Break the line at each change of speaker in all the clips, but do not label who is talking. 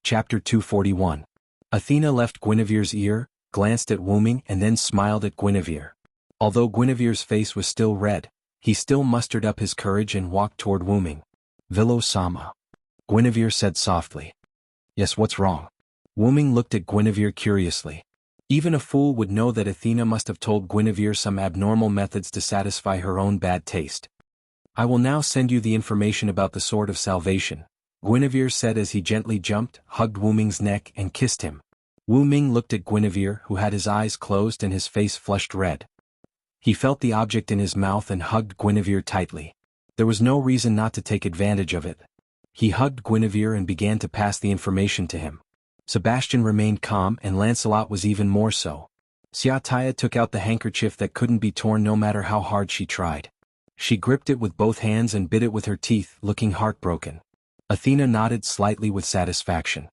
Chapter 241. Athena left Guinevere's ear, glanced at Wu Ming and then smiled at Guinevere. Although Guinevere's face was still red, he still mustered up his courage and walked toward Wu Ming. "Vilo-sama," Guinevere said softly. "Yes, what's wrong?" Wu Ming looked at Guinevere curiously. Even a fool would know that Athena must have told Guinevere some abnormal methods to satisfy her own bad taste. "I will now send you the information about the Sword of Salvation," Guinevere said as he gently jumped, hugged Wu Ming's neck and kissed him. Wu Ming looked at Guinevere, who had his eyes closed and his face flushed red. He felt the object in his mouth and hugged Guinevere tightly. There was no reason not to take advantage of it. He hugged Guinevere and began to pass the information to him. Sebastian remained calm and Lancelot was even more so. Xiaotaya took out the handkerchief that couldn't be torn no matter how hard she tried. She gripped it with both hands and bit it with her teeth, looking heartbroken. Athena nodded slightly with satisfaction.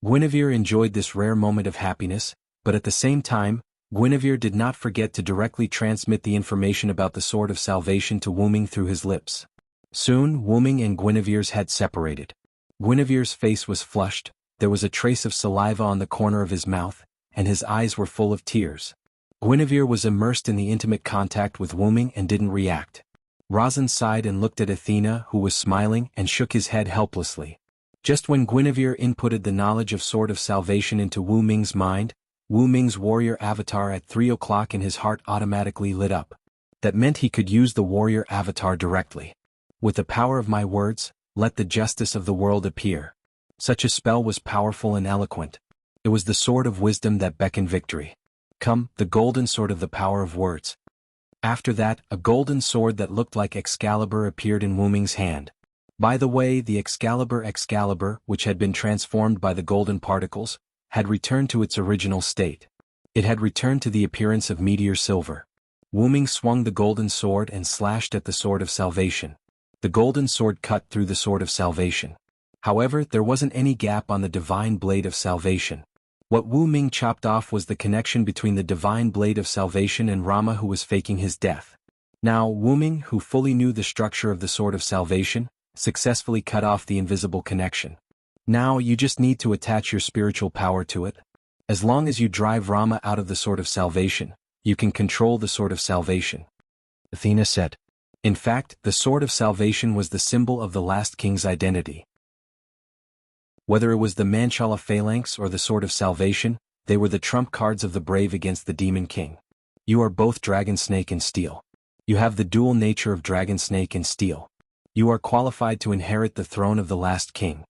Guinevere enjoyed this rare moment of happiness, but at the same time, Guinevere did not forget to directly transmit the information about the Sword of Salvation to Wu Ming through his lips. Soon Wu Ming and Guinevere's had separated. Guinevere's face was flushed, there was a trace of saliva on the corner of his mouth, and his eyes were full of tears. Guinevere was immersed in the intimate contact with Wu Ming and didn't react. Razin sighed and looked at Athena, who was smiling and shook his head helplessly. Just when Guinevere inputted the knowledge of Sword of Salvation into Wu Ming's mind, Wu Ming's warrior avatar at 3 o'clock in his heart automatically lit up. That meant he could use the warrior avatar directly. "With the power of my words, let the justice of the world appear." Such a spell was powerful and eloquent. It was the sword of wisdom that beckoned victory. "Come, the golden sword of the power of words." After that, a golden sword that looked like Excalibur appeared in Wu Ming's hand. By the way, the Excalibur, which had been transformed by the golden particles, had returned to its original state. It had returned to the appearance of meteor silver. Wu Ming swung the golden sword and slashed at the Sword of Salvation. The golden sword cut through the Sword of Salvation. However, there wasn't any gap on the divine blade of salvation. What Wu Ming chopped off was the connection between the divine blade of salvation and Rama, who was faking his death. Now Wu Ming, who fully knew the structure of the Sword of Salvation, successfully cut off the invisible connection. Now you just need to attach your spiritual power to it. As long as you drive Rama out of the Sword of Salvation, you can control the Sword of Salvation, Athena said. In fact, the Sword of Salvation was the symbol of the last king's identity. Whether it was the Manchala phalanx or the Sword of Salvation, they were the trump cards of the brave against the Demon King. You are both Dragon Snake and Steel. You have the dual nature of Dragon Snake and Steel. You are qualified to inherit the throne of the last king.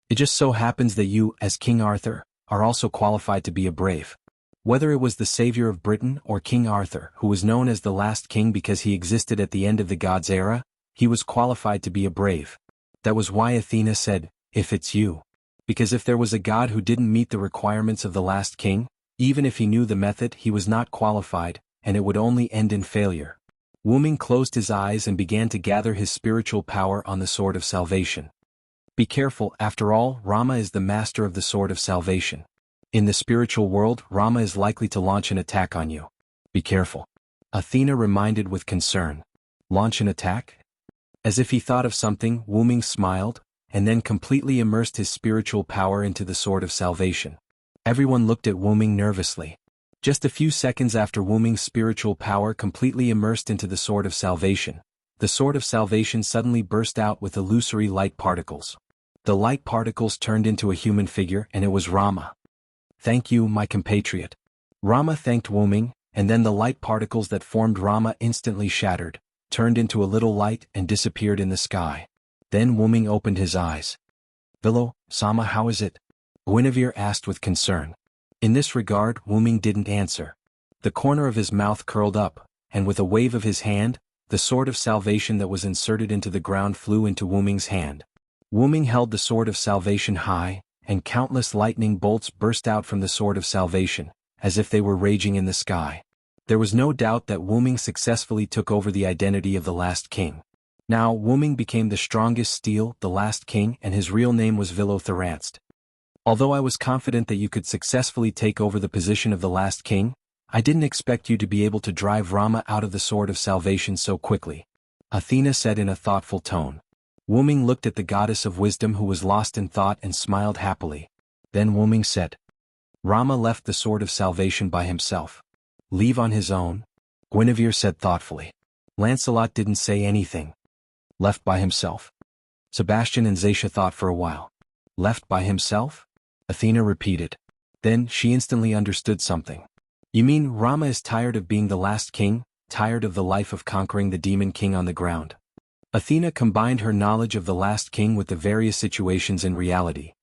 It just so happens that you, as King Arthur, are also qualified to be a brave. Whether it was the savior of Britain or King Arthur, who was known as the last king because he existed at the end of the gods' era, he was qualified to be a brave. That was why Athena said, "If it's you." Because if there was a god who didn't meet the requirements of the last king, even if he knew the method, he was not qualified, and it would only end in failure. Wu Ming closed his eyes and began to gather his spiritual power on the Sword of Salvation. Be careful, after all, Rama is the master of the Sword of Salvation. In the spiritual world, Rama is likely to launch an attack on you. Be careful. Athena reminded with concern. Launch an attack? As if he thought of something, Wu Ming smiled, and then completely immersed his spiritual power into the Sword of Salvation. Everyone looked at Wu Ming nervously. Just a few seconds after Wu Ming's spiritual power completely immersed into the Sword of Salvation, the Sword of Salvation suddenly burst out with illusory light particles. The light particles turned into a human figure, and it was Rama. "Thank you, my compatriot." Rama thanked Wu Ming, and then the light particles that formed Rama instantly shattered, turned into a little light and disappeared in the sky. Then Wu Ming opened his eyes. "Vilo-sama, how is it?" Guinevere asked with concern. In this regard, Wu Ming didn't answer. The corner of his mouth curled up, and with a wave of his hand, the Sword of Salvation that was inserted into the ground flew into Wu Ming's hand. Wu Ming held the Sword of Salvation high, and countless lightning bolts burst out from the Sword of Salvation, as if they were raging in the sky. There was no doubt that Wu Ming successfully took over the identity of the last king. Now Wu Ming became the strongest Steel, the last king, and his real name was Vilo-Thranst. Although I was confident that you could successfully take over the position of the last king, I didn't expect you to be able to drive Rama out of the Sword of Salvation so quickly, Athena said in a thoughtful tone. Wu Ming looked at the goddess of wisdom who was lost in thought and smiled happily. Then Wu Ming said. Rama left the Sword of Salvation by himself. Leave on his own? Guinevere said thoughtfully. Lancelot didn't say anything. Left by himself? Sebastian and Zaisha thought for a while. Left by himself? Athena repeated. Then she instantly understood something. You mean Rama is tired of being the last king, tired of the life of conquering the demon king on the ground? Athena combined her knowledge of the last king with the various situations in reality.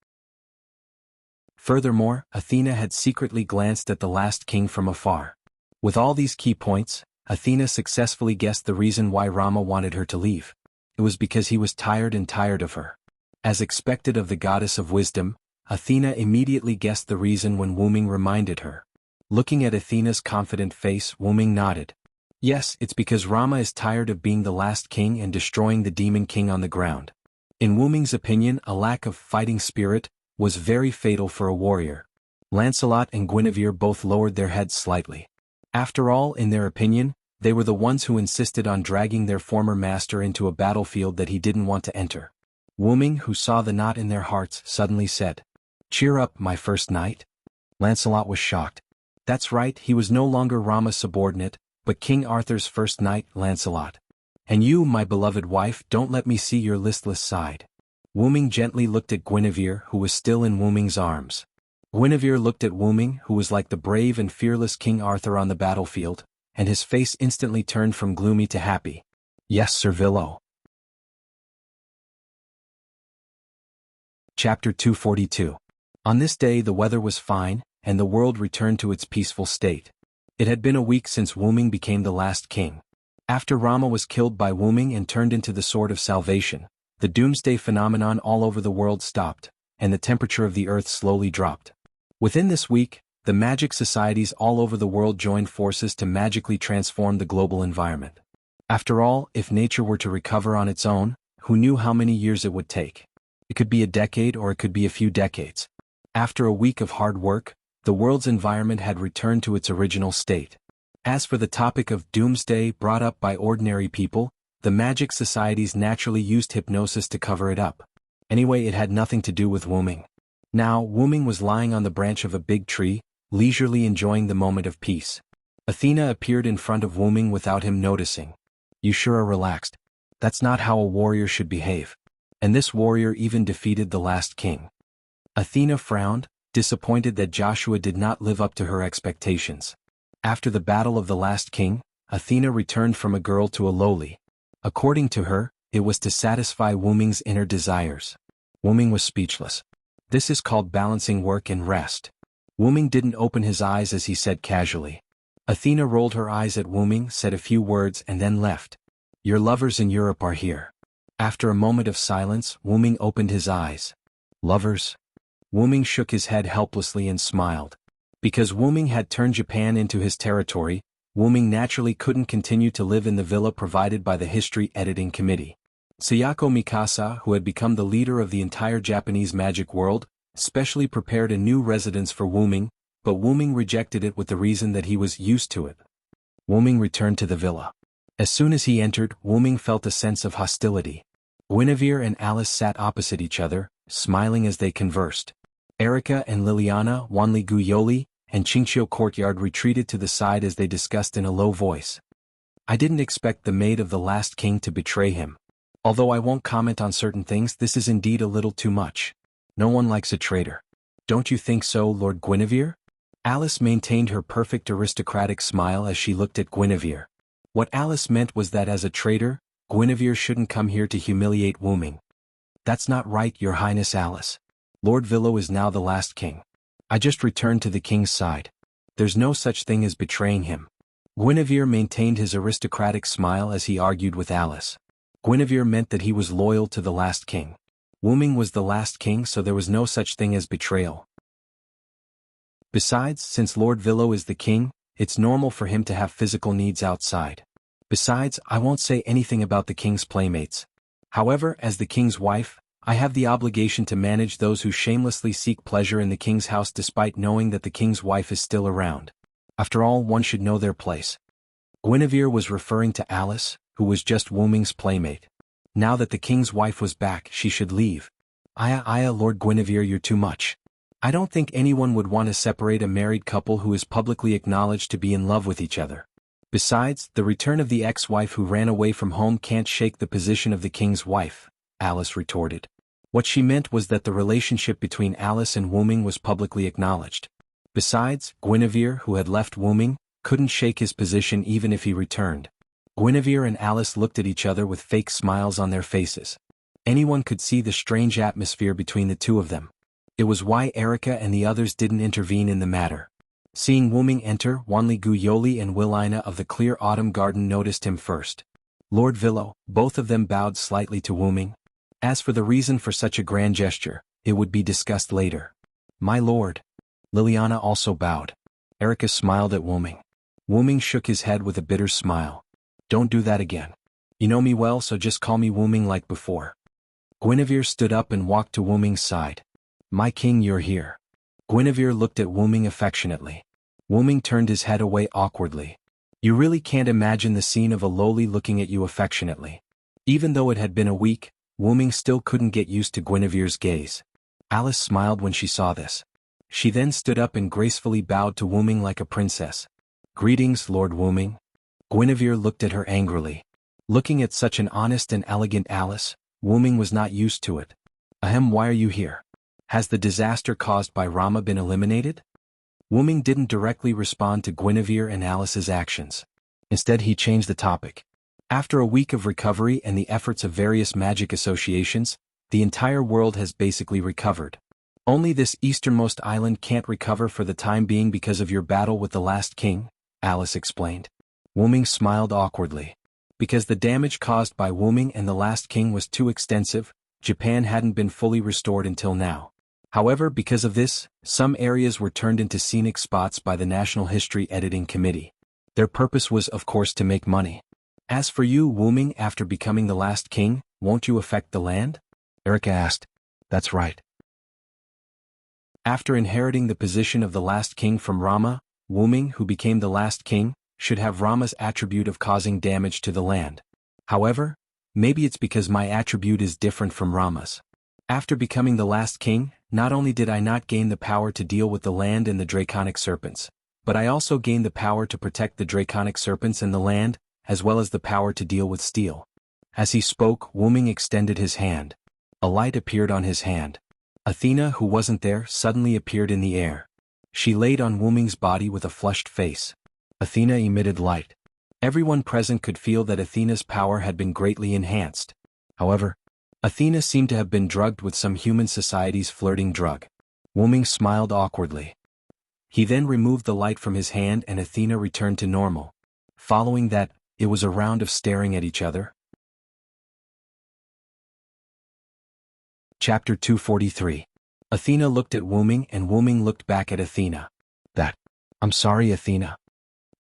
Furthermore, Athena had secretly glanced at the last king from afar. With all these key points, Athena successfully guessed the reason why Rama wanted her to leave. It was because he was tired of her. As expected of the goddess of wisdom, Athena immediately guessed the reason when Wu Ming reminded her. Looking at Athena's confident face, Wu Ming nodded. Yes, it's because Rama is tired of being the last king and destroying the demon king on the ground. In Wu Ming's opinion, a lack of fighting spirit was very fatal for a warrior. Lancelot and Guinevere both lowered their heads slightly. After all, in their opinion, they were the ones who insisted on dragging their former master into a battlefield that he didn't want to enter. Wu Ming, who saw the knot in their hearts, suddenly said, Cheer up, my first knight. Lancelot was shocked. That's right, he was no longer Rama's subordinate, but King Arthur's first knight, Lancelot. And you, my beloved wife, don't let me see your listless side. Wu Ming gently looked at Guinevere, who was still in Wu Ming's arms. Guinevere looked at Wu Ming, who was like the brave and fearless King Arthur on the battlefield, and his face instantly turned from gloomy to happy. Yes, Sir Villo. Chapter 242. On this day the weather was fine, and the world returned to its peaceful state. It had been a week since Wu Ming became the last king. After Rama was killed by Wu Ming and turned into the Sword of Salvation, the doomsday phenomenon all over the world stopped, and the temperature of the earth slowly dropped. Within this week, the magic societies all over the world joined forces to magically transform the global environment. After all, if nature were to recover on its own, who knew how many years it would take? It could be a decade or it could be a few decades. After a week of hard work, the world's environment had returned to its original state. As for the topic of doomsday brought up by ordinary people, the magic societies naturally used hypnosis to cover it up. Anyway, it had nothing to do with Wu Ming. Now, Wu Ming was lying on the branch of a big tree, leisurely enjoying the moment of peace. Athena appeared in front of Wu Ming without him noticing. You sure are relaxed. That's not how a warrior should behave. And this warrior even defeated the last king. Athena frowned, disappointed that Joshua did not live up to her expectations. After the battle of the last king, Athena returned from a girl to a lowly. According to her, it was to satisfy Wu Ming's inner desires. Wu Ming was speechless. This is called balancing work and rest. Wu Ming didn't open his eyes as he said casually. Athena rolled her eyes at Wu Ming, said a few words and then left. Your lovers in Europe are here. After a moment of silence, Wu Ming opened his eyes. Lovers? Wu Ming shook his head helplessly and smiled. Because Wu Ming had turned Japan into his territory, Wu Ming naturally couldn't continue to live in the villa provided by the History Editing Committee. Sayako Mikasa, who had become the leader of the entire Japanese magic world, specially prepared a new residence for Wu Ming, but Wu Ming rejected it with the reason that he was used to it. Wu Ming returned to the villa. As soon as he entered, Wu Ming felt a sense of hostility. Guinevere and Alice sat opposite each other, smiling as they conversed. Erica and Liliana, Wanli Guyoli, and Qingqiu Courtyard retreated to the side as they discussed in a low voice. I didn't expect the maid of the last king to betray him. Although I won't comment on certain things, this is indeed a little too much. No one likes a traitor. Don't you think so, Lord Guinevere? Alice maintained her perfect aristocratic smile as she looked at Guinevere. What Alice meant was that as a traitor, Guinevere shouldn't come here to humiliate Wu Ming. That's not right, Your Highness Alice. Lord Villo is now the last king. I just returned to the king's side. There's no such thing as betraying him. Guinevere maintained his aristocratic smile as he argued with Alice. Guinevere meant that he was loyal to the last king. Wu Ming was the last king, so there was no such thing as betrayal. Besides, since Lord Villo is the king, it's normal for him to have physical needs outside. Besides, I won't say anything about the king's playmates. However, as the king's wife, I have the obligation to manage those who shamelessly seek pleasure in the king's house despite knowing that the king's wife is still around. After all, one should know their place. Guinevere was referring to Alice, who was just Wu Ming's playmate. Now that the king's wife was back, she should leave. Aya, Lord Guinevere, you're too much. I don't think anyone would want to separate a married couple who is publicly acknowledged to be in love with each other. Besides, the return of the ex-wife who ran away from home can't shake the position of the king's wife, Alice retorted. What she meant was that the relationship between Alice and Wu Ming was publicly acknowledged. Besides, Guinevere, who had left Wu Ming, couldn't shake his position even if he returned. Guinevere and Alice looked at each other with fake smiles on their faces. Anyone could see the strange atmosphere between the two of them. It was why Erica and the others didn't intervene in the matter. Seeing Wu Ming enter, Wanli Guyoli and Willina of the Clear Autumn Garden noticed him first. Lord Villo, both of them bowed slightly to Wu Ming. As for the reason for such a grand gesture, it would be discussed later. My lord. Liliana also bowed. Erica smiled at Wu Ming. Wu Ming shook his head with a bitter smile. Don't do that again. You know me well, so just call me Wu Ming like before. Guinevere stood up and walked to Wu Ming's side. My king, you're here. Guinevere looked at Wu Ming affectionately. Wu Ming turned his head away awkwardly. You really can't imagine the scene of a lowly looking at you affectionately. Even though it had been a week, Wu Ming still couldn't get used to Guinevere's gaze. Alice smiled when she saw this. She then stood up and gracefully bowed to Wu Ming like a princess. Greetings, Lord Wu Ming. Guinevere looked at her angrily. Looking at such an honest and elegant Alice, Wu Ming was not used to it. Ahem, why are you here? Has the disaster caused by Rama been eliminated? Wu Ming didn't directly respond to Guinevere and Alice's actions. Instead, he changed the topic. After a week of recovery and the efforts of various magic associations, the entire world has basically recovered. Only this easternmost island can't recover for the time being because of your battle with the last king, Alice explained. Wu Ming smiled awkwardly. Because the damage caused by Wu Ming and the last king was too extensive, Japan hadn't been fully restored until now. However, because of this, some areas were turned into scenic spots by the National History Editing Committee. Their purpose was, of course, to make money. As for you, Wu Ming, after becoming the last king, won't you affect the land? Erica asked. That's right. After inheriting the position of the last king from Rama, Wu Ming, who became the last king, should have Rama's attribute of causing damage to the land. However, maybe it's because my attribute is different from Rama's. After becoming the last king, not only did I not gain the power to deal with the land and the draconic serpents, but I also gained the power to protect the draconic serpents and the land, as well as the power to deal with steel. As he spoke, Wu Ming extended his hand. A light appeared on his hand. Athena, who wasn't there, suddenly appeared in the air. She laid on Wu Ming's body with a flushed face. Athena emitted light. Everyone present could feel that Athena's power had been greatly enhanced. However, Athena seemed to have been drugged with some human society's flirting drug. Wu Ming smiled awkwardly. He then removed the light from his hand and Athena returned to normal. Following that, it was a round of staring at each other. Chapter 243. Athena looked at Wu Ming and Wu Ming looked back at Athena. I'm sorry, Athena.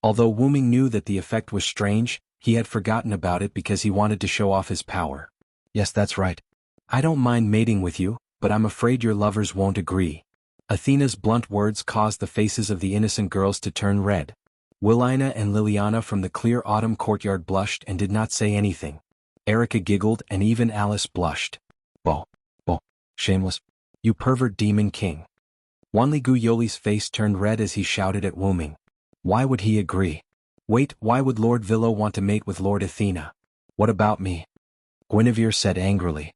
Although Wu Ming knew that the effect was strange, he had forgotten about it because he wanted to show off his power. Yes, that's right. I don't mind mating with you, but I'm afraid your lovers won't agree. Athena's blunt words caused the faces of the innocent girls to turn red. Willina and Liliana from the Clear Autumn Courtyard blushed and did not say anything. Erica giggled and even Alice blushed. Bo, shameless. You pervert demon king. Wanli Guyoli's face turned red as he shouted at Wu Ming. Why would he agree? Wait, why would Lord Villo want to mate with Lord Athena? What about me? Guinevere said angrily.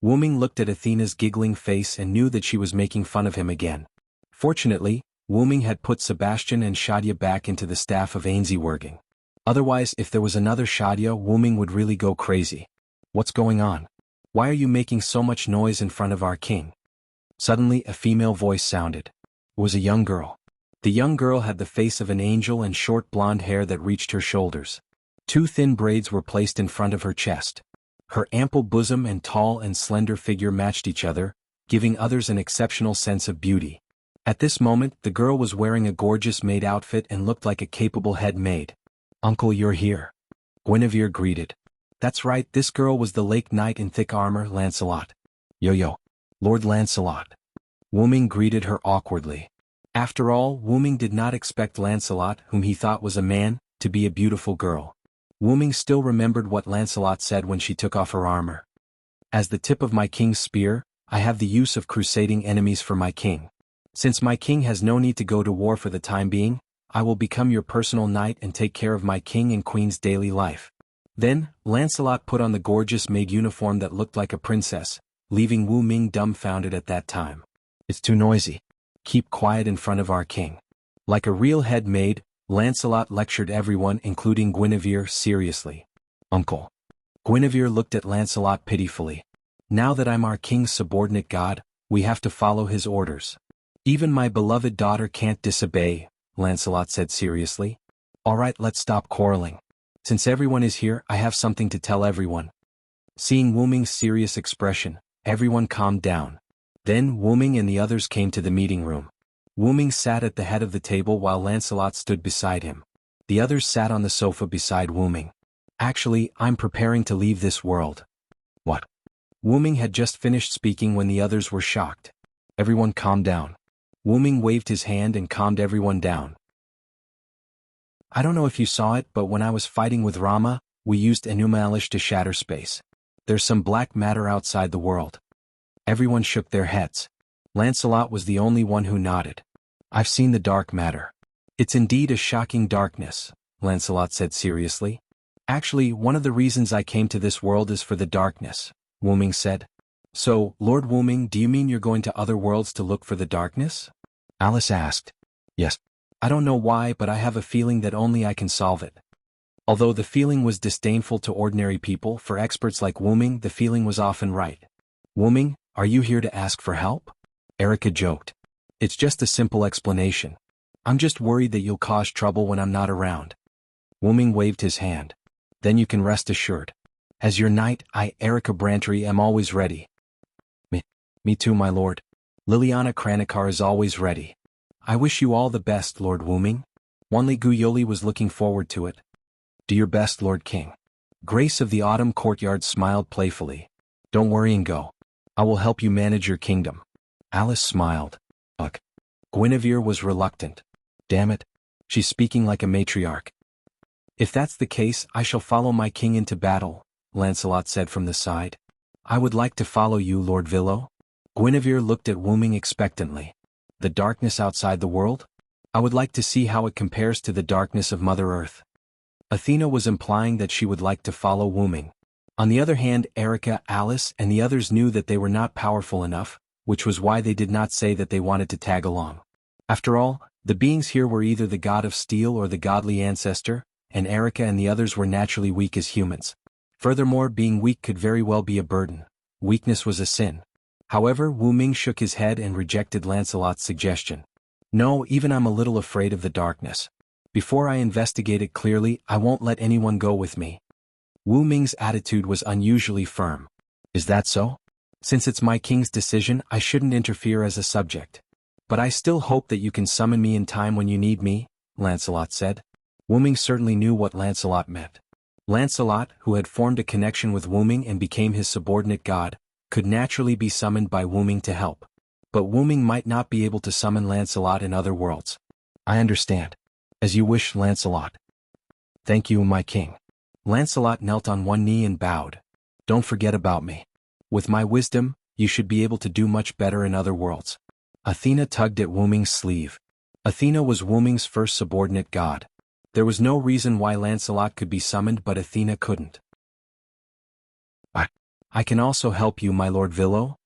Wu Ming looked at Athena's giggling face and knew that she was making fun of him again. Fortunately, Wu Ming had put Sebastian and Shadia back into the staff of Ainsworthing. Otherwise, if there was another Shadia, Wu Ming would really go crazy. What's going on? Why are you making so much noise in front of our king? Suddenly, a female voice sounded. It was a young girl. The young girl had the face of an angel and short blonde hair that reached her shoulders. Two thin braids were placed in front of her chest. Her ample bosom and tall and slender figure matched each other, giving others an exceptional sense of beauty. At this moment, the girl was wearing a gorgeous maid outfit and looked like a capable head maid. Uncle, you're here. Guinevere greeted. That's right, this girl was the Lake Knight in thick armor, Lancelot. Yo, Lord Lancelot. Wu Ming greeted her awkwardly. After all, Wu Ming did not expect Lancelot, whom he thought was a man, to be a beautiful girl. Wu Ming still remembered what Lancelot said when she took off her armor. As the tip of my king's spear, I have the use of crusading enemies for my king. Since my king has no need to go to war for the time being, I will become your personal knight and take care of my king and queen's daily life." Then, Lancelot put on the gorgeous maid uniform that looked like a princess, leaving Wu Ming dumbfounded at that time. "It's too noisy. Keep quiet in front of our king." Like a real head maid, Lancelot lectured everyone including Guinevere seriously. "Uncle." Guinevere looked at Lancelot pitifully. "Now that I'm our king's subordinate god, we have to follow his orders. Even my beloved daughter can't disobey," Lancelot said seriously. "All right, let's stop quarreling. Since everyone is here, I have something to tell everyone." Seeing Wu Ming's serious expression, everyone calmed down. Then Wu Ming and the others came to the meeting room. Wu Ming sat at the head of the table while Lancelot stood beside him. The others sat on the sofa beside Wu Ming. "Actually, I'm preparing to leave this world." "What?" Wu Ming had just finished speaking when the others were shocked. Everyone calmed down. Wu Ming waved his hand and calmed everyone down. "I don't know if you saw it, but when I was fighting with Rama, we used Immortality to shatter space. There's some black matter outside the world." Everyone shook their heads. Lancelot was the only one who nodded. "I've seen the dark matter. It's indeed a shocking darkness," Lancelot said seriously. "Actually, one of the reasons I came to this world is for the darkness," Wu Ming said. "So, Lord Wu Ming, do you mean you're going to other worlds to look for the darkness?" Alice asked. "Yes. I don't know why, but I have a feeling that only I can solve it." Although the feeling was disdainful to ordinary people, for experts like Wu Ming the feeling was often right. "Wu Ming, are you here to ask for help?" Erica joked. "It's just a simple explanation. I'm just worried that you'll cause trouble when I'm not around." Wu Ming waved his hand. "Then you can rest assured. As your knight, I, Erica Brantry, am always ready." Me too, my lord. Liliana Kranikar is always ready. "I wish you all the best, Lord Wu Ming." Wanli Guyoli was looking forward to it. "Do your best, Lord King." Grace of the Autumn Courtyard smiled playfully. "Don't worry and go. I will help you manage your kingdom." Alice smiled. Ugh. Guinevere was reluctant. "Damn it. She's speaking like a matriarch." "If that's the case, I shall follow my king into battle," Lancelot said from the side. "I would like to follow you, Lord Villo." Guinevere looked at Wu Ming expectantly. "The darkness outside the world? I would like to see how it compares to the darkness of Mother Earth." Athena was implying that she would like to follow Wu Ming. On the other hand, Erica, Alice, and the others knew that they were not powerful enough, which was why they did not say that they wanted to tag along. After all, the beings here were either the god of steel or the godly ancestor, and Erica and the others were naturally weak as humans. Furthermore, being weak could very well be a burden. Weakness was a sin. However, Wu Ming shook his head and rejected Lancelot's suggestion. "No, even I'm a little afraid of the darkness. Before I investigate it clearly, I won't let anyone go with me." Wu Ming's attitude was unusually firm. "Is that so? Since it's my king's decision, I shouldn't interfere as a subject. But I still hope that you can summon me in time when you need me," Lancelot said. Wu Ming certainly knew what Lancelot meant. Lancelot, who had formed a connection with Wu Ming and became his subordinate god, could naturally be summoned by Wu Ming to help. But Wu Ming might not be able to summon Lancelot in other worlds. "I understand. As you wish, Lancelot." "Thank you, my king." Lancelot knelt on one knee and bowed. "Don't forget about me. With my wisdom, you should be able to do much better in other worlds." Athena tugged at Wu Ming's sleeve. Athena was Wu Ming's first subordinate god. There was no reason why Lancelot could be summoned but Athena couldn't. I can also help you, my lord Villo,"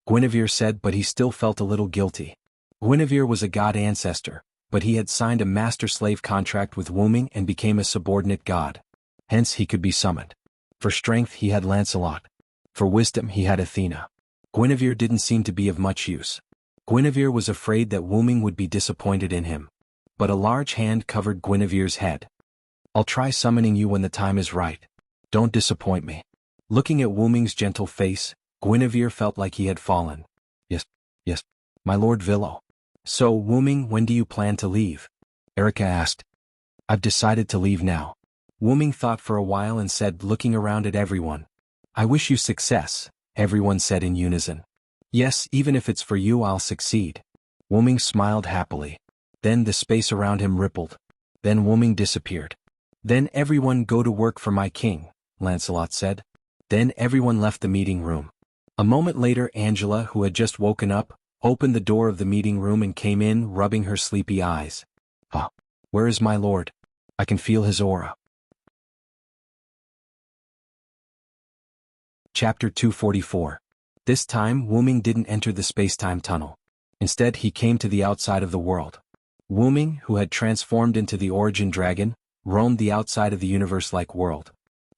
Guinevere said, but he still felt a little guilty. Guinevere was a god ancestor, but he had signed a master-slave contract with Wu Ming and became a subordinate god. Hence he could be summoned. For strength he had Lancelot. For wisdom he had Athena. Guinevere didn't seem to be of much use. Guinevere was afraid that Wu Ming would be disappointed in him. But a large hand covered Guinevere's head. "I'll try summoning you when the time is right. Don't disappoint me." Looking at Wu Ming's gentle face, Guinevere felt like he had fallen. Yes, my lord Villo." "So, Wu Ming, when do you plan to leave?" Erica asked. "I've decided to leave now." Wu Ming thought for a while and said, looking around at everyone. "I wish you success," everyone said in unison. "Yes, even if it's for you, I'll succeed." Wu Ming smiled happily. Then the space around him rippled. Then Wu Ming disappeared. "Then everyone go to work for my king," Lancelot said. Then everyone left the meeting room. A moment later Angela, who had just woken up, opened the door of the meeting room and came in, rubbing her sleepy eyes. "Ah, where is my lord? I can feel his aura." Chapter 244. This time Wu Ming didn't enter the space-time tunnel. Instead he came to the outside of the world. Wu Ming, who had transformed into the origin dragon, roamed the outside of the universe-like world.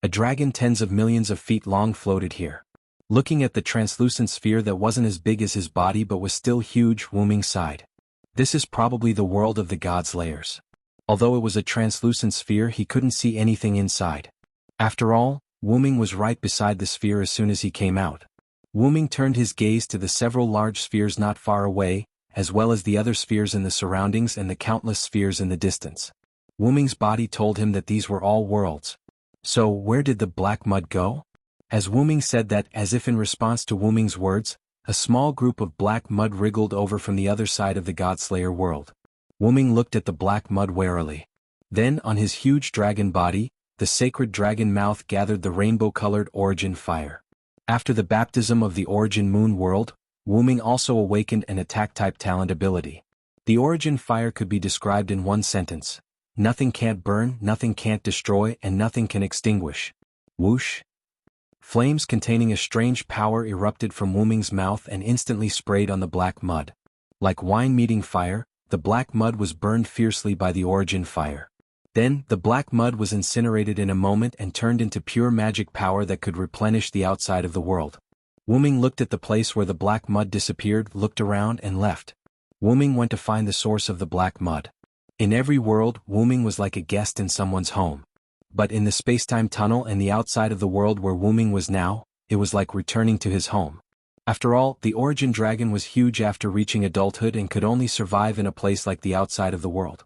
A dragon tens of millions of feet long floated here. Looking at the translucent sphere that wasn't as big as his body but was still huge, Wu Ming sighed. This is probably the world of the gods' lairs. Although it was a translucent sphere, he couldn't see anything inside. After all, Wu Ming was right beside the sphere as soon as he came out. Wu Ming turned his gaze to the several large spheres not far away, as well as the other spheres in the surroundings and the countless spheres in the distance. Wu Ming's body told him that these were all worlds. So where did the black mud go? As Wu Ming said that, as if in response to Wu Ming's words, a small group of black mud wriggled over from the other side of the Godslayer world. Wu Ming looked at the black mud warily. Then, on his huge dragon body, the sacred dragon mouth gathered the rainbow-colored origin fire. After the baptism of the origin moon world, Wu Ming also awakened an attack-type talent ability. The origin fire could be described in one sentence: nothing can't burn, nothing can't destroy, and nothing can extinguish. Whoosh! Flames containing a strange power erupted from Wu Ming's mouth and instantly sprayed on the black mud. Like wine meeting fire, the black mud was burned fiercely by the origin fire. Then, the black mud was incinerated in a moment and turned into pure magic power that could replenish the outside of the world. Wu Ming looked at the place where the black mud disappeared, looked around, and left. Wu Ming went to find the source of the black mud. In every world, Wu Ming was like a guest in someone's home. But in the space-time tunnel and the outside of the world where Wu Ming was now, it was like returning to his home. After all, the origin dragon was huge after reaching adulthood and could only survive in a place like the outside of the world.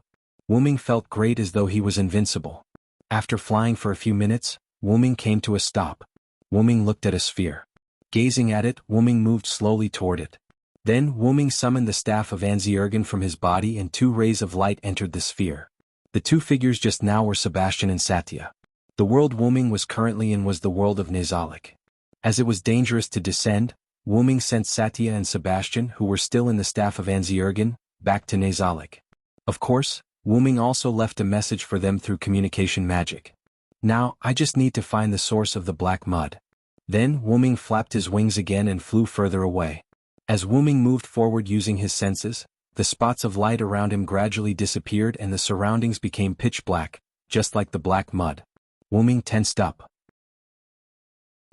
Wu Ming felt great, as though he was invincible. After flying for a few minutes, Wu Ming came to a stop. Wu Ming looked at a sphere. Gazing at it, Wu Ming moved slowly toward it. Then Wu Ming summoned the staff of Anziergen from his body and 2 rays of light entered the sphere. The 2 figures just now were Sebastian and Satya. The world Wu Ming was currently in was the world of Nezalik. As it was dangerous to descend, Wu Ming sent Satya and Sebastian, who were still in the staff of Anziergen, back to Nezalik. Of course, Wu Ming also left a message for them through communication magic. Now, I just need to find the source of the black mud. Then Wu Ming flapped his wings again and flew further away. As Wu Ming moved forward using his senses, the spots of light around him gradually disappeared and the surroundings became pitch black, just like the black mud. Wu Ming tensed up.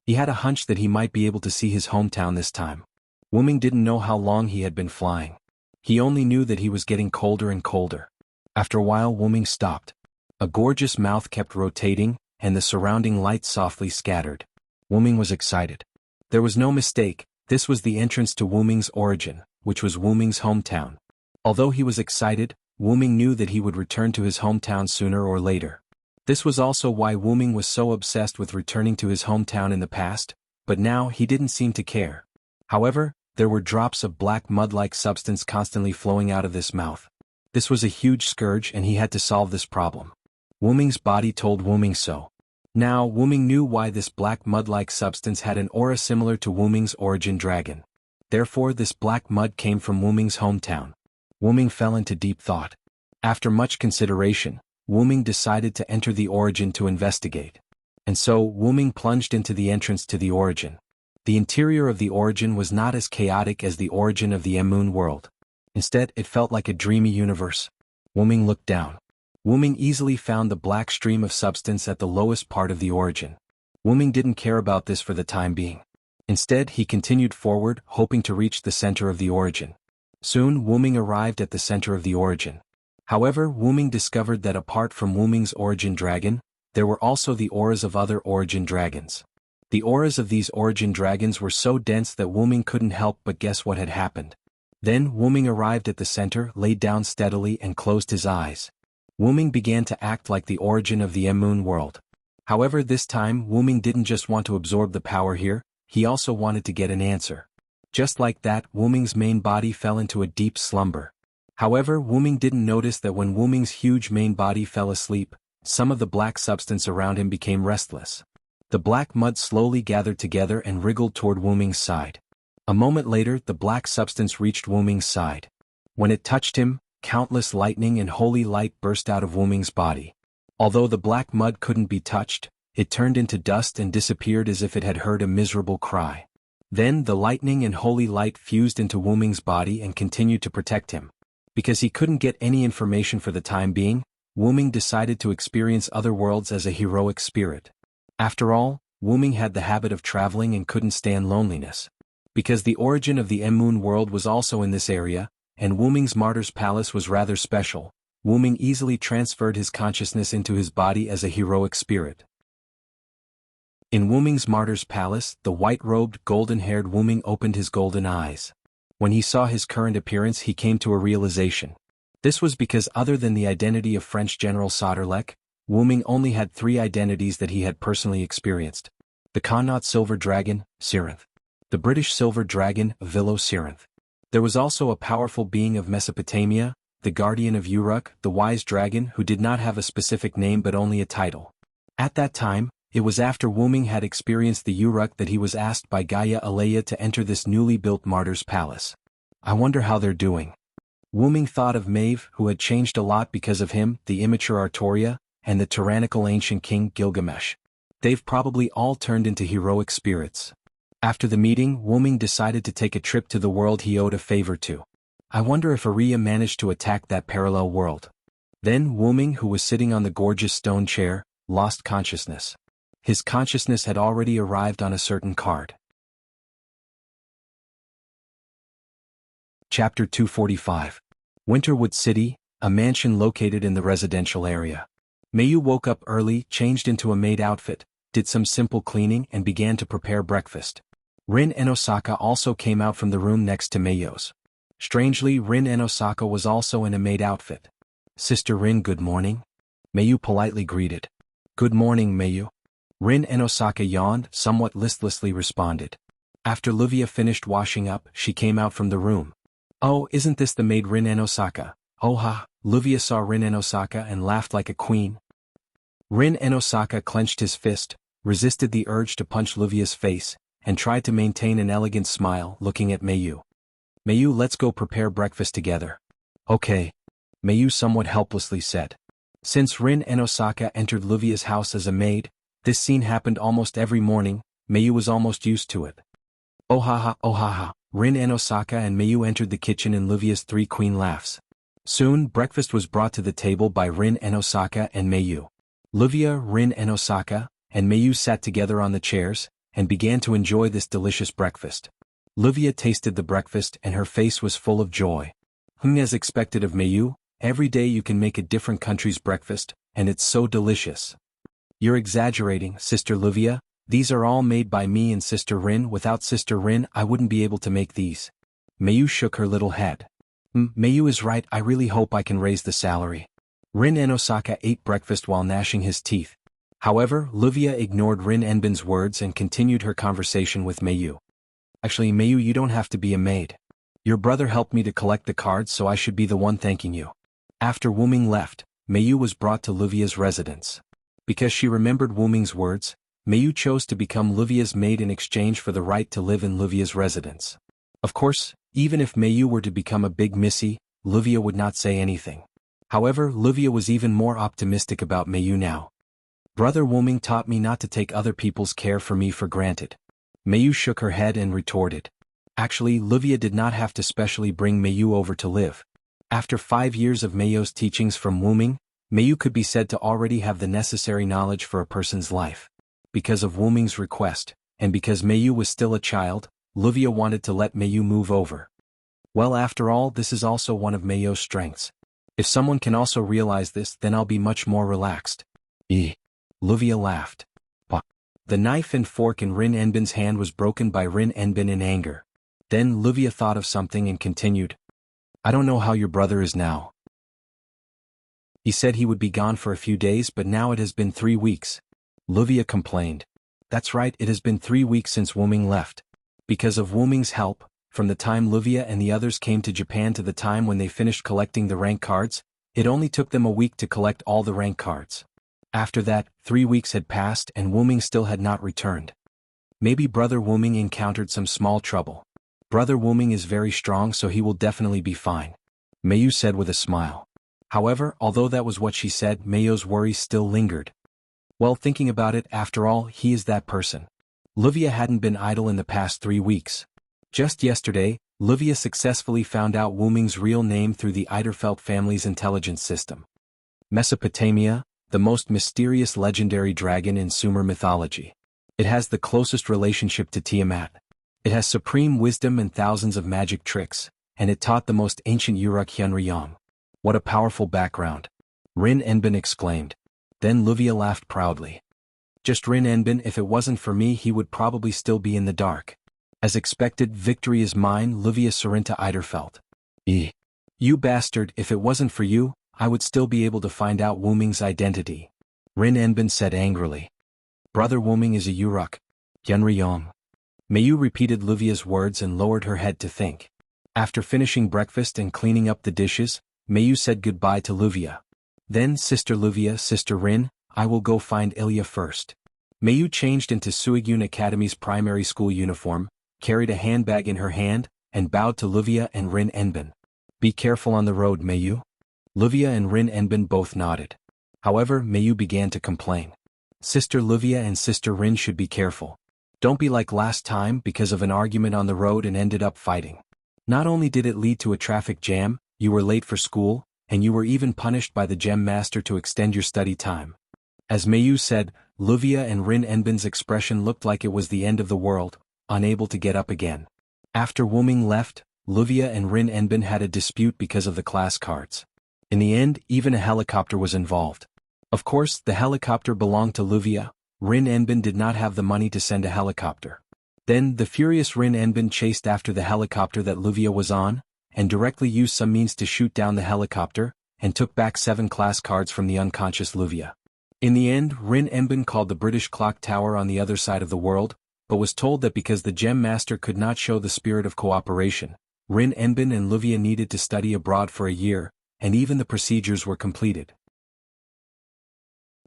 He had a hunch that he might be able to see his hometown this time. Wu Ming didn't know how long he had been flying. He only knew that he was getting colder and colder. After a while Wu Ming stopped. A gorgeous mouth kept rotating, and the surrounding light softly scattered. Wu Ming was excited. There was no mistake, this was the entrance to Wu Ming's origin, which was Wu Ming's hometown. Although he was excited, Wu Ming knew that he would return to his hometown sooner or later. This was also why Wu Ming was so obsessed with returning to his hometown in the past, but now he didn't seem to care. However, there were drops of black mud-like substance constantly flowing out of this mouth. This was a huge scourge and he had to solve this problem. Wu Ming's body told Wu Ming so. Now Wu Ming knew why this black mud-like substance had an aura similar to Wu Ming's origin dragon. Therefore this black mud came from Wu Ming's hometown. Wu Ming fell into deep thought. After much consideration, Wu Ming decided to enter the origin to investigate. And so Wu Ming plunged into the entrance to the origin. The interior of the origin was not as chaotic as the origin of the Moon world. Instead, it felt like a dreamy universe. Wu Ming looked down. Wu Ming easily found the black stream of substance at the lowest part of the origin. Wu Ming didn't care about this for the time being. Instead, he continued forward, hoping to reach the center of the origin. Soon Wu Ming arrived at the center of the origin. However, Wu Ming discovered that apart from Wu Ming's origin dragon, there were also the auras of other origin dragons. The auras of these origin dragons were so dense that Wu Ming couldn't help but guess what had happened. Then Wu Ming arrived at the center, laid down steadily and closed his eyes. Wu Ming began to act like the origin of the Moon world. However, this time Wu Ming didn't just want to absorb the power here, he also wanted to get an answer. Just like that, Wu Ming's main body fell into a deep slumber. However, Wu Ming didn't notice that when Wu Ming's huge main body fell asleep, some of the black substance around him became restless. The black mud slowly gathered together and wriggled toward Wu Ming's side. A moment later the black substance reached Wu Ming's side. When it touched him, countless lightning and holy light burst out of Wu Ming's body. Although the black mud couldn't be touched, it turned into dust and disappeared as if it had heard a miserable cry. Then the lightning and holy light fused into Wu Ming's body and continued to protect him. Because he couldn't get any information for the time being, Wu Ming decided to experience other worlds as a heroic spirit. After all, Wu Ming had the habit of traveling and couldn't stand loneliness. Because the origin of the Moon world was also in this area, and Wu Ming's martyr's palace was rather special, Wu Ming easily transferred his consciousness into his body as a heroic spirit. In Wu Ming's martyr's palace, the white-robed, golden-haired Wu Ming opened his golden eyes. When he saw his current appearance he came to a realization. This was because other than the identity of French General Sauterlec, Wu Ming only had 3 identities that he had personally experienced. The Connaught Silver Dragon, Sirinth. The British Silver Dragon, Vilo Sirinth. There was also a powerful being of Mesopotamia, the Guardian of Uruk, the Wise Dragon who did not have a specific name but only a title. At that time, it was after Wu Ming had experienced the Uruk that he was asked by Gaia Alea to enter this newly built martyr's palace. I wonder how they're doing. Wu Ming thought of Maeve, who had changed a lot because of him, the immature Artoria, and the tyrannical ancient king Gilgamesh. They've probably all turned into heroic spirits. After the meeting, Wu Ming decided to take a trip to the world he owed a favor to. I wonder if Aria managed to attack that parallel world. Then Wu Ming, who was sitting on the gorgeous stone chair, lost consciousness. His consciousness had already arrived on a certain card. Chapter 245. Winterwood City, a mansion located in the residential area. Mayu woke up early, changed into a maid outfit, did some simple cleaning and began to prepare breakfast. Rin and Osaka also came out from the room next to Mayu's. Strangely, Rin and Osaka was also in a maid outfit. Sister Rin, good morning. Mayu politely greeted. Good morning, Mayu. Rin and Osaka yawned, somewhat listlessly responded. After Livia finished washing up, she came out from the room. Oh, isn't this the maid Rin and Osaka? Oh ha, Livia saw Rin and Osaka and laughed like a queen. Rin and Osaka clenched his fist, resisted the urge to punch Livia's face, and tried to maintain an elegant smile looking at Mayu. Mayu, let's go prepare breakfast together. Okay. Mayu somewhat helplessly said. Since Rin and Osaka entered Livia's house as a maid, this scene happened almost every morning. Mayu was almost used to it. Oh ha ha, oh ha ha. Rin and Osaka and Mayu entered the kitchen in Livia's 3 queen laughs. Soon, breakfast was brought to the table by Rin and Osaka and Mayu. Livia, Rin and Osaka, and Mayu sat together on the chairs, and began to enjoy this delicious breakfast. Livia tasted the breakfast and her face was full of joy. As expected of Mayu, every day you can make a different country's breakfast, and it's so delicious. You're exaggerating, Sister Livia. These are all made by me and Sister Rin. Without Sister Rin, I wouldn't be able to make these. Mayu shook her little head. Mayu is right, I really hope I can raise the salary. Rin and Osaka ate breakfast while gnashing his teeth. However, Livia ignored Rin Enbin's words and continued her conversation with Mayu. Actually, Mayu, you don't have to be a maid. Your brother helped me to collect the cards, so I should be the one thanking you. After Wu Ming left, Mayu was brought to Livia's residence. Because she remembered Wu Ming's words, Mayu chose to become Livia's maid in exchange for the right to live in Livia's residence. Of course, even if Mayu were to become a big missy, Livia would not say anything. However, Livia was even more optimistic about Mayu now. Brother Wu Ming taught me not to take other people's care for me for granted. Mayu shook her head and retorted. Actually, Livia did not have to specially bring Mayu over to live. After 5 years of Mayu's teachings from Wu Ming, Mayu could be said to already have the necessary knowledge for a person's life. Because of Wu Ming's request, and because Mayu was still a child, Livia wanted to let Mayu move over. Well, after all, this is also one of Mayu's strengths. If someone can also realize this, then I'll be much more relaxed. Livia laughed. The knife and fork in Rin Enbin's hand was broken by Rin Enbin in anger. Then Livia thought of something and continued. I don't know how your brother is now. He said he would be gone for a few days, but now it has been 3 weeks. Livia complained. That's right, it has been 3 weeks since Wu Ming left. Because of Wu Ming's help, from the time Livia and the others came to Japan to the time when they finished collecting the rank cards, it only took them a week to collect all the rank cards. After that, 3 weeks had passed and Wuming still had not returned. Maybe Brother Wuming encountered some small trouble. Brother Wuming is very strong, so he will definitely be fine, Mayu said with a smile. However, although that was what she said, Mayu's worries still lingered. Well, thinking about it, after all, he is that person. Livia hadn't been idle in the past 3 weeks. Just yesterday, Livia successfully found out Wuming's real name through the Eiderfelt family's intelligence system. Mesopotamia, the most mysterious legendary dragon in Sumer mythology. It has the closest relationship to Tiamat. It has supreme wisdom and thousands of magic tricks, and it taught the most ancient Uruk Hyunryong. What a powerful background, Rin Enbin exclaimed. Then Livia laughed proudly. Just Rin Enbin, if it wasn't for me he would probably still be in the dark. As expected, victory is mine, Livia Sarinta Eiderfelt. You bastard, if it wasn't for you, I would still be able to find out Wuming's identity, Rin Enbin said angrily. Brother Wuming is a Uruk Hyunryong. Mayu repeated Livia's words and lowered her head to think. After finishing breakfast and cleaning up the dishes, Mayu said goodbye to Livia. Then, Sister Livia, Sister Rin, I will go find Ilya first. Mayu changed into Suigyun Academy's primary school uniform, carried a handbag in her hand, and bowed to Livia and Rin Enbin. Be careful on the road, Mayu. Livia and Rin Enbin both nodded. However, Mayu began to complain. Sister Livia and Sister Rin should be careful. Don't be like last time because of an argument on the road and ended up fighting. Not only did it lead to a traffic jam, you were late for school, and you were even punished by the gem master to extend your study time. As Mayu said, Livia and Rin Enbin's expression looked like it was the end of the world, unable to get up again. After Wuming left, Livia and Rin Enbin had a dispute because of the class cards. In the end, even a helicopter was involved. Of course, the helicopter belonged to Livia. Rin Enbin did not have the money to send a helicopter. Then, the furious Rin Enbin chased after the helicopter that Livia was on, and directly used some means to shoot down the helicopter, and took back 7 class cards from the unconscious Livia. In the end, Rin Enbin called the British clock tower on the other side of the world, but was told that because the gem master could not show the spirit of cooperation, Rin Enbin and Livia needed to study abroad for a year, and even the procedures were completed.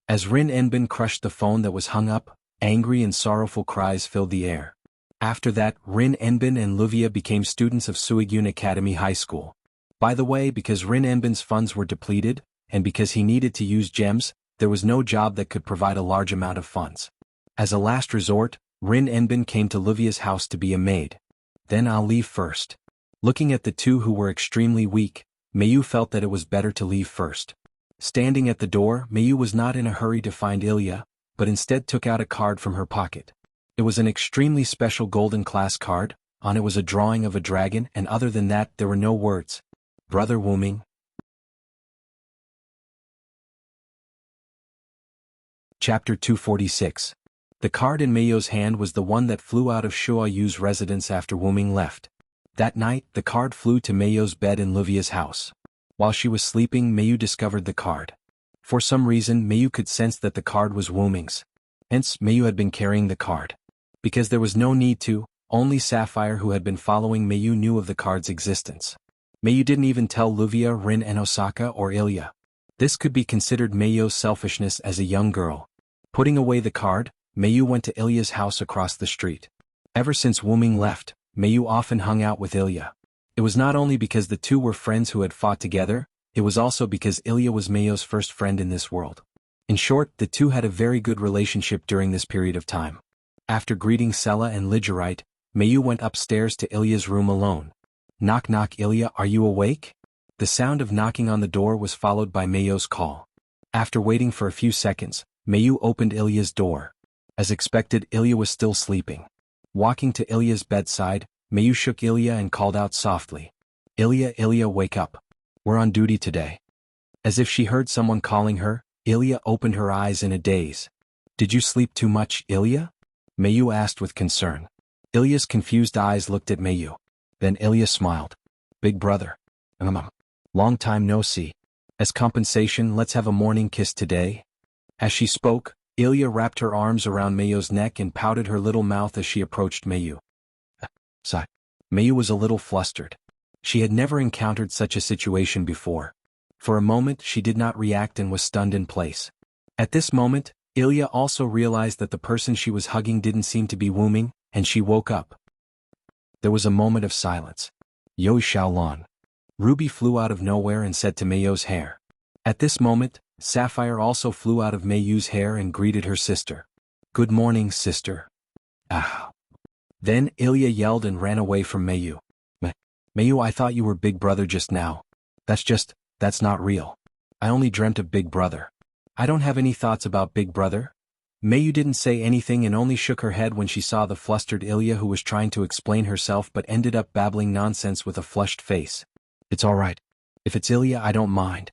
As Rin Enbin crushed the phone that was hung up, angry and sorrowful cries filled the air. After that, Rin Enbin and Livia became students of Suigyun Academy High School. By the way, because Rin Enbin's funds were depleted, and because he needed to use gems, there was no job that could provide a large amount of funds. As a last resort, Rin Enbin came to Livia's house to be a maid. Then I'll leave first. Looking at the two who were extremely weak, Mayu felt that it was better to leave first. Standing at the door, Mayu was not in a hurry to find Ilya, but instead took out a card from her pocket. It was an extremely special golden class card, on it was a drawing of a dragon, and other than that there were no words. Brother Wuming. Chapter 246. The card in Mayu's hand was the one that flew out of Shua Yu's residence after Wuming left. That night, the card flew to Mayu's bed in Livia's house. While she was sleeping, Mayu discovered the card. For some reason, Mayu could sense that the card was Wuming's. Hence, Mayu had been carrying the card. Because there was no need to, only Sapphire, who had been following Mayu, knew of the card's existence. Mayu didn't even tell Livia, Rin and Osaka or Ilya. This could be considered Mayu's selfishness as a young girl. Putting away the card, Mayu went to Ilya's house across the street. Ever since Wuming left, Mayu often hung out with Ilya. It was not only because the two were friends who had fought together, it was also because Ilya was Mayu's first friend in this world. In short, the two had a very good relationship during this period of time. After greeting Sela and Ligerite, Mayu went upstairs to Ilya's room alone. Knock knock, Ilya, are you awake? The sound of knocking on the door was followed by Mayu's call. After waiting for a few seconds, Mayu opened Ilya's door. As expected, Ilya was still sleeping. Walking to Ilya's bedside, Mayu shook Ilya and called out softly. Ilya, Ilya, wake up. We're on duty today. As if she heard someone calling her, Ilya opened her eyes in a daze. Did you sleep too much, Ilya? Mayu asked with concern. Ilya's confused eyes looked at Mayu. Then Ilya smiled. Big brother. Long time no see. As compensation, let's have a morning kiss today. As she spoke, Ilya wrapped her arms around Mayu's neck and pouted her little mouth as she approached Mayu. Sigh. Mayu was a little flustered. She had never encountered such a situation before. For a moment she did not react and was stunned in place. At this moment, Ilya also realized that the person she was hugging didn't seem to be Wuming, and she woke up. There was a moment of silence. Yo Xiaolon. Ruby flew out of nowhere and said to Meiyu's hair. At this moment, Sapphire also flew out of Meiyu's hair and greeted her sister. Good morning, sister. Ah. Then Ilya yelled and ran away from Meiyu. Meiyu, I thought you were Big Brother just now. That's not real. I only dreamt of Big Brother. I don't have any thoughts about Big Brother. Meiyu didn't say anything and only shook her head when she saw the flustered Ilya, who was trying to explain herself but ended up babbling nonsense with a flushed face. It's alright. If it's Ilya, I don't mind.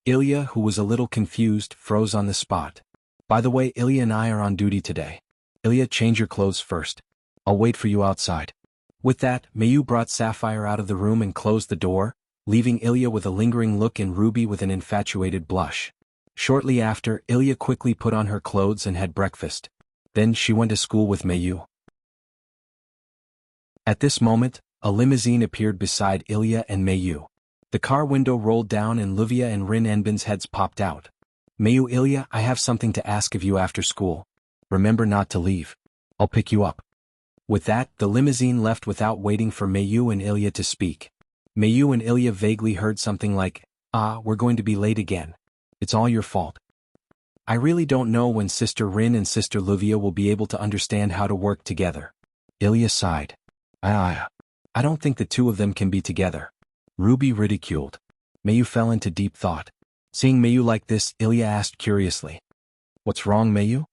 Ilya, who was a little confused, froze on the spot. By the way, Ilya and I are on duty today. Ilya, change your clothes first. I'll wait for you outside. With that, Meiyu brought Sapphire out of the room and closed the door, leaving Ilya with a lingering look and Ruby with an infatuated blush. Shortly after, Ilya quickly put on her clothes and had breakfast. Then she went to school with Meiyu. At this moment, a limousine appeared beside Ilya and Meiyu. The car window rolled down and Luvia and Rin Enbin's heads popped out. Meiyu, Ilya, I have something to ask of you after school. Remember not to leave. I'll pick you up. With that, the limousine left without waiting for Meiyu and Ilya to speak. Meiyu and Ilya vaguely heard something like, we're going to be late again. It's all your fault. I really don't know when Sister Rin and Sister Luvia will be able to understand how to work together. Ilya sighed. I don't think the two of them can be together. Ruby ridiculed. Meiyu fell into deep thought. Seeing Meiyu like this, Ilya asked curiously. What's wrong, Meiyu?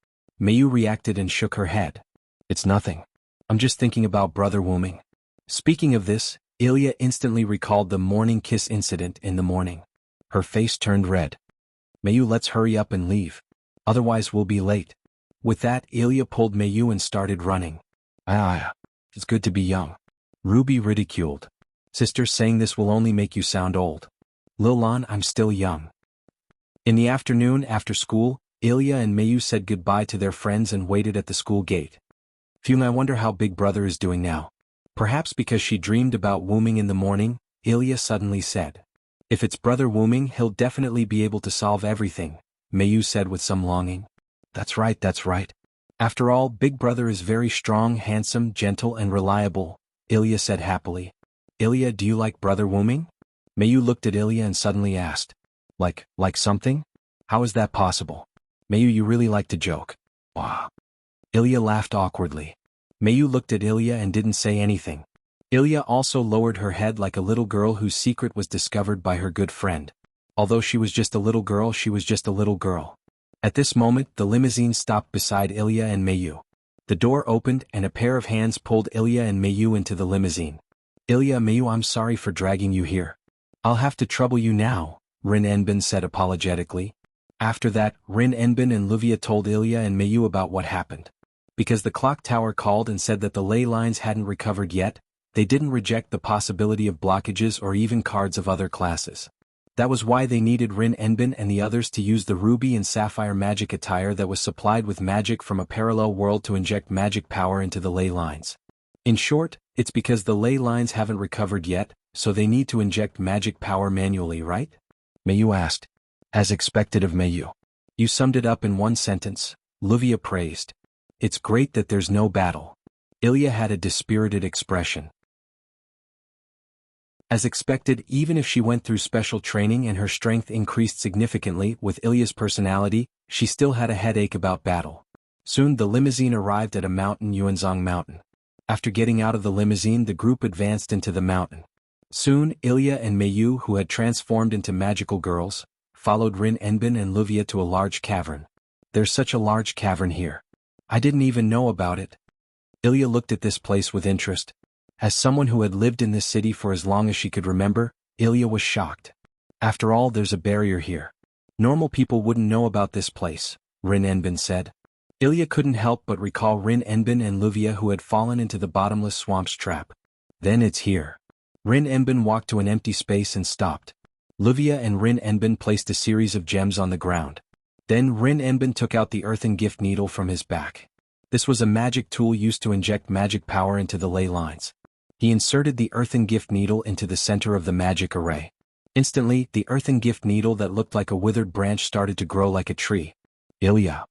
Meiyu reacted and shook her head. It's nothing. I'm just thinking about Brother Wuming. Speaking of this, Ilya instantly recalled the morning kiss incident in the morning. Her face turned red. Meiyu, let's hurry up and leave. Otherwise we'll be late. With that, Ilya pulled Meiyu and started running. It's good to be young. Ruby ridiculed. Sister, saying this will only make you sound old. Lilan, I'm still young. In the afternoon after school, Ilya and Meiyu said goodbye to their friends and waited at the school gate. Phew, I wonder how Big Brother is doing now. Perhaps because she dreamed about Wuming in the morning, Ilya suddenly said. If it's Brother Wuming, he'll definitely be able to solve everything, Meiyu said with some longing. That's right. After all, Big Brother is very strong, handsome, gentle and reliable, Ilya said happily. Ilya, do you like Brother Wuming? Meiyu looked at Ilya and suddenly asked. Like something? How is that possible? Meiyu, you really like to joke. Ilya laughed awkwardly. Meiyu looked at Ilya and didn't say anything. Ilya also lowered her head like a little girl whose secret was discovered by her good friend. Although she was just a little girl, she was just a little girl. At this moment, the limousine stopped beside Ilya and Meiyu. The door opened and a pair of hands pulled Ilya and Meiyu into the limousine. Ilya, Meiyu, I'm sorry for dragging you here. I'll have to trouble you now, Rin Enbin said apologetically. After that, Rin Enbin and Luvia told Ilya and Meiyu about what happened. Because the clock tower called and said that the ley lines hadn't recovered yet, they didn't reject the possibility of blockages or even cards of other classes. That was why they needed Rin Enbin and the others to use the ruby and sapphire magic attire that was supplied with magic from a parallel world to inject magic power into the ley lines. In short, it's because the ley lines haven't recovered yet, so they need to inject magic power manually, right? Meiyu asked. As expected of Meiyu. You summed it up in one sentence, Luvia praised. It's great that there's no battle. Ilya had a dispirited expression. As expected, even if she went through special training and her strength increased significantly with Ilya's personality, she still had a headache about battle. Soon the limousine arrived at a mountain, Yuanzhong Mountain. After getting out of the limousine, the group advanced into the mountain. Soon, Ilya and Meiyu, who had transformed into magical girls, followed Rin Enbin and Luvia to a large cavern. There's such a large cavern here. I didn't even know about it. Ilya looked at this place with interest. As someone who had lived in this city for as long as she could remember, Ilya was shocked. After all, there's a barrier here. Normal people wouldn't know about this place, Rin Enbin said. Ilya couldn't help but recall Rin Enbin and Luvia who had fallen into the bottomless swamp's trap. Then it's here. Rin Enbin walked to an empty space and stopped. Luvia and Rin Enbin placed a series of gems on the ground. Then Rin Enbin took out the earthen gift needle from his back. This was a magic tool used to inject magic power into the ley lines. He inserted the earthen gift needle into the center of the magic array. Instantly, the earthen gift needle that looked like a withered branch started to grow like a tree. Ilya.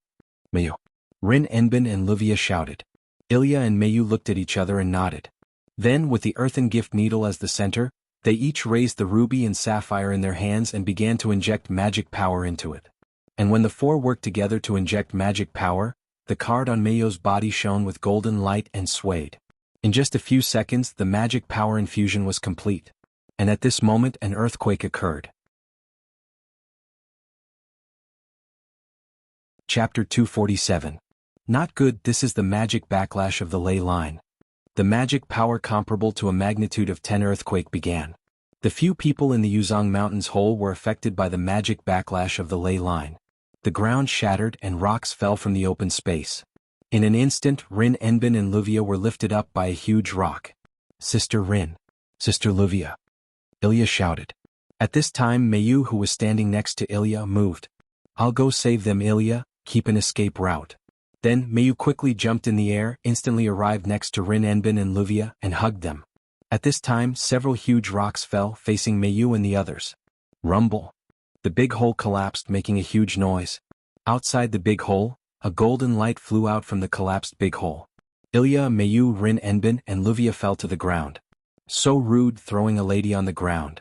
Mayu. Rin Enbin and Luvia shouted. Ilya and Mayu looked at each other and nodded. Then, with the earthen gift needle as the center, they each raised the ruby and sapphire in their hands and began to inject magic power into it. And when the four worked together to inject magic power, the card on Mayu's body shone with golden light and swayed. In just a few seconds, the magic power infusion was complete. And at this moment, an earthquake occurred. Chapter 247. Not good. This is the magic backlash of the ley line. The magic power comparable to a magnitude of 10 earthquake began. The few people in the Yuzhong Mountains whole were affected by the magic backlash of the ley line. The ground shattered and rocks fell from the open space. In an instant, Rin Enbin and Luvia were lifted up by a huge rock. Sister Rin. Sister Luvia. Ilya shouted. At this time Mayu, who was standing next to Ilya, moved. I'll go save them, Ilya, keep an escape route. Then Mayu quickly jumped in the air, instantly arrived next to Rin Enbin and Luvia, and hugged them. At this time several huge rocks fell, facing Mayu and the others. Rumble. The big hole collapsed, making a huge noise. Outside the big hole, a golden light flew out from the collapsed big hole. Ilya, Mayu, Rin Enbin, and Luvia fell to the ground. So rude, throwing a lady on the ground.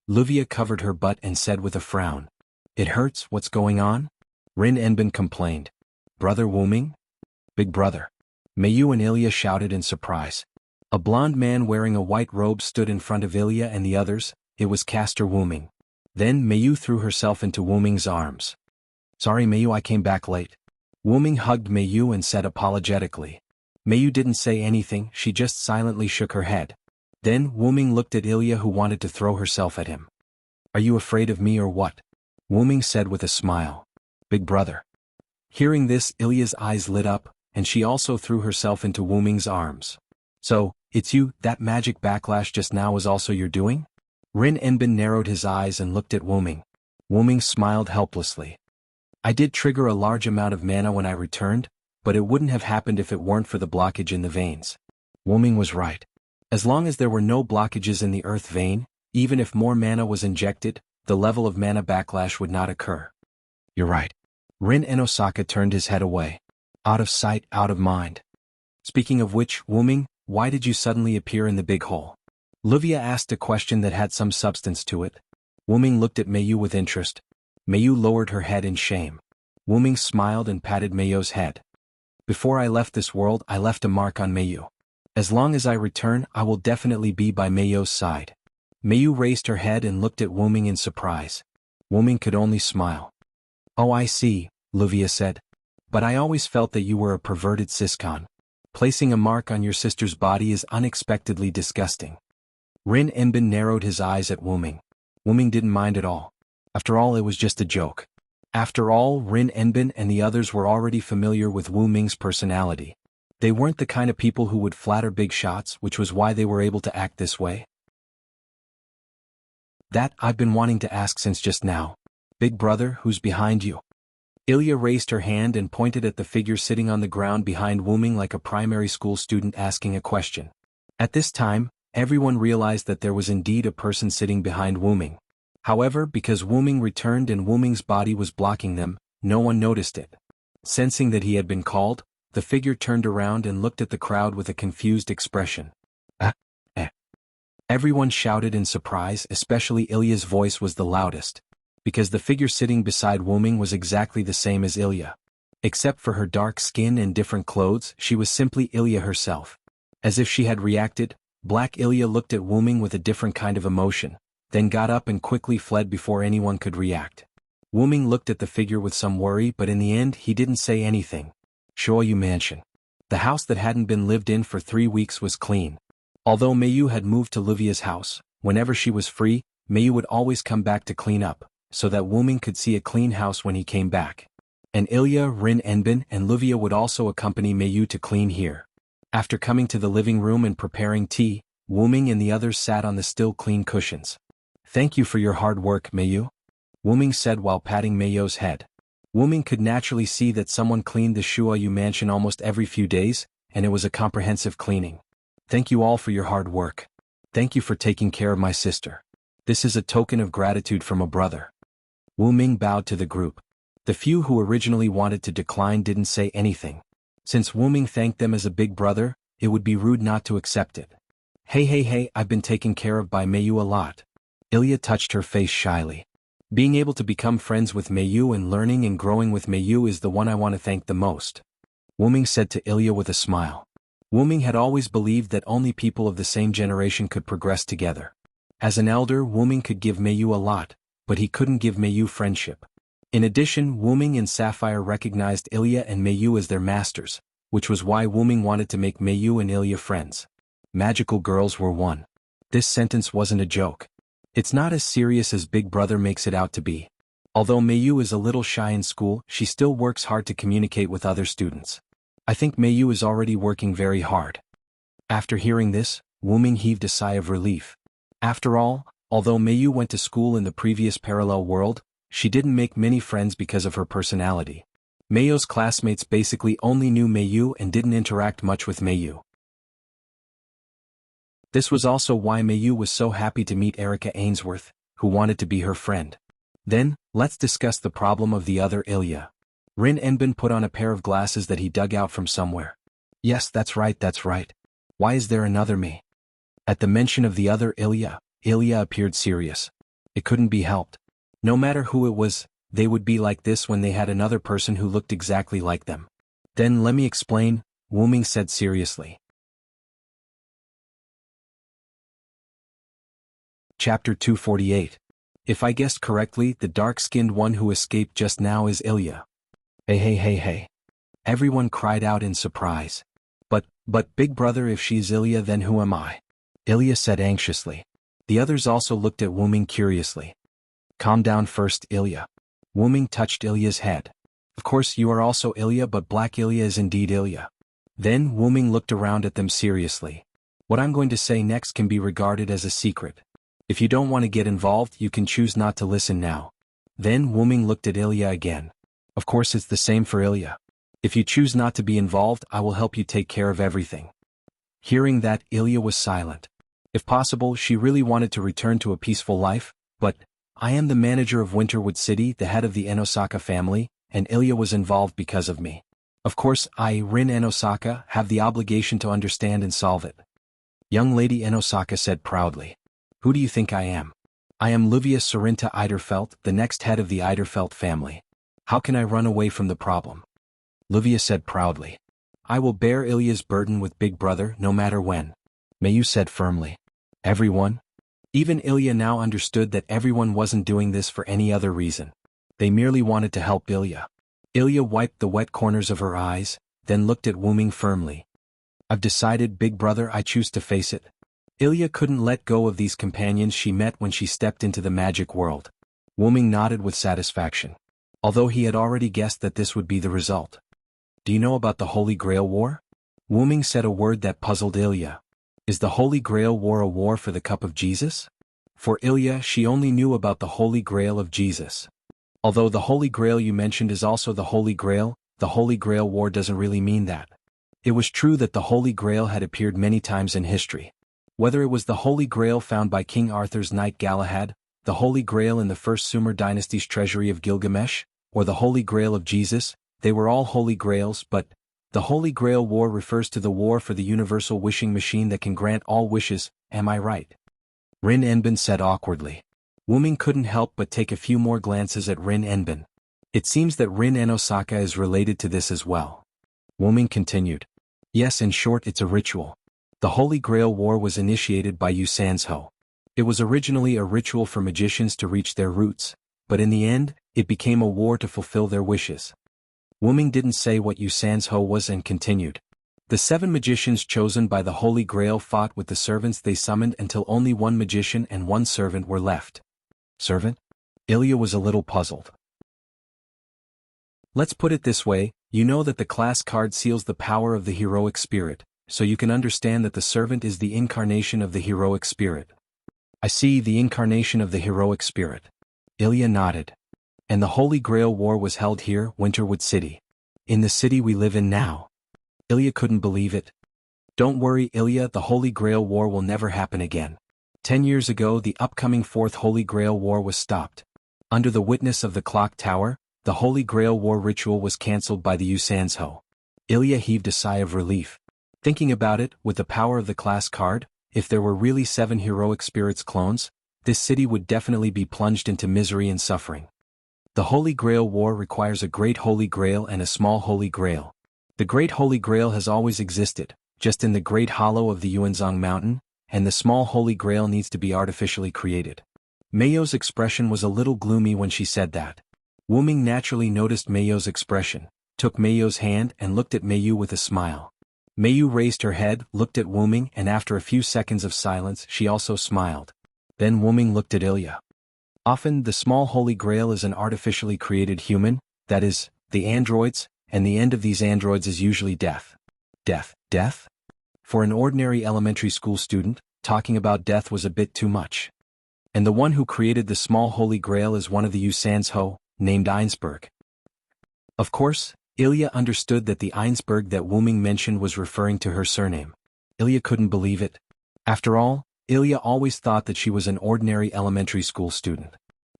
Luvia covered her butt and said with a frown. It hurts, what's going on? Rin Enbin complained. Brother Wuming? Big brother. Mayu and Ilya shouted in surprise. A blond man wearing a white robe stood in front of Ilya and the others. It was Caster Wuming. Then Mayu threw herself into Wuming's arms. Sorry Mayu, I came back late. Wuming hugged Mayu and said apologetically. Mayu didn't say anything, she just silently shook her head. Then Wuming looked at Ilya, who wanted to throw herself at him. Are you afraid of me or what? Wuming said with a smile. Big brother. Hearing this, Ilya's eyes lit up, and she also threw herself into Wuming's arms. So, it's you, that magic backlash just now was also your doing? Rin Enbin narrowed his eyes and looked at Wuming. Wuming smiled helplessly. I did trigger a large amount of mana when I returned, but it wouldn't have happened if it weren't for the blockage in the veins. Wuming was right. As long as there were no blockages in the earth vein, even if more mana was injected, the level of mana backlash would not occur. You're right. Rin Enosaka turned his head away. Out of sight, out of mind. Speaking of which, Wuming, why did you suddenly appear in the big hole? Luvia asked a question that had some substance to it. Wuming looked at Mayu with interest. Mayu lowered her head in shame. Wuming smiled and patted Mayu's head. Before I left this world, I left a mark on Mayu. As long as I return, I will definitely be by Mayu's side. Mayu raised her head and looked at Wuming in surprise. Wuming could only smile. Oh, I see, Luvia said. But I always felt that you were a perverted siscon. Placing a mark on your sister's body is unexpectedly disgusting. Rin Enbin narrowed his eyes at Wuming. Wuming didn't mind at all. After all, it was just a joke. After all, Rin Enbin and the others were already familiar with Wuming's personality. They weren't the kind of people who would flatter big shots, which was why they were able to act this way. That I've been wanting to ask since just now. Big brother, who's behind you? Ilya raised her hand and pointed at the figure sitting on the ground behind Wuming like a primary school student asking a question. At this time, everyone realized that there was indeed a person sitting behind Wuming. However, because Wuming returned and Wuming's body was blocking them, no one noticed it. Sensing that he had been called, the figure turned around and looked at the crowd with a confused expression. Everyone shouted in surprise, especially Ilya's voice was the loudest. Because the figure sitting beside Wuming was exactly the same as Ilya. Except for her dark skin and different clothes, she was simply Ilya herself. As if she had reacted, Black Ilya looked at Wuming with a different kind of emotion, then got up and quickly fled before anyone could react. Wuming looked at the figure with some worry, but in the end he didn't say anything. Shoyu Mansion. The house that hadn't been lived in for 3 weeks was clean. Although Mayu had moved to Luvia's house, whenever she was free, Mayu would always come back to clean up, so that Wuming could see a clean house when he came back. And Ilya, Rin Enbin, and Luvia would also accompany Mayu to clean here. After coming to the living room and preparing tea, Wuming and the others sat on the still clean cushions. Thank you for your hard work, Mayu, Wuming said while patting Mayu's head. Wuming could naturally see that someone cleaned the Shuoyu mansion almost every few days, and it was a comprehensive cleaning. Thank you all for your hard work. Thank you for taking care of my sister. This is a token of gratitude from a brother. Wu Ming bowed to the group. The few who originally wanted to decline didn't say anything. Since Wu Ming thanked them as a big brother, it would be rude not to accept it. Hey, I've been taken care of by Meiyu a lot. Ilya touched her face shyly. Being able to become friends with Meiyu and learning and growing with Meiyu is the one I want to thank the most. Wu Ming said to Ilya with a smile. Wu Ming had always believed that only people of the same generation could progress together. As an elder, Wu Ming could give Meiyu a lot, but he couldn't give Meiyu friendship. In addition, Wu Ming and Sapphire recognized Ilya and Meiyu as their masters, which was why Wu Ming wanted to make Meiyu and Ilya friends. Magical girls were one. This sentence wasn't a joke. It's not as serious as Big Brother makes it out to be. Although Meiyu is a little shy in school, she still works hard to communicate with other students. I think Meiyu is already working very hard. After hearing this, Wu Ming heaved a sigh of relief. After all, although Meiyu went to school in the previous parallel world, she didn't make many friends because of her personality. Meiyu's classmates basically only knew Meiyu and didn't interact much with Meiyu. This was also why Meiyu was so happy to meet Erica Ainsworth, who wanted to be her friend. Then, let's discuss the problem of the other Ilya. Rin Enbin put on a pair of glasses that he dug out from somewhere. Yes, that's right. Why is there another me? At the mention of the other Ilya, Ilya appeared serious. It couldn't be helped. No matter who it was, they would be like this when they had another person who looked exactly like them. Then let me explain, Wu Ming said seriously. Chapter 248. If I guessed correctly, the dark-skinned one who escaped just now is Ilya. Hey. Everyone cried out in surprise. But Big Brother, if she's Ilya, then who am I? Ilya said anxiously. The others also looked at Wu Ming curiously. Calm down first, Ilya. Wu Ming touched Ilya's head. Of course you are also Ilya, but Black Ilya is indeed Ilya. Then Wu Ming looked around at them seriously. What I'm going to say next can be regarded as a secret. If you don't want to get involved, you can choose not to listen now. Then Wu Ming looked at Ilya again. Of course it's the same for Ilya. If you choose not to be involved, I will help you take care of everything. Hearing that, Ilya was silent. If possible, she really wanted to return to a peaceful life, but I am the manager of Winterwood City, the head of the Enosaka family, and Ilya was involved because of me. Of course, I, Rin Enosaka, have the obligation to understand and solve it. Young Lady Enosaka said proudly. Who do you think I am? I am Livia Sorinta Eiderfelt, the next head of the Eiderfelt family. How can I run away from the problem? Livia said proudly. I will bear Ilya's burden with Big Brother no matter when. Meiyu said firmly. Everyone? Even Ilya now understood that everyone wasn't doing this for any other reason. They merely wanted to help Ilya. Ilya wiped the wet corners of her eyes, then looked at Wu Ming firmly. I've decided, Big Brother, I choose to face it. Ilya couldn't let go of these companions she met when she stepped into the magic world. Wu Ming nodded with satisfaction. Although he had already guessed that this would be the result. Do you know about the Holy Grail War? Wu Ming said a word that puzzled Ilya. Is the Holy Grail War a war for the cup of Jesus? For Ilya, she only knew about the Holy Grail of Jesus. Although the Holy Grail you mentioned is also the Holy Grail War doesn't really mean that. It was true that the Holy Grail had appeared many times in history. Whether it was the Holy Grail found by King Arthur's knight Galahad, the Holy Grail in the first Sumer dynasty's treasury of Gilgamesh, or the Holy Grail of Jesus, they were all Holy Grails, but the Holy Grail War refers to the war for the universal wishing machine that can grant all wishes, am I right? Rin Enbin said awkwardly. Wu Ming couldn't help but take a few more glances at Rin Enbin. It seems that Rin Enosaka is related to this as well. Wu Ming continued. Yes, in short, it's a ritual. The Holy Grail War was initiated by Yu Sansho. It was originally a ritual for magicians to reach their roots, but in the end, it became a war to fulfill their wishes. Wu Ming didn't say what Yu Sansho was and continued. The 7 magicians chosen by the Holy Grail fought with the servants they summoned until only 1 magician and 1 servant were left. Servant? Ilya was a little puzzled. Let's put it this way, you know that the class card seals the power of the heroic spirit, so you can understand that the servant is the incarnation of the heroic spirit. I see, the incarnation of the heroic spirit. Ilya nodded. And the Holy Grail War was held here, Winterwood City. In the city we live in now. Ilya couldn't believe it. Don't worry, Ilya, the Holy Grail War will never happen again. 10 years ago the upcoming Fourth Holy Grail War was stopped. Under the witness of the Clock Tower, the Holy Grail War ritual was cancelled by the Yusanzho. Ilya heaved a sigh of relief. Thinking about it, with the power of the class card, if there were really 7 heroic spirits clones, this city would definitely be plunged into misery and suffering. The Holy Grail War requires a Great Holy Grail and a Small Holy Grail. The Great Holy Grail has always existed, just in the Great Hollow of the Yuanzong Mountain, and the Small Holy Grail needs to be artificially created. Meiyo's expression was a little gloomy when she said that. Wuming naturally noticed Meiyo's expression, took Meiyo's hand and looked at Meiyu with a smile. Meiyu raised her head, looked at Wuming, and after a few seconds of silence she also smiled. Then Wuming looked at Ilya. Often the Small Holy Grail is an artificially created human, that is, the androids, and the end of these androids is usually death. Death? For an ordinary elementary school student, talking about death was a bit too much. And the one who created the Small Holy Grail is one of the Yusanzho, named Einsberg. Of course, Ilya understood that the Einsberg that Wuming mentioned was referring to her surname. Ilya couldn't believe it. After all, Ilya always thought that she was an ordinary elementary school student.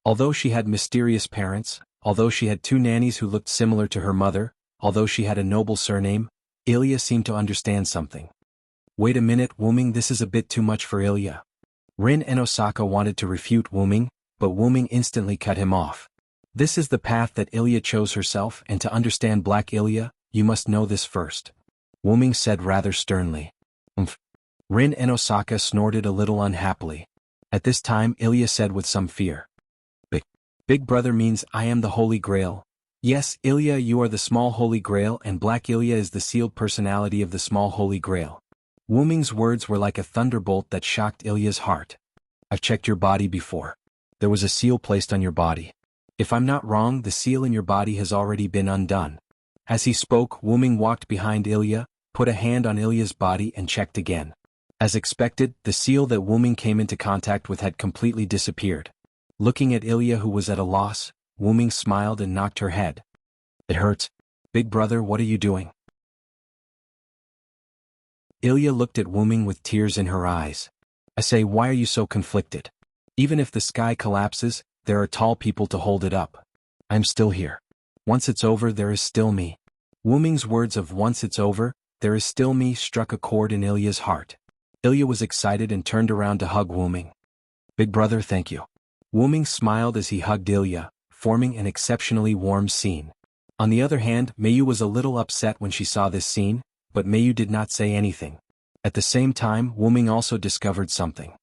Although she had mysterious parents, although she had 2 nannies who looked similar to her mother, although she had a noble surname, Ilya seemed to understand something. Wait a minute, Wuming, this is a bit too much for Ilya. Rin and Osaka wanted to refute Wuming, but Wuming instantly cut him off. This is the path that Ilya chose herself, and to understand Black Ilya, you must know this first. Wuming said rather sternly. Rin and Osaka snorted a little unhappily. At this time Ilya said with some fear. Big brother means I am the Holy Grail. Yes, Ilya, you are the Small Holy Grail and Black Ilya is the sealed personality of the Small Holy Grail. Wuming's words were like a thunderbolt that shocked Ilya's heart. I've checked your body before. There was a seal placed on your body. If I'm not wrong, the seal in your body has already been undone. As he spoke, Wuming walked behind Ilya, put a hand on Ilya's body and checked again. As expected, the seal that Wuming came into contact with had completely disappeared. Looking at Ilya, who was at a loss, Wuming smiled and knocked her head. It hurts. Big brother, what are you doing? Ilya looked at Wuming with tears in her eyes. I say, why are you so conflicted? Even if the sky collapses, there are tall people to hold it up. I'm still here. Once it's over, there is still me. Wuming's words of once it's over, there is still me struck a chord in Ilya's heart. Ilya was excited and turned around to hug Wuming. Big brother, thank you. Wuming smiled as he hugged Ilya, forming an exceptionally warm scene. On the other hand, Meiyu was a little upset when she saw this scene, but Meiyu did not say anything. At the same time, Wuming also discovered something.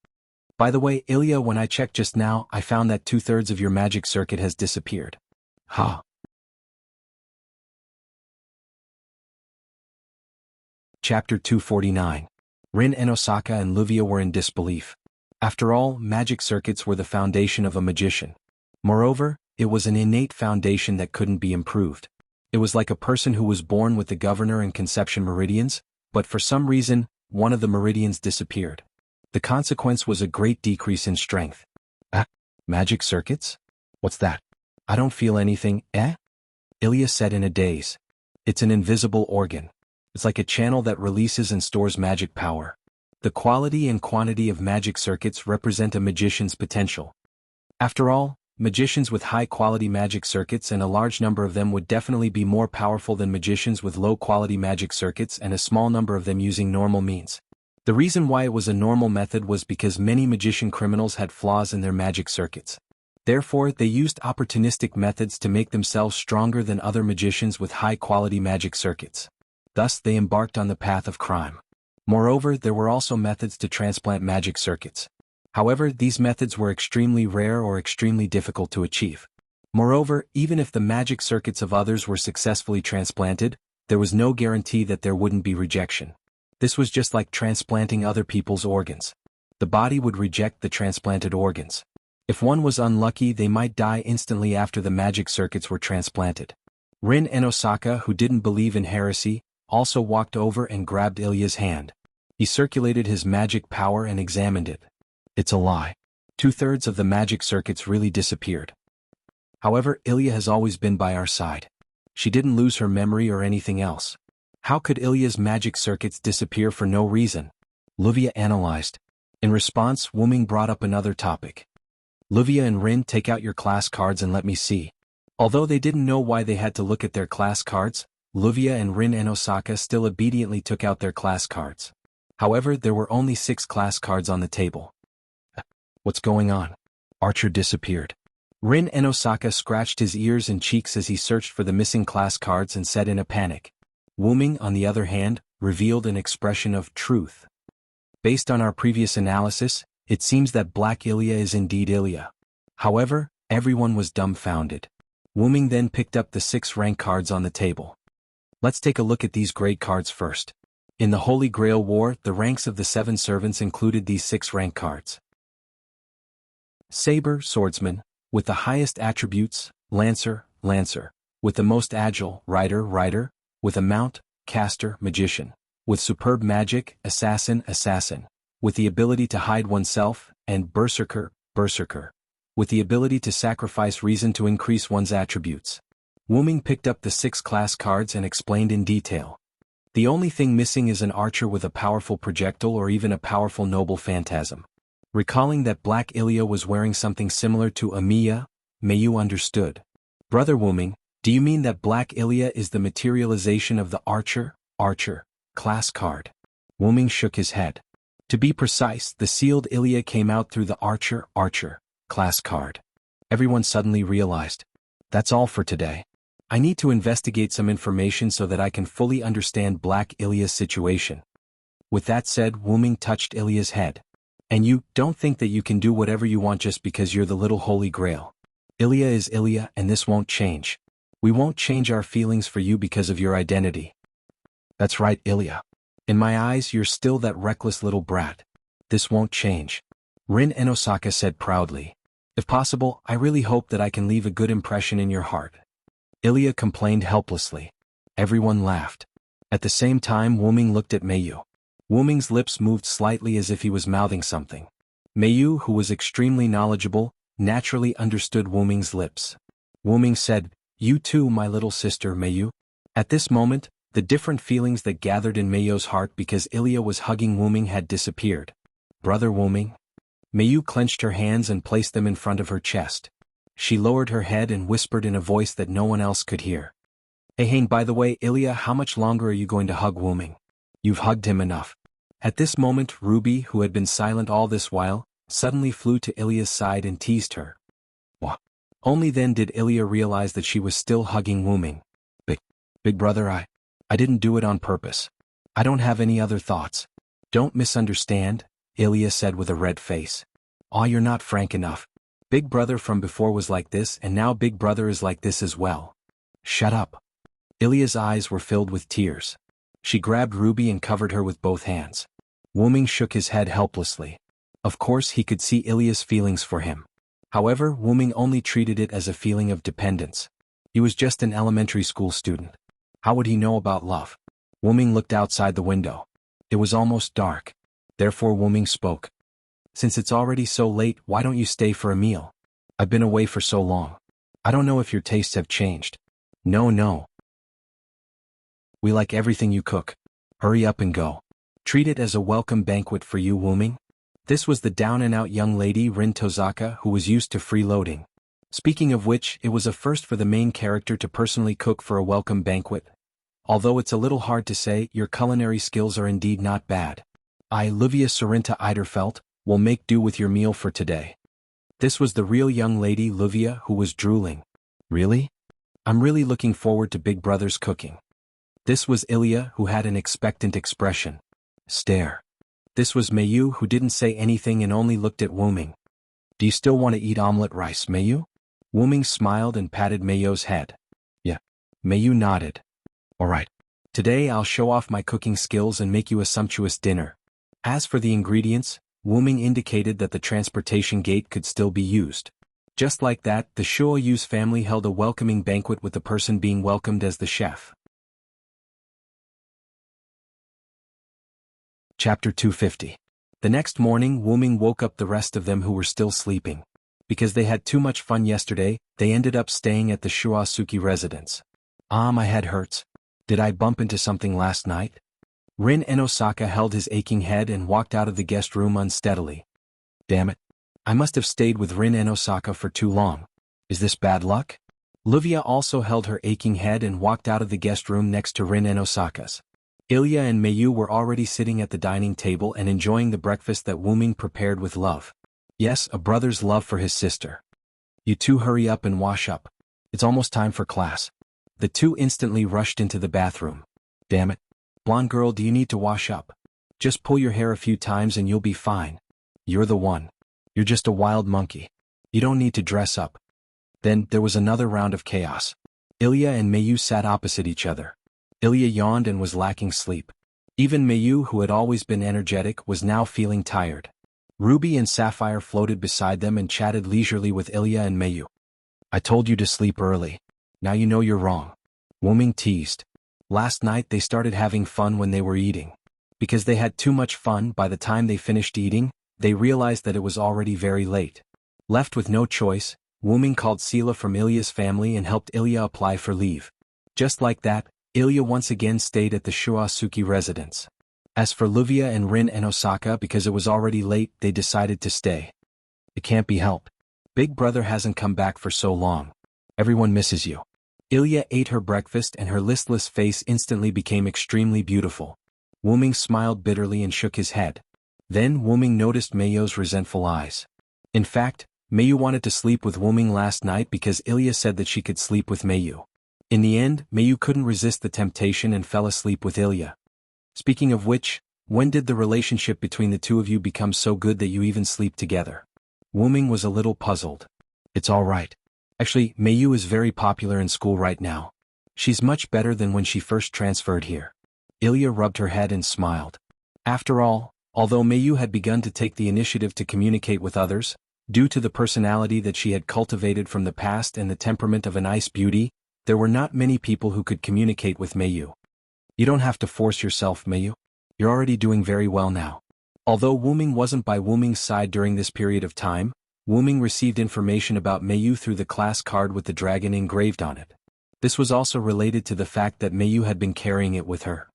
By the way, Ilya, when I checked just now, I found that 2/3 of your magic circuit has disappeared. Ha! Chapter 249. Rin and Osaka and Luvia were in disbelief. After all, magic circuits were the foundation of a magician. Moreover, it was an innate foundation that couldn't be improved. It was like a person who was born with the governor and conception meridians, but for some reason, one of the meridians disappeared. The consequence was a great decrease in strength. Magic circuits? What's that? I don't feel anything, Ilya said in a daze. It's an invisible organ. It's like a channel that releases and stores magic power. The quality and quantity of magic circuits represent a magician's potential. After all, magicians with high-quality magic circuits and a large number of them would definitely be more powerful than magicians with low-quality magic circuits and a small number of them using normal means. The reason why it was a normal method was because many magician criminals had flaws in their magic circuits. Therefore, they used opportunistic methods to make themselves stronger than other magicians with high-quality magic circuits. Thus, they embarked on the path of crime. Moreover, there were also methods to transplant magic circuits. However, these methods were extremely rare or extremely difficult to achieve. Moreover, even if the magic circuits of others were successfully transplanted, there was no guarantee that there wouldn't be rejection. This was just like transplanting other people's organs. The body would reject the transplanted organs. If one was unlucky, they might die instantly after the magic circuits were transplanted. Rin and Osaka, who didn't believe in heresy, also walked over and grabbed Ilya's hand. He circulated his magic power and examined it. It's a lie. 2/3 of the magic circuits really disappeared. However, Ilya has always been by our side. She didn't lose her memory or anything else. How could Ilya's magic circuits disappear for no reason? Luvia analyzed. In response, Wuming brought up another topic. Luvia and Rin, take out your class cards and let me see. Although they didn't know why they had to look at their class cards, Luvia and Rin and Osaka still obediently took out their class cards. However, there were only 6 class cards on the table. What's going on? Archer disappeared. Rin and Osaka scratched his ears and cheeks as he searched for the missing class cards and said in a panic. Wuming, on the other hand, revealed an expression of truth. Based on our previous analysis, it seems that Black Ilya is indeed Ilya. However, everyone was dumbfounded. Wuming then picked up the 6 rank cards on the table. Let's take a look at these grade cards first. In the Holy Grail War, the ranks of the 7 servants included these 6 rank cards. Saber, swordsman, with the highest attributes, lancer, lancer, with the most agile, rider, rider, with a mount, caster, magician, with superb magic, assassin, assassin, with the ability to hide oneself, and berserker, berserker, with the ability to sacrifice reason to increase one's attributes. Wuming picked up the 6 class cards and explained in detail. The only thing missing is an archer with a powerful projectile or even a powerful noble phantasm. Recalling that Black Ilya was wearing something similar to Amiya, Mayu understood. Brother Wuming, do you mean that Black Ilya is the materialization of the archer, class card? Wuming shook his head. To be precise, the sealed Ilya came out through the archer, class card. Everyone suddenly realized. That's all for today. I need to investigate some information so that I can fully understand Black Ilya's situation. With that said, Wuming touched Ilya's head. And you don't think that you can do whatever you want just because you're the little Holy Grail. Ilya is Ilya and this won't change. We won't change our feelings for you because of your identity. That's right, Ilya. In my eyes, you're still that reckless little brat. This won't change. Rin and Osaka said proudly. If possible, I really hope that I can leave a good impression in your heart. Ilya complained helplessly. Everyone laughed. At the same time, Wuming looked at Mayu. Wuming's lips moved slightly as if he was mouthing something. Mayu, who was extremely knowledgeable, naturally understood Wuming's lips. Wuming said, "You too, my little sister Mayu." At this moment, the different feelings that gathered in Mayu's heart because Ilya was hugging Wuming had disappeared. Brother Wuming? Mayu clenched her hands and placed them in front of her chest. She lowered her head and whispered in a voice that no one else could hear. Hey, by the way, Ilya, how much longer are you going to hug Wuming? You've hugged him enough. At this moment, Ruby, who had been silent all this while, suddenly flew to Ilya's side and teased her. What? Only then did Ilya realize that she was still hugging Wuming. Big brother, I didn't do it on purpose. I don't have any other thoughts. Don't misunderstand, Ilya said with a red face. Aw, you're not frank enough. Big brother from before was like this and now big brother is like this as well. Shut up. Ilya's eyes were filled with tears. She grabbed Ruby and covered her with both hands. Wuming shook his head helplessly. Of course he could see Ilya's feelings for him. However, Wuming only treated it as a feeling of dependence. He was just an elementary school student. How would he know about love? Wuming looked outside the window. It was almost dark. Therefore Wuming spoke. Since it's already so late, why don't you stay for a meal? I've been away for so long. I don't know if your tastes have changed. No. We like everything you cook. Hurry up and go. Treat it as a welcome banquet for you, Wuming. This was the down-and-out young lady Rin Tozaka who was used to freeloading. Speaking of which, it was a first for the main character to personally cook for a welcome banquet. Although it's a little hard to say, your culinary skills are indeed not bad. I, Luvia Sarinta Eiderfelt, will make do with your meal for today. This was the real young lady Luvia who was drooling. Really? I'm really looking forward to Big Brother's cooking. This was Ilya who had an expectant expression. Stare. This was Mayu who didn't say anything and only looked at Wuming. Do you still want to eat omelette rice, Mayu? Wuming smiled and patted Mayu's head. Yeah. Mayu nodded. Alright. Today I'll show off my cooking skills and make you a sumptuous dinner. As for the ingredients, Wuming indicated that the transportation gate could still be used. Just like that, the Shuoyu's family held a welcoming banquet with the person being welcomed as the chef. Chapter 250. The next morning, Wuming woke up the rest of them who were still sleeping. Because they had too much fun yesterday, they ended up staying at the Shuasuki residence. My head hurts. Did I bump into something last night? Rin and Osaka held his aching head and walked out of the guest room unsteadily. Damn it. I must have stayed with Rin and Osaka for too long. Is this bad luck? Livia also held her aching head and walked out of the guest room next to Rin and Osaka's. Ilya and Mayu were already sitting at the dining table and enjoying the breakfast that Wuming prepared with love. Yes, a brother's love for his sister. You two hurry up and wash up. It's almost time for class. The two instantly rushed into the bathroom. Damn it. Blonde girl, do you need to wash up? Just pull your hair a few times and you'll be fine. You're the one. You're just a wild monkey. You don't need to dress up. Then, there was another round of chaos. Ilya and Mayu sat opposite each other. Ilya yawned and was lacking sleep. Even Mayu, who had always been energetic, was now feeling tired. Ruby and Sapphire floated beside them and chatted leisurely with Ilya and Mayu. I told you to sleep early. Now you know you're wrong. Wuming teased. Last night they started having fun when they were eating. Because they had too much fun, by the time they finished eating, they realized that it was already very late. Left with no choice, Wuming called Sila from Ilya's family and helped Ilya apply for leave. Just like that, Ilya once again stayed at the Shuasuki residence. As for Livia and Rin and Osaka, because it was already late, they decided to stay. It can't be helped. Big brother hasn't come back for so long. Everyone misses you. Ilya ate her breakfast and her listless face instantly became extremely beautiful. Wuming smiled bitterly and shook his head. Then Wuming noticed Mayu's resentful eyes. In fact, Mayu wanted to sleep with Wuming last night because Ilya said that she could sleep with Mayu. In the end, Mayu couldn't resist the temptation and fell asleep with Ilya. Speaking of which, when did the relationship between the two of you become so good that you even sleep together? Wuming was a little puzzled. It's all right. Actually, Mayu is very popular in school right now. She's much better than when she first transferred here. Ilya rubbed her head and smiled. After all, although Mayu had begun to take the initiative to communicate with others, due to the personality that she had cultivated from the past and the temperament of an ice beauty, there were not many people who could communicate with Mayu. You don't have to force yourself, Mayu. You're already doing very well now. Although Wuming wasn't by Wuming's side during this period of time, Wuming received information about Mayu through the class card with the dragon engraved on it. This was also related to the fact that Mayu had been carrying it with her.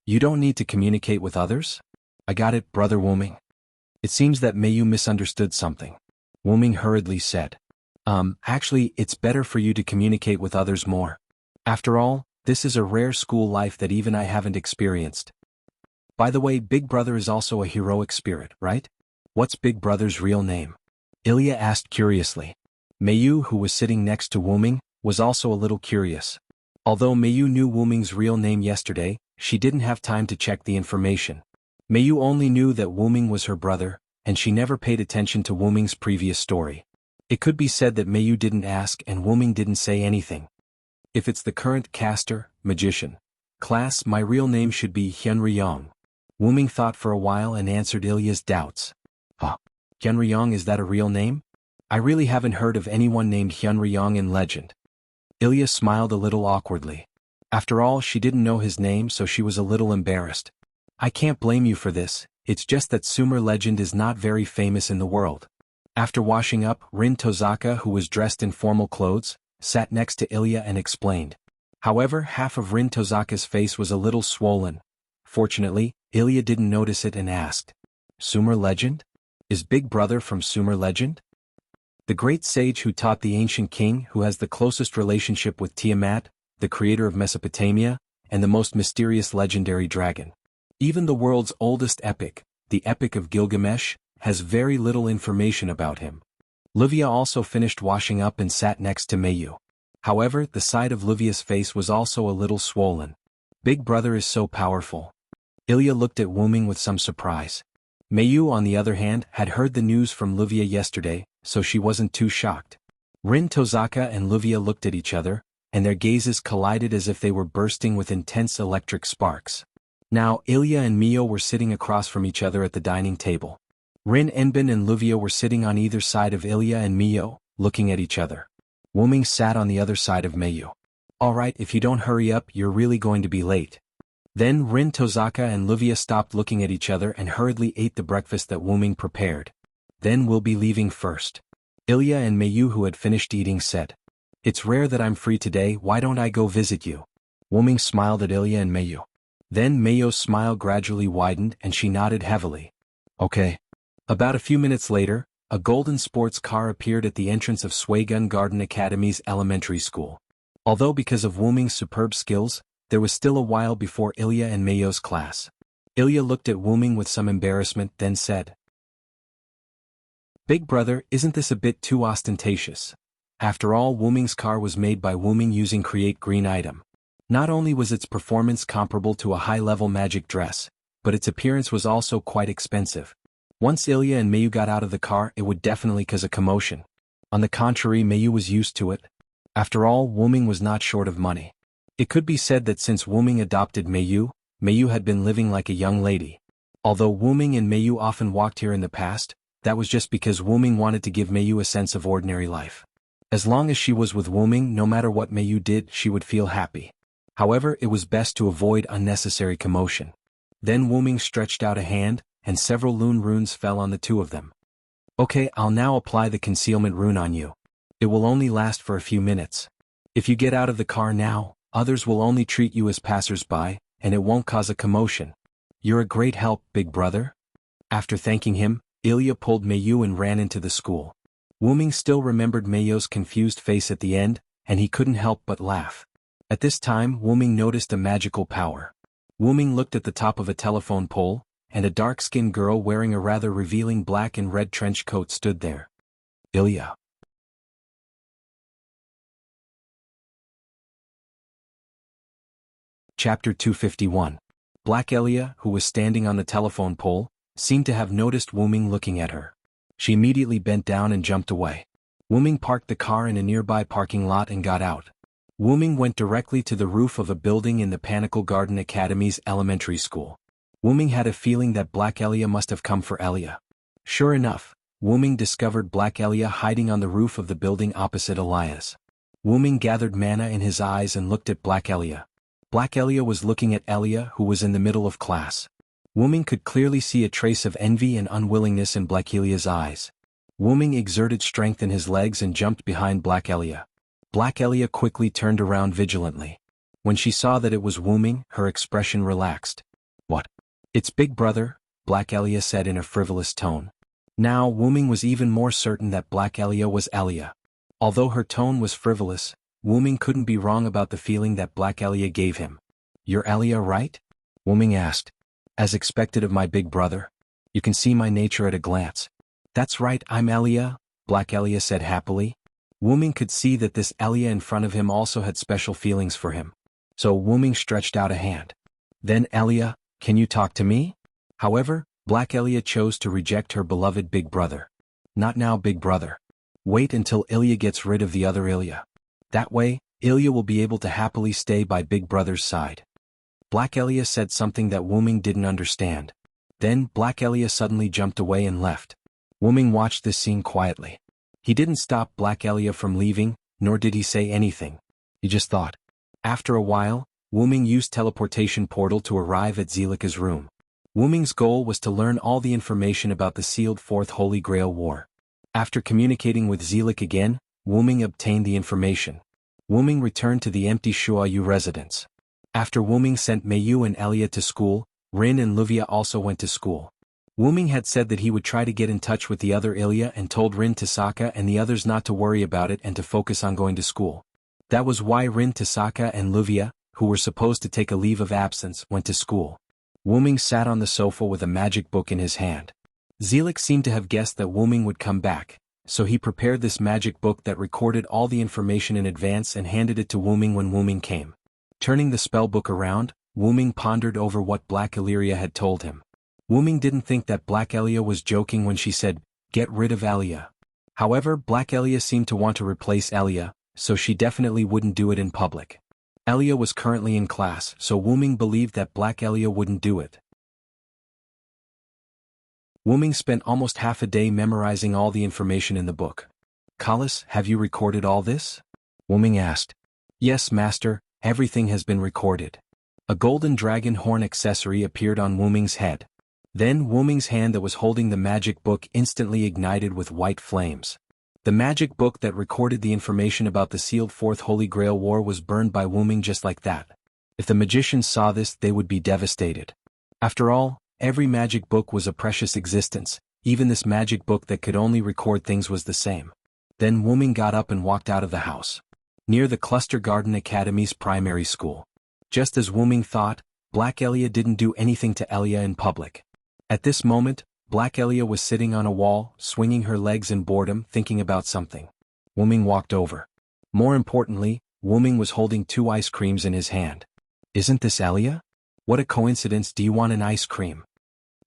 You don't need to communicate with others? I got it, brother Wuming. It seems that Mayu misunderstood something. Wuming hurriedly said. Actually, it's better for you to communicate with others more. After all, this is a rare school life that even I haven't experienced. By the way, Big Brother is also a heroic spirit, right? What's Big Brother's real name? Ilya asked curiously. Mayu, who was sitting next to Wuming, was also a little curious. Although Mayu knew Wuming's real name yesterday, she didn't have time to check the information. Mayu only knew that Wuming was her brother, and she never paid attention to Wuming's previous story. It could be said that Mayu didn't ask and Wuming didn't say anything. If it's the current caster, magician, class, my real name should be Hyunryong. Wuming thought for a while and answered Ilya's doubts. Huh? Hyunryong, is that a real name? I really haven't heard of anyone named Hyunryong in legend. Ilya smiled a little awkwardly. After all, she didn't know his name, so she was a little embarrassed. I can't blame you for this, it's just that Sumer legend is not very famous in the world. After washing up, Rin Tozaka, who was dressed in formal clothes, sat next to Ilya and explained. However, half of Rin Tozaka's face was a little swollen. Fortunately, Ilya didn't notice it and asked. Sumer legend? Is Big Brother from Sumer legend? The great sage who taught the ancient king, who has the closest relationship with Tiamat, the creator of Mesopotamia, and the most mysterious legendary dragon. Even the world's oldest epic, the Epic of Gilgamesh, has very little information about him. Livia also finished washing up and sat next to Mayu. However, the side of Livia's face was also a little swollen. Big Brother is so powerful. Ilya looked at Wuming with some surprise. Mayu, on the other hand, had heard the news from Livia yesterday, so she wasn't too shocked. Rin Tozaka and Livia looked at each other, and their gazes collided as if they were bursting with intense electric sparks. Now, Ilya and Mio were sitting across from each other at the dining table. Rin Enbin and Livia were sitting on either side of Ilya and Mio, looking at each other. Wuming sat on the other side of Mayu. Alright, if you don't hurry up, you're really going to be late. Then Rin Tozaka and Livia stopped looking at each other and hurriedly ate the breakfast that Wuming prepared. Then we'll be leaving first. Ilya and Mayu, who had finished eating, said. It's rare that I'm free today, why don't I go visit you? Wuming smiled at Ilya and Mayu. Then Mayo's smile gradually widened and she nodded heavily. Okay. About a few minutes later, a golden sports car appeared at the entrance of Suigun Garden Academy's elementary school. Although because of Wu Ming's superb skills, there was still a while before Ilya and Mayo's class. Ilya looked at Wu Ming with some embarrassment, then said, "Big brother, isn't this a bit too ostentatious? After all, Wu Ming's car was made by Wu Ming using Create Green item. Not only was its performance comparable to a high-level magic dress, but its appearance was also quite expensive. Once Ilya and Mayu got out of the car, it would definitely cause a commotion. On the contrary, Mayu was used to it. After all, Wu Ming was not short of money. It could be said that since Wu Ming adopted Mayu, Mayu had been living like a young lady. Although Wu Ming and Mayu often walked here in the past, that was just because Wu Ming wanted to give Mayu a sense of ordinary life. As long as she was with Wu Ming, no matter what Mayu did, she would feel happy. However, it was best to avoid unnecessary commotion. Then Wu Ming stretched out a hand, and several Lune runes fell on the two of them. Okay, I'll now apply the concealment rune on you. It will only last for a few minutes. If you get out of the car now, others will only treat you as passers-by, and it won't cause a commotion. You're a great help, big brother." After thanking him, Ilya pulled Mayu and ran into the school. Wu Ming still remembered Mayo's confused face at the end, and he couldn't help but laugh. At this time, Wu Ming noticed a magical power. Wu Ming looked at the top of a telephone pole, and a dark-skinned girl wearing a rather revealing black and red trench coat stood there. Ilya. Chapter 251. Black Ilya, who was standing on the telephone pole, seemed to have noticed Wu Ming looking at her. She immediately bent down and jumped away. Wu Ming parked the car in a nearby parking lot and got out. Wu Ming went directly to the roof of a building in the Pinnacle Garden Academy's elementary school. Wu Ming had a feeling that Black Ilya must have come for Ilya. Sure enough, Wu Ming discovered Black Ilya hiding on the roof of the building opposite Ilya's. Wu Ming gathered mana in his eyes and looked at Black Ilya. Black Ilya was looking at Ilya, who was in the middle of class. Wu Ming could clearly see a trace of envy and unwillingness in Black Ilya's eyes. Wu Ming exerted strength in his legs and jumped behind Black Ilya. Black Ilya quickly turned around vigilantly. When she saw that it was Wu Ming, her expression relaxed. "What? It's Big Brother," Black Ilya said in a frivolous tone. Now Wu Ming was even more certain that Black Ilya was Ilya. Although her tone was frivolous, Wu Ming couldn't be wrong about the feeling that Black Ilya gave him. "You're Ilya, right?" Wu Ming asked. "As expected of my big brother. You can see my nature at a glance." "That's right, I'm Ilya," Black Ilya said happily. Wu Ming could see that this Ilya in front of him also had special feelings for him. So Wu Ming stretched out a hand. "Then Ilya, can you talk to me?" However, Black Ilya chose to reject her beloved big brother. "Not now, big brother. Wait until Ilya gets rid of the other Ilya. That way, Ilya will be able to happily stay by big brother's side." Black Ilya said something that Wu Ming didn't understand. Then Black Ilya suddenly jumped away and left. Wu Ming watched this scene quietly. He didn't stop Black Ilya from leaving, nor did he say anything. He just thought. After a while, Wu Ming used teleportation portal to arrive at Zelika's room. Wu Ming's goal was to learn all the information about the sealed Fourth Holy Grail War. After communicating with Zelika again, Wu Ming obtained the information. Wu Ming returned to the empty Shuayu residence. After Wu Ming sent Mayu and Ilya to school, Rin and Luvia also went to school. Wu Ming had said that he would try to get in touch with the other Ilya and told Rin Tasaka and the others not to worry about it and to focus on going to school. That was why Rin Tasaka and Luvia, who were supposed to take a leave of absence, went to school. Wu Ming sat on the sofa with a magic book in his hand. Zelika seemed to have guessed that Wu Ming would come back, so he prepared this magic book that recorded all the information in advance and handed it to Wu Ming when Wu Ming came. Turning the spell book around, Wu Ming pondered over what Black Ilya had told him. Wu Ming didn't think that Black Ilya was joking when she said, "Get rid of Ilya." However, Black Ilya seemed to want to replace Ilya, so she definitely wouldn't do it in public. Ilya was currently in class, so Wu Ming believed that Black Ilya wouldn't do it. Wu Ming spent almost half a day memorizing all the information in the book. "Kalas, have you recorded all this?" Wu Ming asked. "Yes, master, everything has been recorded." A golden dragon horn accessory appeared on Wu Ming's head. Then Wu Ming's hand that was holding the magic book instantly ignited with white flames. The magic book that recorded the information about the sealed Fourth Holy Grail War was burned by Wu Ming just like that. If the magicians saw this, they would be devastated. After all, every magic book was a precious existence, even this magic book that could only record things was the same. Then Wu Ming got up and walked out of the house. Near the Cluster Garden Academy's primary school. Just as Wu Ming thought, Black Elia didn't do anything to Elia in public. At this moment, Black Elia was sitting on a wall, swinging her legs in boredom, thinking about something. Wu Ming walked over. More importantly, Wu Ming was holding 2 ice creams in his hand. Isn't this Elia? What a coincidence, do you want an ice cream?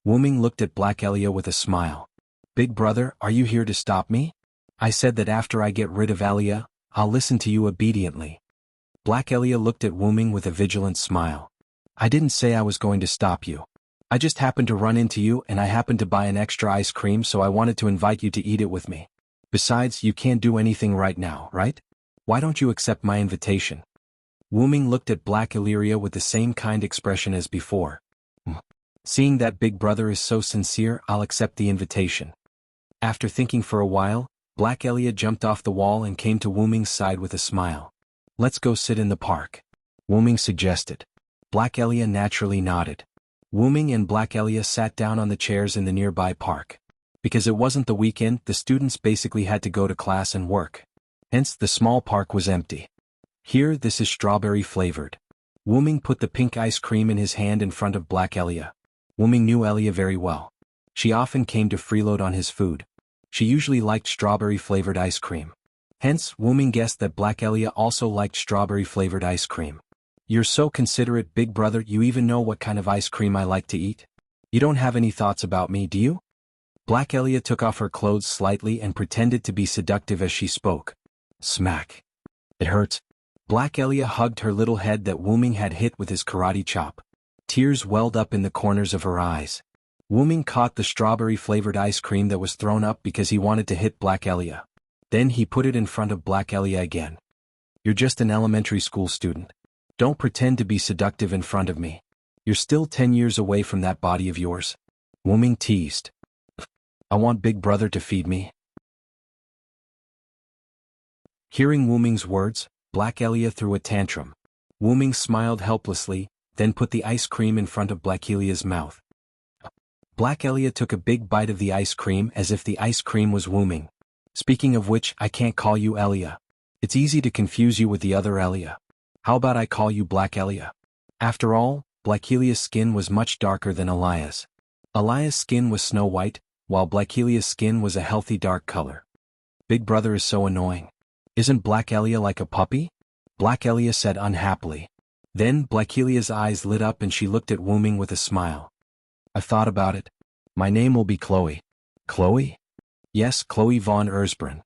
Wu Ming looked at Black Elia with a smile. Big brother, are you here to stop me? I said that after I get rid of Elia, I'll listen to you obediently. Black Elia looked at Wu Ming with a vigilant smile. I didn't say I was going to stop you. I just happened to run into you and I happened to buy an extra ice cream, so I wanted to invite you to eat it with me. Besides, you can't do anything right now, right? Why don't you accept my invitation? Wu Ming looked at Black Elia with the same kind expression as before. Seeing that big brother is so sincere, I'll accept the invitation. After thinking for a while, Black Elia jumped off the wall and came to Wu Ming's side with a smile. Let's go sit in the park. Wu Ming suggested. Black Elia naturally nodded. Wu Ming and Black Elia sat down on the chairs in the nearby park. Because it wasn't the weekend, the students basically had to go to class and work. Hence, the small park was empty. Here, this is strawberry flavored. Wu Ming put the pink ice cream in his hand in front of Black Elia. Wu Ming knew Elia very well. She often came to freeload on his food. She usually liked strawberry-flavored ice cream. Hence, Wu Ming guessed that Black Elia also liked strawberry-flavored ice cream. You're so considerate, big brother, you even know what kind of ice cream I like to eat? You don't have any thoughts about me, do you? Black Elia took off her clothes slightly and pretended to be seductive as she spoke. Smack. It hurts. Black Elia hugged her little head that Wu Ming had hit with his karate chop. Tears welled up in the corners of her eyes. Wu Ming caught the strawberry-flavored ice cream that was thrown up because he wanted to hit Black Elia. Then he put it in front of Black Elia again. You're just an elementary school student. Don't pretend to be seductive in front of me. You're still 10 years away from that body of yours. Wu Ming teased. I want big brother to feed me. Hearing Wu Ming's words, Black Elia threw a tantrum. Wu Ming smiled helplessly, then put the ice cream in front of Black Elia's mouth. Black Elia took a big bite of the ice cream as if the ice cream was Wu Ming. Speaking of which, I can't call you Elia. It's easy to confuse you with the other Elia. How about I call you Black Elia? After all, Black Elia's skin was much darker than Elia's. Elia's skin was snow white, while Black Elia's skin was a healthy dark color. Big brother is so annoying. Isn't Black Elia like a puppy? Black Elia said unhappily. Then Black Elia's eyes lit up and she looked at Wu Ming with a smile. I've thought about it. My name will be Chloe. Chloe? Yes, Chloe von Erzbrun.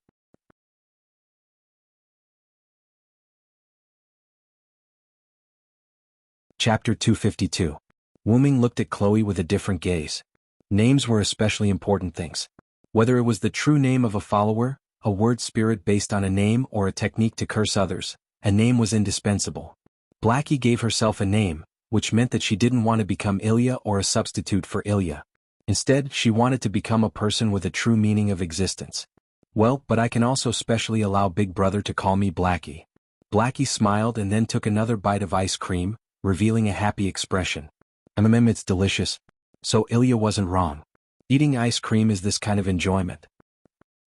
Chapter 252. Wu Ming looked at Chloe with a different gaze. Names were especially important things. Whether it was the true name of a follower, a word spirit based on a name, or a technique to curse others, a name was indispensable. Blackie gave herself a name, which meant that she didn't want to become Ilya or a substitute for Ilya. Instead, she wanted to become a person with a true meaning of existence. Well, but I can also specially allow Big Brother to call me Blackie. Blackie smiled and then took another bite of ice cream, revealing a happy expression. It's delicious. So Ilya wasn't wrong. Eating ice cream is this kind of enjoyment.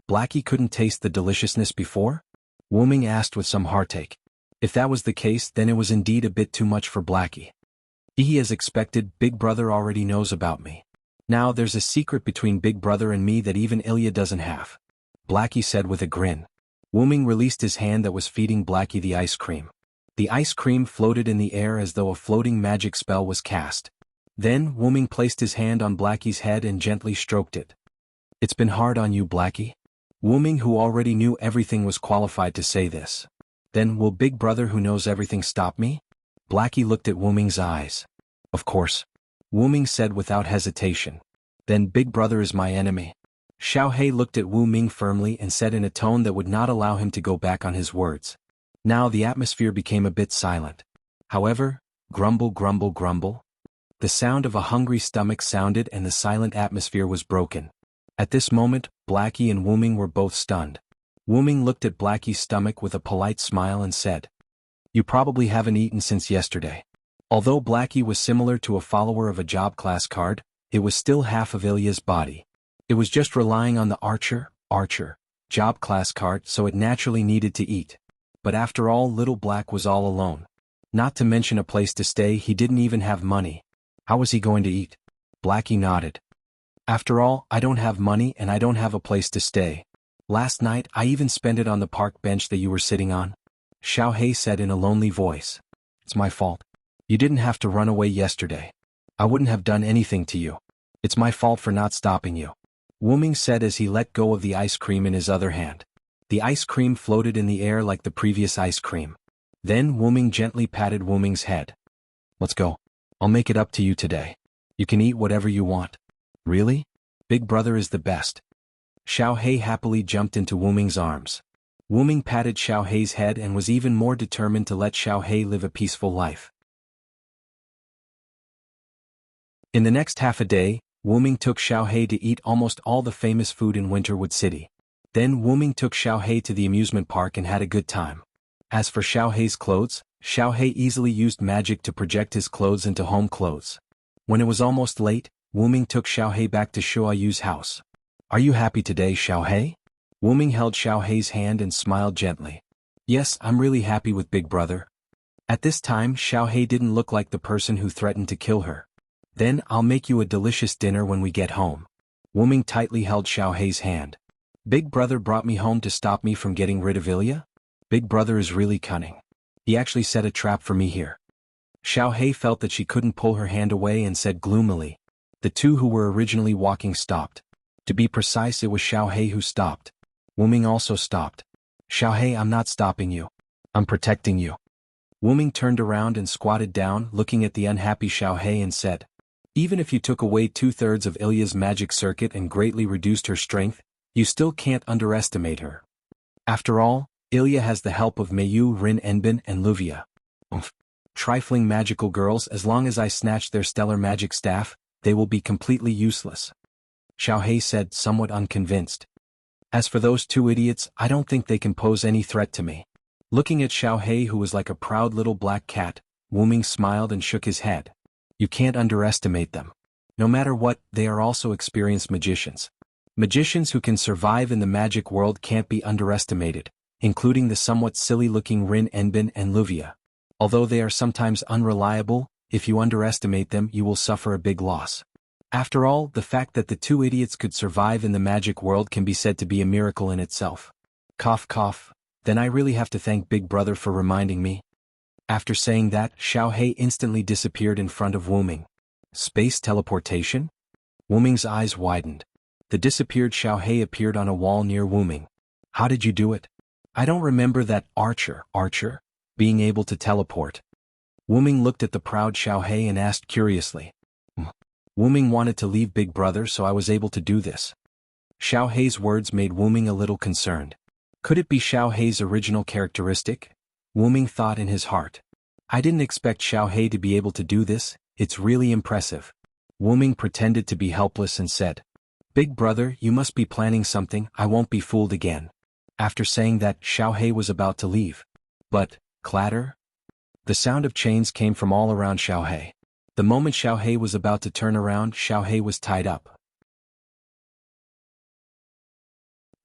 Blackie couldn't taste the deliciousness before? Wu Ming asked with some heartache. If that was the case, then it was indeed a bit too much for Blackie. He, as expected, Big Brother already knows about me. Now there's a secret between Big Brother and me that even Ilya doesn't have. Blackie said with a grin. Wu Ming released his hand that was feeding Blackie the ice cream. The ice cream floated in the air as though a floating magic spell was cast. Then Wu Ming placed his hand on Blackie's head and gently stroked it. It's been hard on you, Blackie? Wu Ming, who already knew everything, was qualified to say this. Then will Big Brother, who knows everything, stop me? Blackie looked at Wu Ming's eyes. Of course. Wu Ming said without hesitation. Then Big Brother is my enemy. Xiao He looked at Wu Ming firmly and said in a tone that would not allow him to go back on his words. Now the atmosphere became a bit silent. However, grumble, grumble, grumble. The sound of a hungry stomach sounded and the silent atmosphere was broken. At this moment, Blackie and Wu Ming were both stunned. Wu Ming looked at Blackie's stomach with a polite smile and said, You probably haven't eaten since yesterday. Although Blackie was similar to a follower of a job class card, it was still half of Ilya's body. It was just relying on the archer, job class card, so it naturally needed to eat. But after all, little Black was all alone. Not to mention a place to stay, he didn't even have money. How was he going to eat? Blackie nodded. After all, I don't have money and I don't have a place to stay. Last night I even spent it on the park bench that you were sitting on. Xiaohei said in a lonely voice. It's my fault. You didn't have to run away yesterday. I wouldn't have done anything to you. It's my fault for not stopping you. Wuming said as he let go of the ice cream in his other hand. The ice cream floated in the air like the previous ice cream. Then Wuming gently patted Wuming's head. Let's go. I'll make it up to you today. You can eat whatever you want. Really? Big brother is the best. Xiaohei happily jumped into Wuming's arms. Wuming patted Xiaohei's head and was even more determined to let Xiaohei live a peaceful life. In the next half a day, Wuming took Xiaohei to eat almost all the famous food in Winterwood City. Then Wuming took Xiaohei to the amusement park and had a good time. As for Xiaohei's clothes, Xiaohei easily used magic to project his clothes into home clothes. When it was almost late, Wuming took Xiaohei back to Shuayu's house. Are you happy today, Xiaohei? Wuming held Xiaohei's hand and smiled gently. Yes, I'm really happy with Big Brother. At this time, Xiaohei didn't look like the person who threatened to kill her. Then I'll make you a delicious dinner when we get home. Wuming tightly held Xiaohei's hand. Big Brother brought me home to stop me from getting rid of Ilya? Big Brother is really cunning. He actually set a trap for me here. Xiaohei felt that she couldn't pull her hand away and said gloomily. The two who were originally walking stopped. To be precise, it was Xiaohei who stopped. Wuming also stopped. Xiaohei, I'm not stopping you. I'm protecting you. Wuming turned around and squatted down, looking at the unhappy Xiaohei and said, even if you took away 2/3 of Ilya's magic circuit and greatly reduced her strength, you still can't underestimate her. After all, Ilya has the help of Meiyu, Rin Enbin and Luvia. Trifling magical girls, as long as I snatch their stellar magic staff, they will be completely useless. Xiaohei said, somewhat unconvinced. As for those two idiots, I don't think they can pose any threat to me. Looking at Xiaohei, who was like a proud little black cat, Wuming smiled and shook his head. You can't underestimate them. No matter what, they are also experienced magicians. Magicians who can survive in the magic world can't be underestimated, including the somewhat silly-looking Rin Enbin and Luvia. Although they are sometimes unreliable, if you underestimate them you will suffer a big loss. After all, the fact that the two idiots could survive in the magic world can be said to be a miracle in itself. Cough cough, then I really have to thank Big Brother for reminding me. After saying that, Xiaohei instantly disappeared in front of Wuming. Space teleportation? Wuming's eyes widened. The disappeared Xiaohei appeared on a wall near Wuming. How did you do it? I don't remember that archer, being able to teleport. Wuming looked at the proud Xiaohei and asked curiously. Wuming wanted to leave Big Brother, so I was able to do this. Xiaohei's words made Wuming a little concerned. Could it be Xiaohei's original characteristic? Wuming thought in his heart. I didn't expect Xiaohei to be able to do this, it's really impressive. Wuming pretended to be helpless and said, Big Brother, you must be planning something, I won't be fooled again. After saying that, Xiaohei was about to leave. But, clatter? The sound of chains came from all around Xiaohei. The moment Xiaohei was about to turn around, Xiaohei was tied up.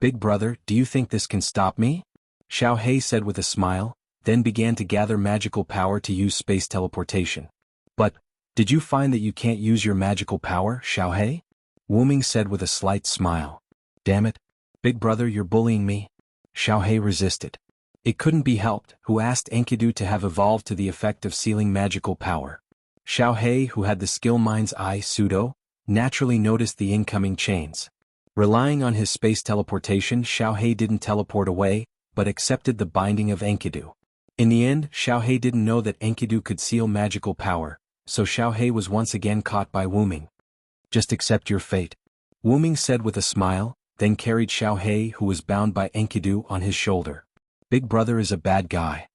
Big Brother, do you think this can stop me? Xiaohei said with a smile, then began to gather magical power to use space teleportation. But, did you find that you can't use your magical power, Xiaohei? Wuming said with a slight smile. Damn it. Big Brother, you're bullying me. Xiaohei resisted. It couldn't be helped, who asked Enkidu to have evolved to the effect of sealing magical power. Xiaohei, who had the skill mind's eye pseudo, naturally noticed the incoming chains. Relying on his space teleportation, Xiaohei didn't teleport away, but accepted the binding of Enkidu. In the end, Xiaohei didn't know that Enkidu could seal magical power, so Xiaohei was once again caught by Wuming. Just accept your fate. Wuming said with a smile, then carried Xiaohei, who was bound by Enkidu, on his shoulder. Big Brother is a bad guy.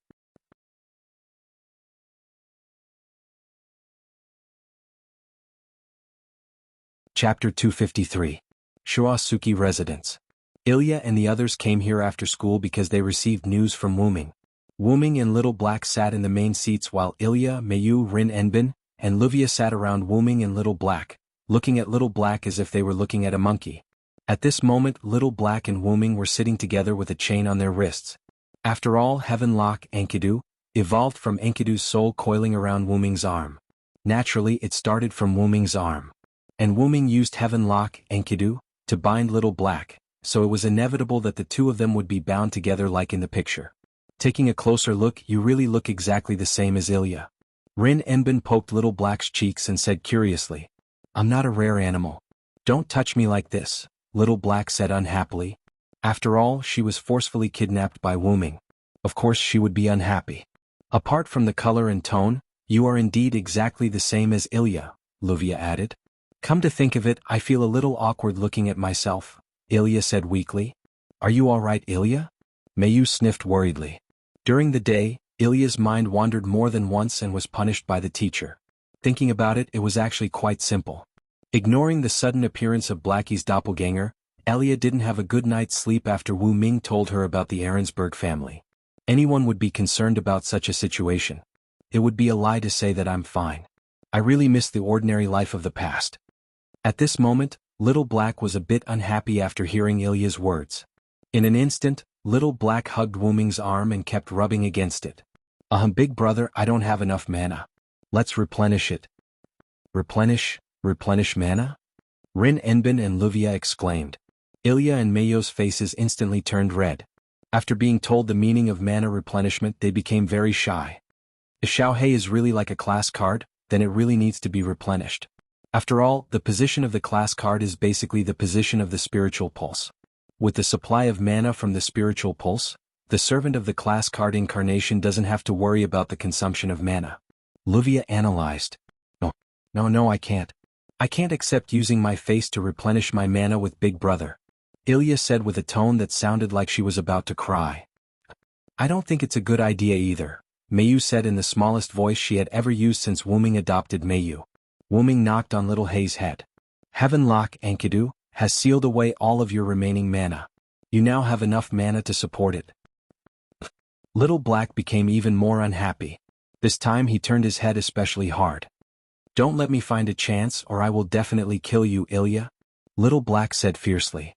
Chapter 253. Shuasuki Residence. Ilya and the others came here after school because they received news from Wuming. Wuming and Little Black sat in the main seats while Ilya, Mayu, Rin Enbin, and Luvia sat around Wuming and Little Black, looking at Little Black as if they were looking at a monkey. At this moment Little Black and Wuming were sitting together with a chain on their wrists. After all, Heavenlock, Enkidu, evolved from Enkidu's soul coiling around Wuming's arm. Naturally it started from Wuming's arm. And Wuming used Heavenlock, Enkidu, to bind Little Black, so it was inevitable that the two of them would be bound together like in the picture. Taking a closer look, you really look exactly the same as Ilya. Rin Enbin poked Little Black's cheeks and said curiously, "I'm not a rare animal. Don't touch me like this," Little Black said unhappily. After all, she was forcefully kidnapped by Wuming. Of course she would be unhappy. "Apart from the color and tone, you are indeed exactly the same as Ilya," Luvia added. "Come to think of it, I feel a little awkward looking at myself," Ilya said weakly. "Are you all right, Ilya?" Mayu sniffed worriedly. During the day, Ilya's mind wandered more than once and was punished by the teacher. Thinking about it, it was actually quite simple. Ignoring the sudden appearance of Blackie's doppelganger, Ilya didn't have a good night's sleep after Wu Ming told her about the Ahrensberg family. Anyone would be concerned about such a situation. It would be a lie to say that I'm fine. I really miss the ordinary life of the past. At this moment, Little Black was a bit unhappy after hearing Ilya's words. In an instant, Little Black hugged Wuming's arm and kept rubbing against it. Big brother, I don't have enough mana. Let's replenish it." "Replenish mana?" Rin Enbin and Luvia exclaimed. Ilya and Mayo's faces instantly turned red. After being told the meaning of mana replenishment, they became very shy. If Xiaohei is really like a class card, then it really needs to be replenished. After all, the position of the class card is basically the position of the spiritual pulse. With the supply of mana from the spiritual pulse, the servant of the class card incarnation doesn't have to worry about the consumption of mana. Luvia analyzed. No, I can't. I can't accept using my face to replenish my mana with Big Brother," Ilya said with a tone that sounded like she was about to cry. "I don't think it's a good idea either," Mayu said in the smallest voice she had ever used since Wuming adopted Mayu. Wuming knocked on Little Hei's head. "Heavenlock, Enkidu, has sealed away all of your remaining mana. You now have enough mana to support it." Little Black became even more unhappy. This time he turned his head especially hard. "Don't let me find a chance or I will definitely kill you, Ilya," Little Black said fiercely.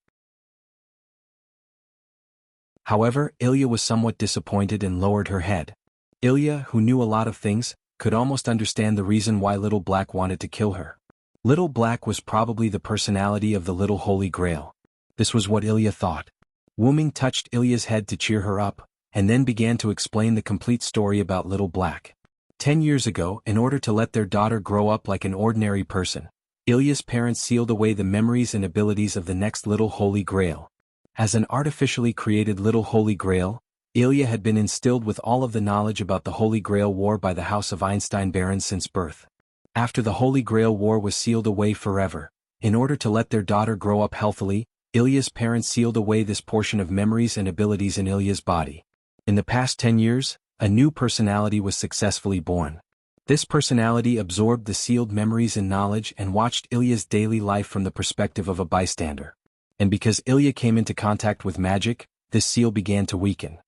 However, Ilya was somewhat disappointed and lowered her head. Ilya, who knew a lot of things, could almost understand the reason why Little Black wanted to kill her. Little Black was probably the personality of the Little Holy Grail. This was what Ilya thought. Wuming touched Ilya's head to cheer her up, and then began to explain the complete story about Little Black. 10 years ago, in order to let their daughter grow up like an ordinary person, Ilya's parents sealed away the memories and abilities of the next Little Holy Grail. As an artificially created Little Holy Grail, Ilya had been instilled with all of the knowledge about the Holy Grail War by the House of Einstein barons since birth. After the Holy Grail War was sealed away forever, in order to let their daughter grow up healthily, Ilya's parents sealed away this portion of memories and abilities in Ilya's body. In the past 10 years, a new personality was successfully born. This personality absorbed the sealed memories and knowledge and watched Ilya's daily life from the perspective of a bystander. And because Ilya came into contact with magic, this seal began to weaken.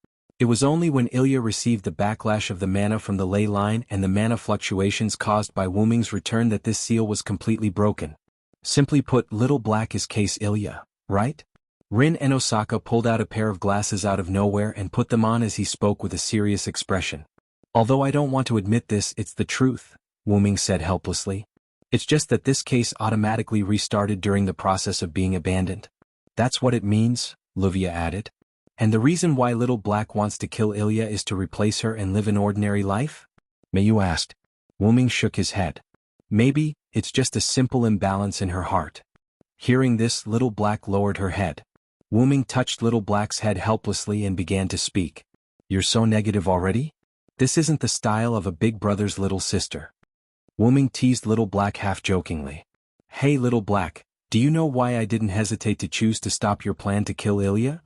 It was only when Ilya received the backlash of the mana from the ley line and the mana fluctuations caused by Wuming's return that this seal was completely broken. Simply put, Little Black is case Ilya, right? Rin and Osaka pulled out a pair of glasses out of nowhere and put them on as he spoke with a serious expression. "Although I don't want to admit this, it's the truth," Wuming said helplessly. "It's just that this case automatically restarted during the process of being abandoned." "That's what it means," Luvia added. "And the reason why Little Black wants to kill Ilya is to replace her and live an ordinary life?" Mayu asked. Wuming shook his head. "Maybe, it's just a simple imbalance in her heart." Hearing this, Little Black lowered her head. Wuming touched Little Black's head helplessly and began to speak. "You're so negative already? This isn't the style of a big brother's little sister." Wuming teased Little Black half-jokingly. "Hey Little Black, do you know why I didn't hesitate to choose to stop your plan to kill Ilya?"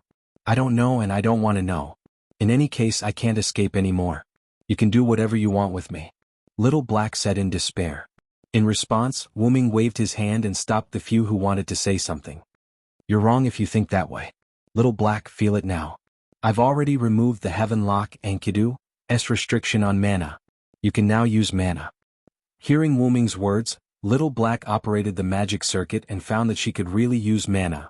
"I don't know and I don't want to know. In any case, I can't escape anymore. You can do whatever you want with me," Little Black said in despair. In response, Wuming waved his hand and stopped the few who wanted to say something. "You're wrong if you think that way. Little Black, feel it now. I've already removed the Heaven Lock Enkidu's restriction on mana. You can now use mana. Hearing Wu Ming's words, Little Black operated the magic circuit and found that she could really use mana.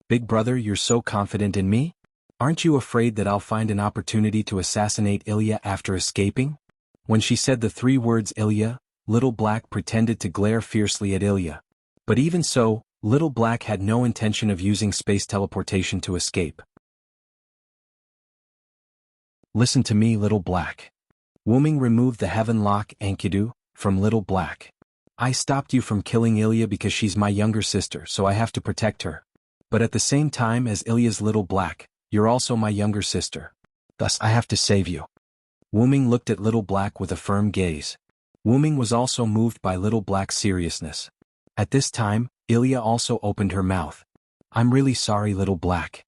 Big brother, you're so confident in me? Aren't you afraid that I'll find an opportunity to assassinate Ilya after escaping? When she said the 3 words Ilya, Little Black pretended to glare fiercely at Ilya. But even so, Little Black had no intention of using space teleportation to escape. Listen to me, Little Black. Wu Ming removed the Heaven Lock Enkidu from Little Black. I stopped you from killing Ilya because she's my younger sister, so I have to protect her. But at the same time as Ilya's Little Black, you're also my younger sister. Thus I have to save you. Wu Ming looked at Little Black with a firm gaze. Wu Ming was also moved by Little Black's seriousness. At this time, Ilya also opened her mouth. I'm really sorry, Little Black.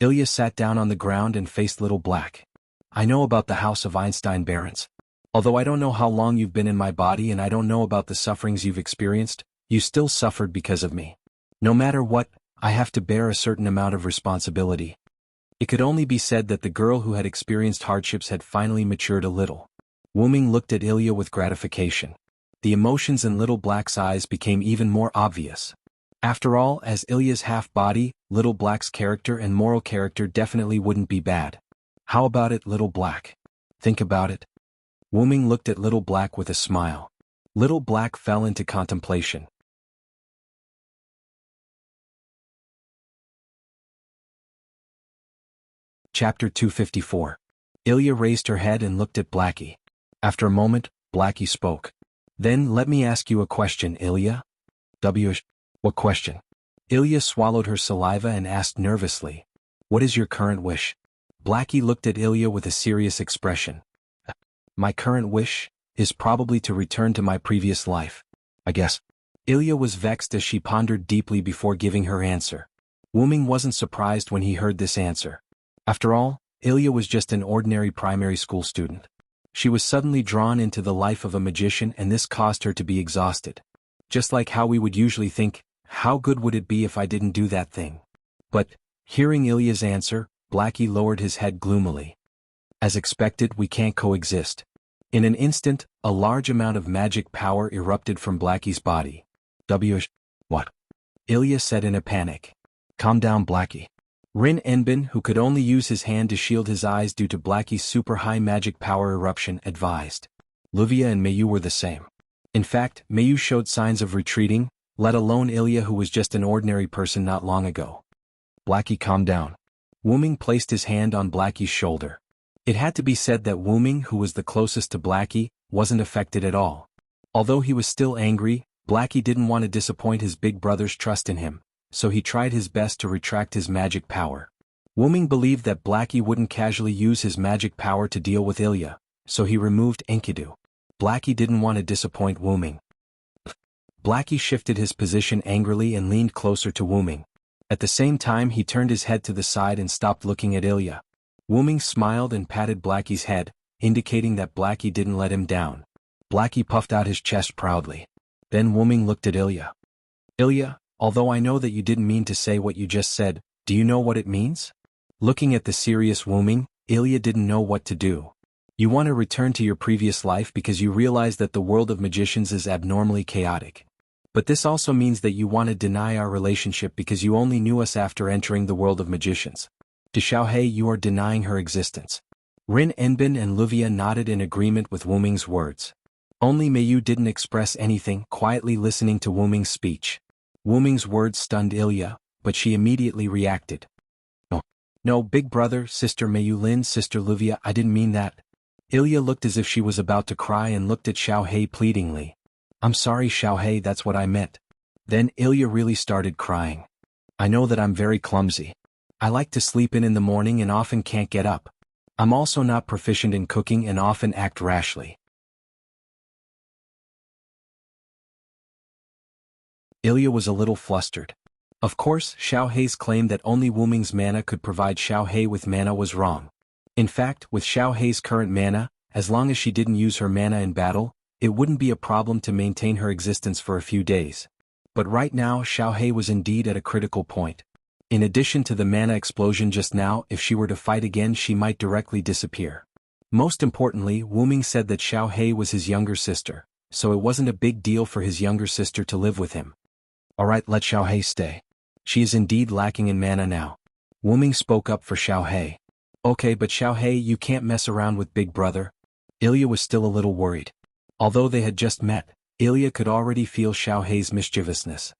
Ilya sat down on the ground and faced Little Black. I know about the House of Einstein Barons. Although I don't know how long you've been in my body and I don't know about the sufferings you've experienced, you still suffered because of me. No matter what, I have to bear a certain amount of responsibility. It could only be said that the girl who had experienced hardships had finally matured a little. Wu Ming looked at Ilya with gratification. The emotions in Little Black's eyes became even more obvious. After all, as Ilya's half-body, Little Black's character and moral character definitely wouldn't be bad. How about it, Little Black? Think about it. Wu Ming looked at Little Black with a smile. Little Black fell into contemplation. Chapter 254. Ilya raised her head and looked at Blackie. After a moment, Blackie spoke. Then let me ask you a question, Ilya. What question? Ilya swallowed her saliva and asked nervously. What is your current wish? Blackie looked at Ilya with a serious expression. My current wish is probably to return to my previous life, I guess. Ilya was vexed as she pondered deeply before giving her answer. Wu Ming wasn't surprised when he heard this answer. After all, Ilya was just an ordinary primary school student. She was suddenly drawn into the life of a magician and this caused her to be exhausted. Just like how we would usually think, how good would it be if I didn't do that thing? But, hearing Ilya's answer, Blackie lowered his head gloomily. As expected, we can't coexist. In an instant, a large amount of magic power erupted from Blackie's body. What? Ilya said in a panic. Calm down, Blackie. Rin Enbin, who could only use his hand to shield his eyes due to Blackie's super high magic power eruption, advised. Luvia and Mayu were the same. In fact, Mayu showed signs of retreating, let alone Ilya, who was just an ordinary person not long ago. Blackie, calm down. Wu Ming placed his hand on Blackie's shoulder. It had to be said that Wu Ming, who was the closest to Blackie, wasn't affected at all. Although he was still angry, Blackie didn't want to disappoint his big brother's trust in him, so he tried his best to retract his magic power. Wu Ming believed that Blackie wouldn't casually use his magic power to deal with Ilya, so he removed Enkidu. Blackie didn't want to disappoint Wu Ming. Blackie shifted his position angrily and leaned closer to Wu Ming. At the same time he turned his head to the side and stopped looking at Ilya. Wu Ming smiled and patted Blackie's head, indicating that Blackie didn't let him down. Blackie puffed out his chest proudly. Then Wu Ming looked at Ilya. Ilya, although I know that you didn't mean to say what you just said, do you know what it means? Looking at the serious Wu Ming, Ilya didn't know what to do. You want to return to your previous life because you realize that the world of magicians is abnormally chaotic. But this also means that you want to deny our relationship because you only knew us after entering the world of magicians. To Xiaohei, you are denying her existence. Rin Enbin and Luvia nodded in agreement with Wu Ming's words. Only Mayu didn't express anything, quietly listening to Wu Ming's speech. Wu Ming's words stunned Ilya, but she immediately reacted. No, big brother, sister Mayu Lin, sister Luvia, I didn't mean that. Ilya looked as if she was about to cry and looked at Xiaohei pleadingly. I'm sorry, Xiaohei, that's what I meant. Then Ilya really started crying. I know that I'm very clumsy. I like to sleep in the morning and often can't get up. I'm also not proficient in cooking and often act rashly. Ilya was a little flustered. Of course, Xiaohei's claim that only Wu Ming's mana could provide Xiaohei with mana was wrong. In fact, with Xiaohei's current mana, as long as she didn't use her mana in battle, it wouldn't be a problem to maintain her existence for a few days. But right now Xiaohei was indeed at a critical point. In addition to the mana explosion just now, if she were to fight again she might directly disappear. Most importantly, Wuming said that Xiao Hei was his younger sister, so it wasn't a big deal for his younger sister to live with him. Alright, let Xiao Hei stay. She is indeed lacking in mana now. Wuming spoke up for Xiao Hei. Okay, but Xiao Hei, you can't mess around with Big Brother. Ilya was still a little worried. Although they had just met, Ilya could already feel Xiao Hei's mischievousness.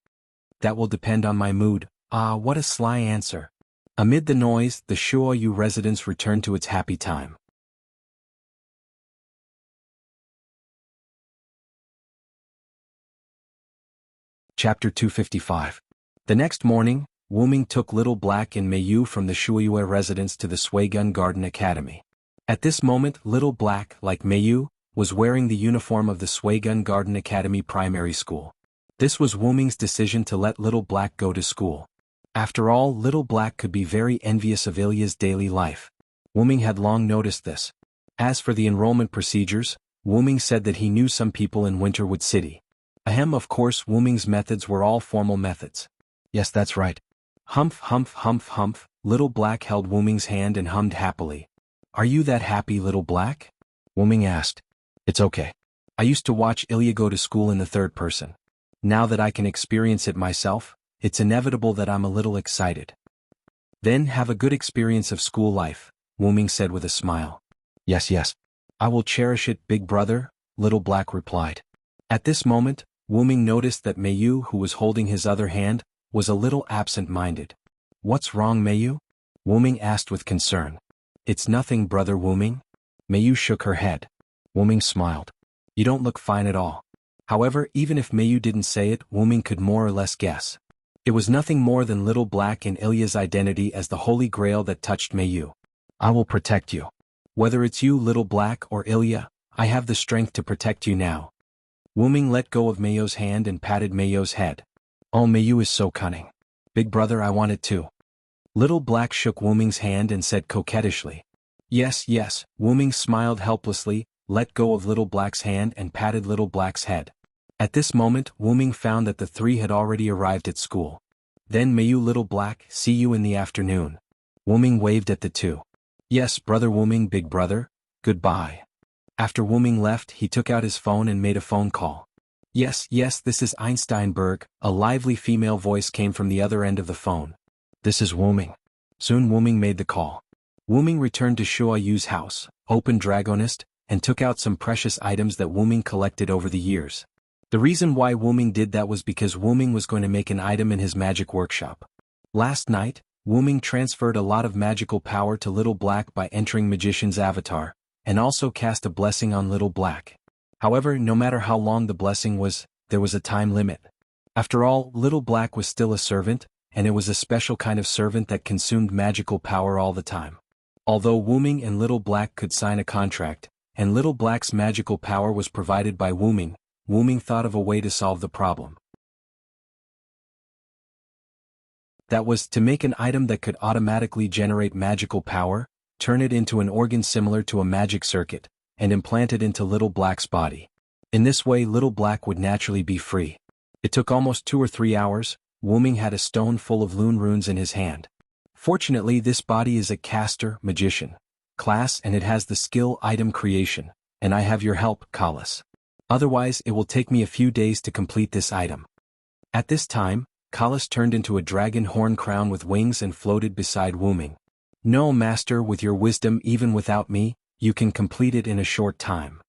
That will depend on my mood. Ah, what a sly answer. Amid the noise, the Shuoyu residence returned to its happy time. Chapter 255. The next morning, Wuming took Little Black and Meiyu from the Shuoyu residence to the Suigun Garden Academy. At this moment, Little Black, like Meiyu, was wearing the uniform of the Suigun Garden Academy primary school. This was Wuming's decision to let Little Black go to school. After all, Little Black could be very envious of Ilya's daily life. Wuming had long noticed this. As for the enrollment procedures, Wuming said that he knew some people in Winterwood City. Ahem, of course, Wuming's methods were all formal methods. Yes, that's right. Humph, humph, humph, humph. Little Black held Wuming's hand and hummed happily. Are you that happy, Little Black? Wuming asked. It's okay. I used to watch Ilya go to school in the third person. Now that I can experience it myself, it's inevitable that I'm a little excited. Then have a good experience of school life, Wuming said with a smile. Yes, yes. I will cherish it, Big Brother, Little Black replied. At this moment, Wuming noticed that Meiyu, who was holding his other hand, was a little absent-minded. What's wrong, Meiyu? Wuming asked with concern. It's nothing, Brother Wuming. Meiyu shook her head. Wuming smiled. You don't look fine at all. However, even if Meiyu didn't say it, Wuming could more or less guess. It was nothing more than Little Black and Ilya's identity as the Holy Grail that touched Meiyu. I will protect you. Whether it's you, Little Black, or Ilya, I have the strength to protect you now. Wuming let go of Meiyu's hand and patted Meiyu's head. Oh, Meiyu is so cunning. Big Brother, I want it too. Little Black shook Wuming's hand and said coquettishly. Yes, yes, Wuming smiled helplessly, let go of Little Black's hand and patted Little Black's head. At this moment, Wuming found that the three had already arrived at school. Then Meiyu, Little Black, see you in the afternoon. Wuming waved at the two. Yes, Brother Wuming, Big Brother, goodbye. After Wuming left, he took out his phone and made a phone call. Yes, yes, this is Einsteinberg, a lively female voice came from the other end of the phone. This is Wuming. Soon Wuming made the call. Wuming returned to Shuoyu's house, opened Dragonist, and took out some precious items that Wuming collected over the years. The reason why Wuming did that was because Wuming was going to make an item in his magic workshop. Last night, Wuming transferred a lot of magical power to Little Black by entering Magician's avatar, and also cast a blessing on Little Black. However, no matter how long the blessing was, there was a time limit. After all, Little Black was still a servant, and it was a special kind of servant that consumed magical power all the time. Although Wuming and Little Black could sign a contract, and Little Black's magical power was provided by Wuming, Wuming thought of a way to solve the problem. That was to make an item that could automatically generate magical power, turn it into an organ similar to a magic circuit, and implant it into Little Black's body. In this way, Little Black would naturally be free. It took almost 2 or 3 hours. Wuming had a stone full of Lune runes in his hand. Fortunately, this body is a caster, magician, class, and it has the skill item creation, and I have your help, Kalas. Otherwise, it will take me a few days to complete this item. At this time, Kalas turned into a dragon horn crown with wings and floated beside Wuming. No, Master, with your wisdom, even without me, you can complete it in a short time.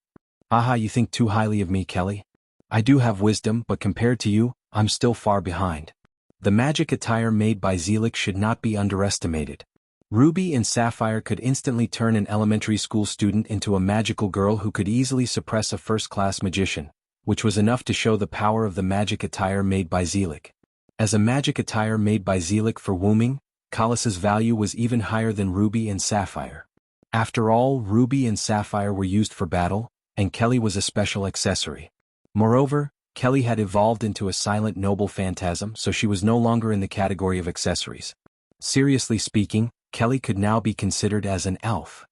Aha, you think too highly of me, Kelly? I do have wisdom, but compared to you, I'm still far behind. The magic attire made by Zelik should not be underestimated. Ruby and Sapphire could instantly turn an elementary school student into a magical girl who could easily suppress a first-class magician, which was enough to show the power of the magic attire made by Zelik. As a magic attire made by Zelik for Wuming, Kalas's value was even higher than Ruby and Sapphire. After all, Ruby and Sapphire were used for battle, and Kelly was a special accessory. Moreover, Kelly had evolved into a silent noble phantasm, so she was no longer in the category of accessories. Seriously speaking, Kelly could now be considered as an elf.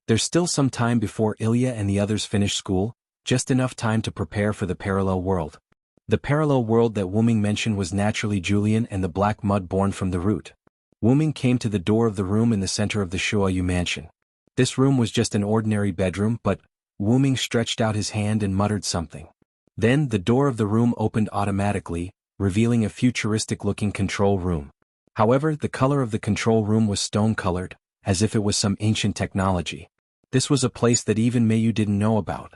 There's still some time before Ilya and the others finish school, just enough time to prepare for the parallel world. The parallel world that Wuming mentioned was naturally Julian and the black mud born from the root. Wu-Ming came to the door of the room in the center of the Shuoyu mansion. This room was just an ordinary bedroom, but Wu-Ming stretched out his hand and muttered something. Then the door of the room opened automatically, revealing a futuristic-looking control room. However, the color of the control room was stone-colored, as if it was some ancient technology. This was a place that even Mayu didn't know about.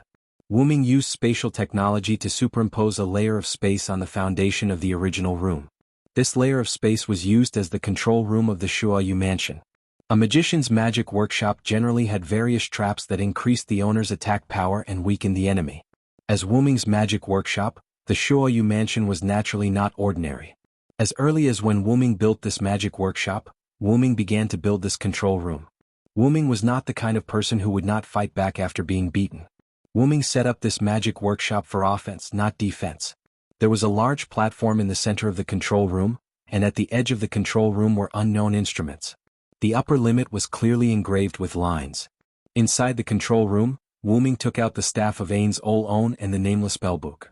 Wu-Ming used spatial technology to superimpose a layer of space on the foundation of the original room. This layer of space was used as the control room of the Shuoyu mansion. A magician's magic workshop generally had various traps that increased the owner's attack power and weakened the enemy. As Wu-Ming's magic workshop, the Shuoyu mansion was naturally not ordinary. As early as when Wu-Ming built this magic workshop, Wu-Ming began to build this control room. Wu-Ming was not the kind of person who would not fight back after being beaten. Wu-Ming set up this magic workshop for offense, not defense. There was a large platform in the center of the control room, and at the edge of the control room were unknown instruments. The upper limit was clearly engraved with lines. Inside the control room, Wu-Ming took out the staff of Ain's Ol On and the nameless spellbook.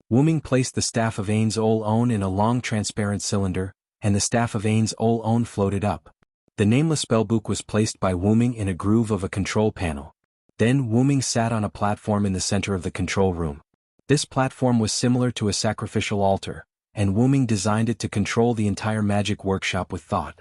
Wu-Ming placed the staff of Ain's Ol On in a long transparent cylinder, and the staff of Ain's Ol On floated up. The nameless spellbook was placed by Wu-Ming in a groove of a control panel. Then Wu-Ming sat on a platform in the center of the control room. This platform was similar to a sacrificial altar, and Wu-Ming designed it to control the entire magic workshop with thought.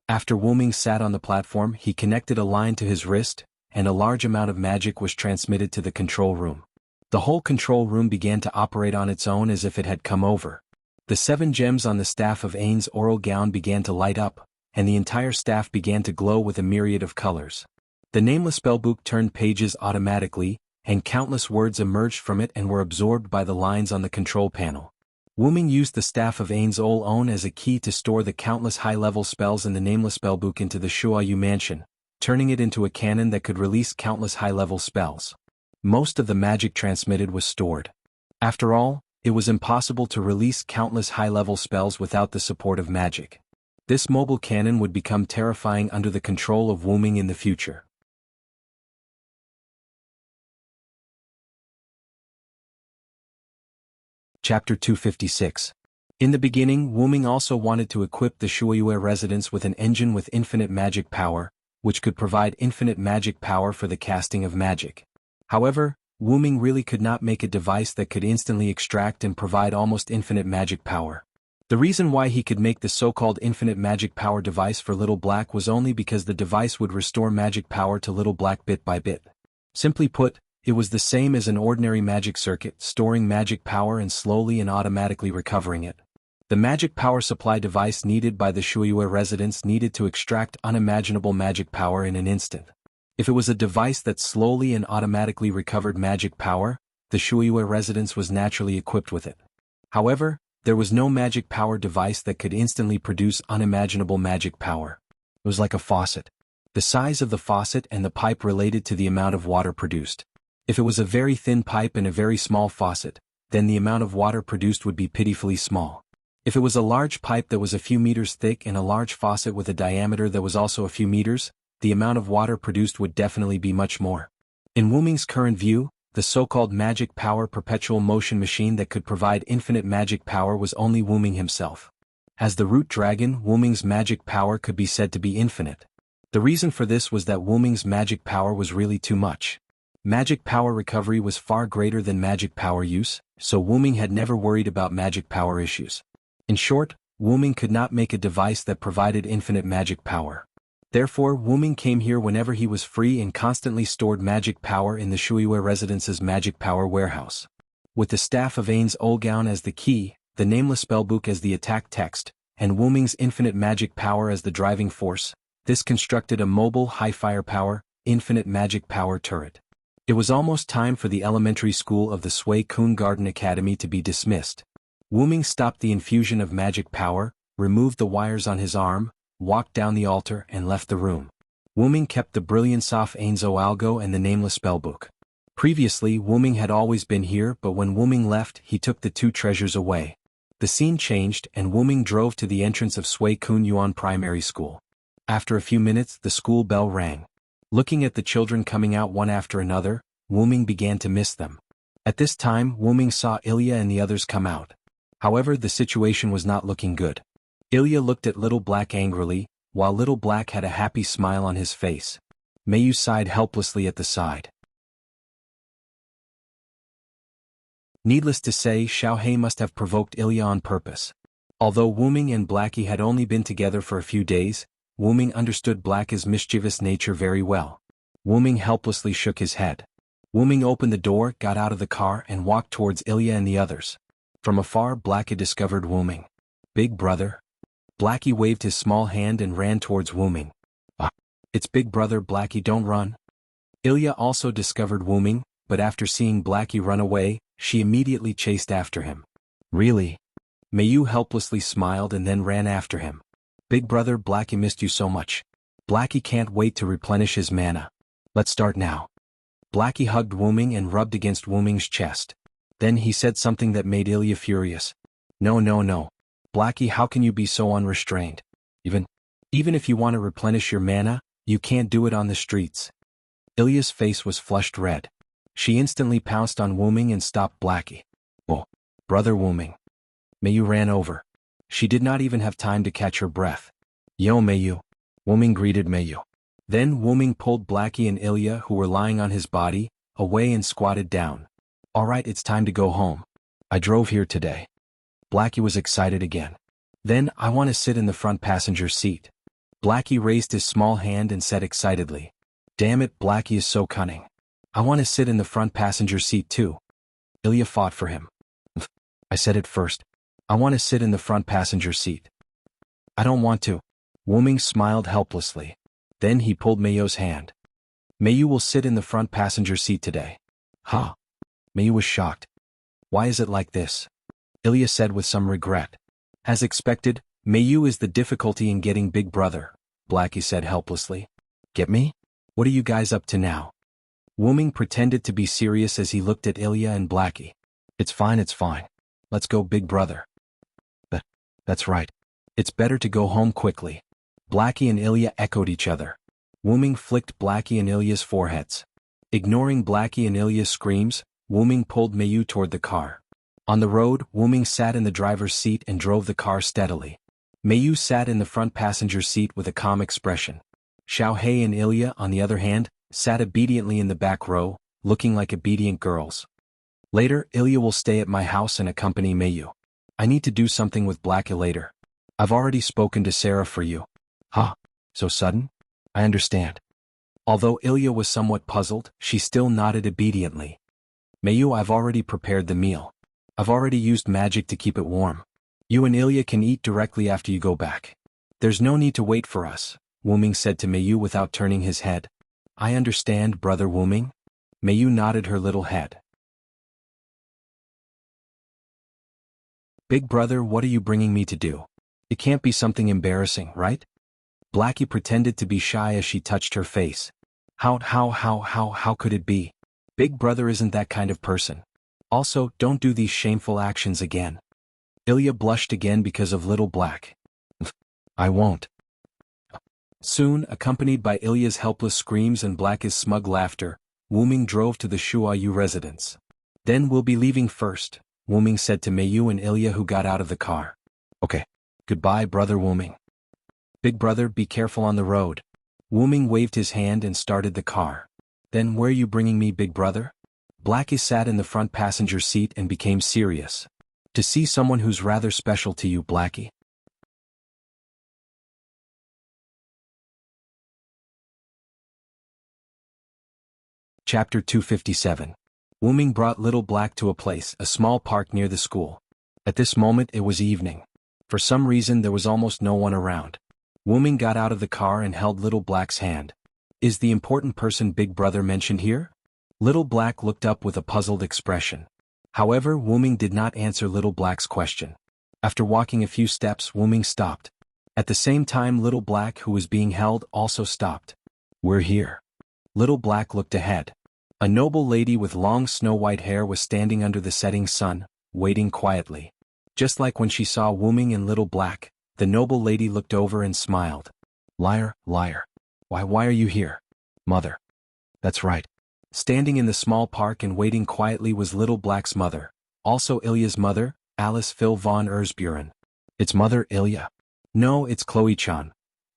After Wu-Ming sat on the platform, he connected a line to his wrist, and a large amount of magic was transmitted to the control room. The whole control room began to operate on its own as if it had come over. The 7 gems on the staff of Ain's oral gown began to light up, and the entire staff began to glow with a myriad of colors. The nameless spellbook turned pages automatically, and countless words emerged from it and were absorbed by the lines on the control panel. Wu-Ming used the staff of Ain's Ol On as a key to store the countless high-level spells in the nameless spellbook into the Shuoyu mansion, turning it into a cannon that could release countless high-level spells. Most of the magic transmitted was stored. After all, it was impossible to release countless high-level spells without the support of magic. This mobile cannon would become terrifying under the control of Wu-Ming in the future. Chapter 256. In the beginning, Wu-Ming also wanted to equip the Shuoyue residents with an engine with infinite magic power, which could provide infinite magic power for the casting of magic. However, Wu-Ming really could not make a device that could instantly extract and provide almost infinite magic power. The reason why he could make the so-called infinite magic power device for Little Black was only because the device would restore magic power to Little Black bit by bit. Simply put, it was the same as an ordinary magic circuit, storing magic power and slowly and automatically recovering it. The magic power supply device needed by the Shuoyue residents needed to extract unimaginable magic power in an instant. If it was a device that slowly and automatically recovered magic power, the Shuoyue residents was naturally equipped with it. However, there was no magic power device that could instantly produce unimaginable magic power. It was like a faucet. The size of the faucet and the pipe related to the amount of water produced. If it was a very thin pipe and a very small faucet, then the amount of water produced would be pitifully small. If it was a large pipe that was a few meters thick and a large faucet with a diameter that was also a few meters, the amount of water produced would definitely be much more. In Wu-Ming's current view, the so-called magic power perpetual motion machine that could provide infinite magic power was only Wu-Ming himself. As the root dragon, Wu-Ming's magic power could be said to be infinite. The reason for this was that Wu-Ming's magic power was really too much. Magic power recovery was far greater than magic power use, so Wu-Ming had never worried about magic power issues. In short, Wu-Ming could not make a device that provided infinite magic power. Therefore, Wu-Ming came here whenever he was free and constantly stored magic power in the Shuoyue residence's magic power warehouse. With the staff of Ain's Olgown as the key, the nameless spellbook as the attack text, and Wu-Ming's infinite magic power as the driving force, this constructed a mobile high-firepower, infinite magic power turret. It was almost time for the elementary school of the Sui Kun Garden Academy to be dismissed. Wu-Ming stopped the infusion of magic power, removed the wires on his arm, walked down the altar and left the room. Wu-Ming kept the Brilliance of Ainzo Algo and the nameless spellbook. Previously, Wu-Ming had always been here, but when Wu-Ming left, he took the 2 treasures away. The scene changed and Wu-Ming drove to the entrance of Sui Kun Yuan Primary School. After a few minutes, the school bell rang. Looking at the children coming out one after another, Wu-Ming began to miss them. At this time, Wu-Ming saw Ilya and the others come out. However, the situation was not looking good. Ilya looked at Little Black angrily, while Little Black had a happy smile on his face. Mayu sighed helplessly at the side. Needless to say, Xiaohei must have provoked Ilya on purpose. Although Wuming and Blackie had only been together for a few days, Wuming understood Blackie's mischievous nature very well. Wuming helplessly shook his head. Wuming opened the door, got out of the car, and walked towards Ilya and the others. From afar, Blackie discovered Wuming. "Big brother?" Blackie waved his small hand and ran towards Wuming. "Ah, it's Big Brother Blackie, don't run." Ilya also discovered Wuming, but after seeing Blackie run away, she immediately chased after him. "Really?" Mayu helplessly smiled and then ran after him. "Big Brother Blackie missed you so much. Blackie can't wait to replenish his mana. Let's start now." Blackie hugged Wuming and rubbed against Wuming's chest. Then he said something that made Ilya furious. No. Blackie, how can you be so unrestrained? Even if you want to replenish your mana, you can't do it on the streets." Ilya's face was flushed red. She instantly pounced on Wuming and stopped Blackie. "Oh, brother Wuming." Mayu ran over. She did not even have time to catch her breath. "Yo, Mayu." Wuming greeted Mayu. Then Wuming pulled Blackie and Ilya, who were lying on his body, away and squatted down. "Alright, it's time to go home. I drove here today." Blackie was excited again. "Then, I want to sit in the front passenger seat." Blackie raised his small hand and said excitedly. "Damn it, Blackie is so cunning. I want to sit in the front passenger seat too." Ilya fought for him. "I said it first. I want to sit in the front passenger seat." "I don't want to." Wuming smiled helplessly. Then he pulled Mayu's hand. "Mayu will sit in the front passenger seat today." "Huh?" Mayu was shocked. "Why is it like this?" Ilya said with some regret. "As expected, Mayu is the difficulty in getting Big Brother," Blackie said helplessly. "Get me? What are you guys up to now?" Wuming pretended to be serious as he looked at Ilya and Blackie. It's fine. Let's go, Big Brother." That's right. It's better to go home quickly." Blackie and Ilya echoed each other. Wuming flicked Blackie and Ilya's foreheads. Ignoring Blackie and Ilya's screams, Wuming pulled Mayu toward the car. On the road, Wuming sat in the driver's seat and drove the car steadily. Mayu sat in the front passenger seat with a calm expression. Xiaohei and Ilya, on the other hand, sat obediently in the back row, looking like obedient girls. "Later, Ilya will stay at my house and accompany Mayu. I need to do something with Blackie later. I've already spoken to Sarah for you." "Huh? So sudden?" "I understand." Although Ilya was somewhat puzzled, she still nodded obediently. "Mayu, I've already prepared the meal. I've already used magic to keep it warm. You and Ilya can eat directly after you go back. There's no need to wait for us," Wuming said to Mayu without turning his head. "I understand, brother Wuming." Mayu nodded her little head. "Big Brother, what are you bringing me to do? It can't be something embarrassing, right?" Blackie pretended to be shy as she touched her face. How could it be? Big Brother isn't that kind of person. Also, don't do these shameful actions again." Ilya blushed again because of Little Black. "I won't." Soon, accompanied by Ilya's helpless screams and Blackie's smug laughter, Wuming drove to the Shuayu residence. "Then we'll be leaving first," Wuming said to Mayu and Ilya, who got out of the car. "Okay. Goodbye, brother Wuming." "Big Brother, be careful on the road." Wuming waved his hand and started the car. "Then where are you bringing me, Big Brother?" Blackie sat in the front passenger seat and became serious. "To see someone who's rather special to you, Blackie." Chapter 257. Wuming brought Little Black to a small park near the school. At this moment it was evening. For some reason there was almost no one around. Wuming got out of the car and held Little Black's hand. "Is the important person Big Brother mentioned here?" Little Black looked up with a puzzled expression. However, Wuming did not answer Little Black's question. After walking a few steps, Wuming stopped. At the same time, Little Black, who was being held, also stopped. "We're here." Little Black looked ahead. A noble lady with long snow-white hair was standing under the setting sun, waiting quietly. Just like when she saw Wuming and Little Black, the noble lady looked over and smiled. Liar. Why are you here?" "Mother." "That's right." Standing in the small park and waiting quietly was Little Black's mother, also Ilya's mother, Alice Phil von Erzburen. It's Mother Ilya. No, it's Chloe-chan.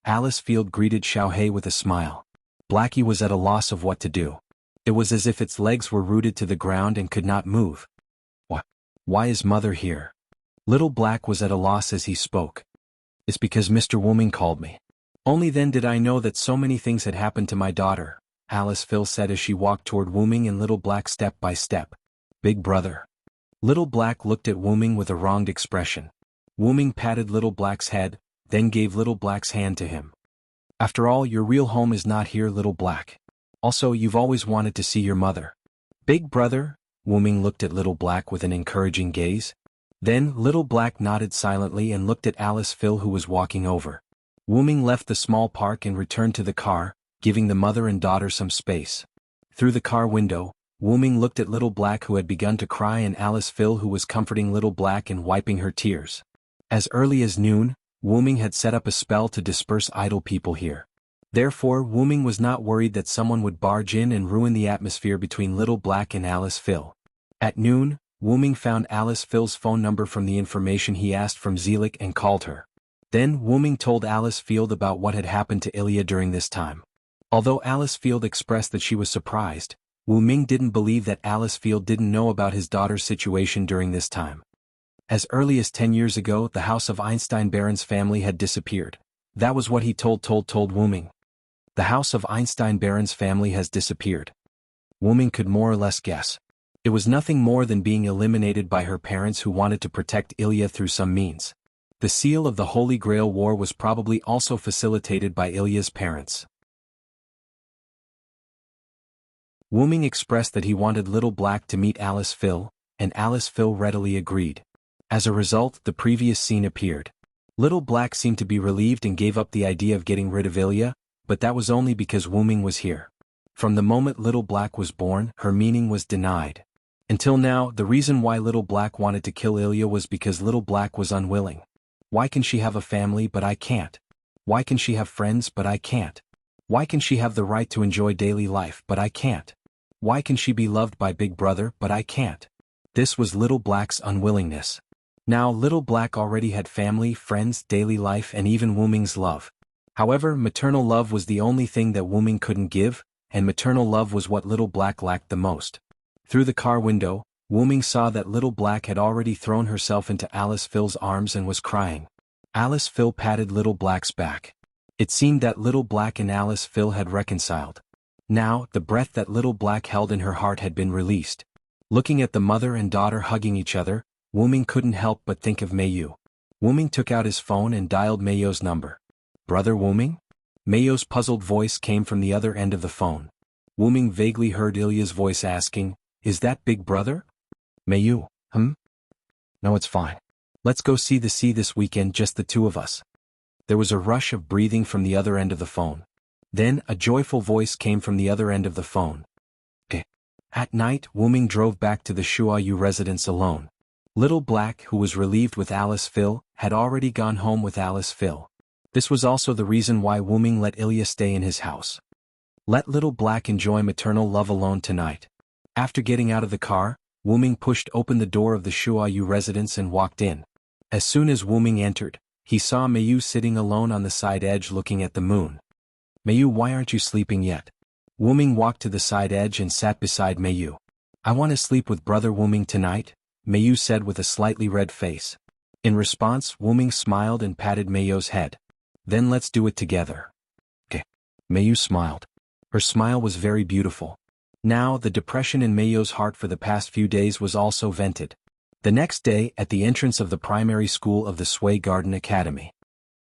Alice Field greeted Xiaohei with a smile. Blackie was at a loss of what to do. It was as if its legs were rooted to the ground and could not move. Why is Mother here? Little Black was at a loss as he spoke. It's because Mr. Wooming called me. Only then did I know that so many things had happened to my daughter, Alice Phil said as she walked toward Wooming and Little Black step by step. Big brother. Little Black looked at Wooming with a wronged expression. Wooming patted Little Black's head, then gave Little Black's hand to him. After all, your real home is not here, Little Black. Also, you've always wanted to see your mother. Big brother? Wooming looked at Little Black with an encouraging gaze. Then, Little Black nodded silently and looked at Alice Phil who was walking over. Wooming left the small park and returned to the car, giving the mother and daughter some space. Through the car window, Wooming looked at Little Black who had begun to cry and Alice Phil who was comforting Little Black and wiping her tears. As early as noon, Wooming had set up a spell to disperse idle people here. Therefore, Wooming was not worried that someone would barge in and ruin the atmosphere between Little Black and Alice Phil. At noon, Wooming found Alice Phil's phone number from the information he asked from Zelik and called her. Then Wooming told Alice Field about what had happened to Ilya during this time. Although Alice Field expressed that she was surprised, Wooming didn't believe that Alice Field didn't know about his daughter's situation during this time. As early as 10 years ago, the house of Einstein-Barron's family had disappeared. That was what he told Wooming. The house of Einstein-Barron's family has disappeared. Wooming could more or less guess. It was nothing more than being eliminated by her parents who wanted to protect Ilya through some means. The seal of the Holy Grail War was probably also facilitated by Ilya's parents. Wooming expressed that he wanted Little Black to meet Alice Phil, and Alice Phil readily agreed. As a result, the previous scene appeared. Little Black seemed to be relieved and gave up the idea of getting rid of Ilya, but that was only because Wooming was here. From the moment Little Black was born, her meaning was denied. Until now, the reason why Little Black wanted to kill Ilya was because Little Black was unwilling. Why can she have a family but I can't? Why can she have friends but I can't? Why can she have the right to enjoy daily life but I can't? Why can she be loved by Big Brother but I can't? This was Little Black's unwillingness. Now Little Black already had family, friends, daily life and even Wooming's love. However, maternal love was the only thing that Wooming couldn't give, and maternal love was what Little Black lacked the most. Through the car window, Wooming saw that Little Black had already thrown herself into Alice Phil's arms and was crying. Alice Phil patted Little Black's back. It seemed that Little Black and Alice Phil had reconciled. Now, the breath that Little Black held in her heart had been released. Looking at the mother and daughter hugging each other, Wooming couldn't help but think of Mayu. Wooming took out his phone and dialed Mayu's number. Brother Wooming? Mayu's puzzled voice came from the other end of the phone. Wooming vaguely heard Ilya's voice asking, "Is that Big Brother?" Mayu, No, it's fine. Let's go see the sea this weekend, just the two of us. There was a rush of breathing from the other end of the phone. Then, a joyful voice came from the other end of the phone. At night, Wooming drove back to the Shuayu residence alone. Little Black, who was relieved with Alice Phil, had already gone home with Alice Phil. This was also the reason why Wooming let Ilya stay in his house. Let Little Black enjoy maternal love alone tonight. After getting out of the car, Wooming pushed open the door of the Shuayu residence and walked in. As soon as Wooming entered, he saw Mayu sitting alone on the side edge looking at the moon. Mayu, why aren't you sleeping yet? Wooming walked to the side edge and sat beside Mayu. I want to sleep with Brother Wooming tonight, Mayu said with a slightly red face. In response, Wooming smiled and patted Mayu's head. Then let's do it together. Mayu smiled. Her smile was very beautiful. Now, the depression in Mayu's heart for the past few days was also vented. The next day, at the entrance of the primary school of the Sway Garden Academy.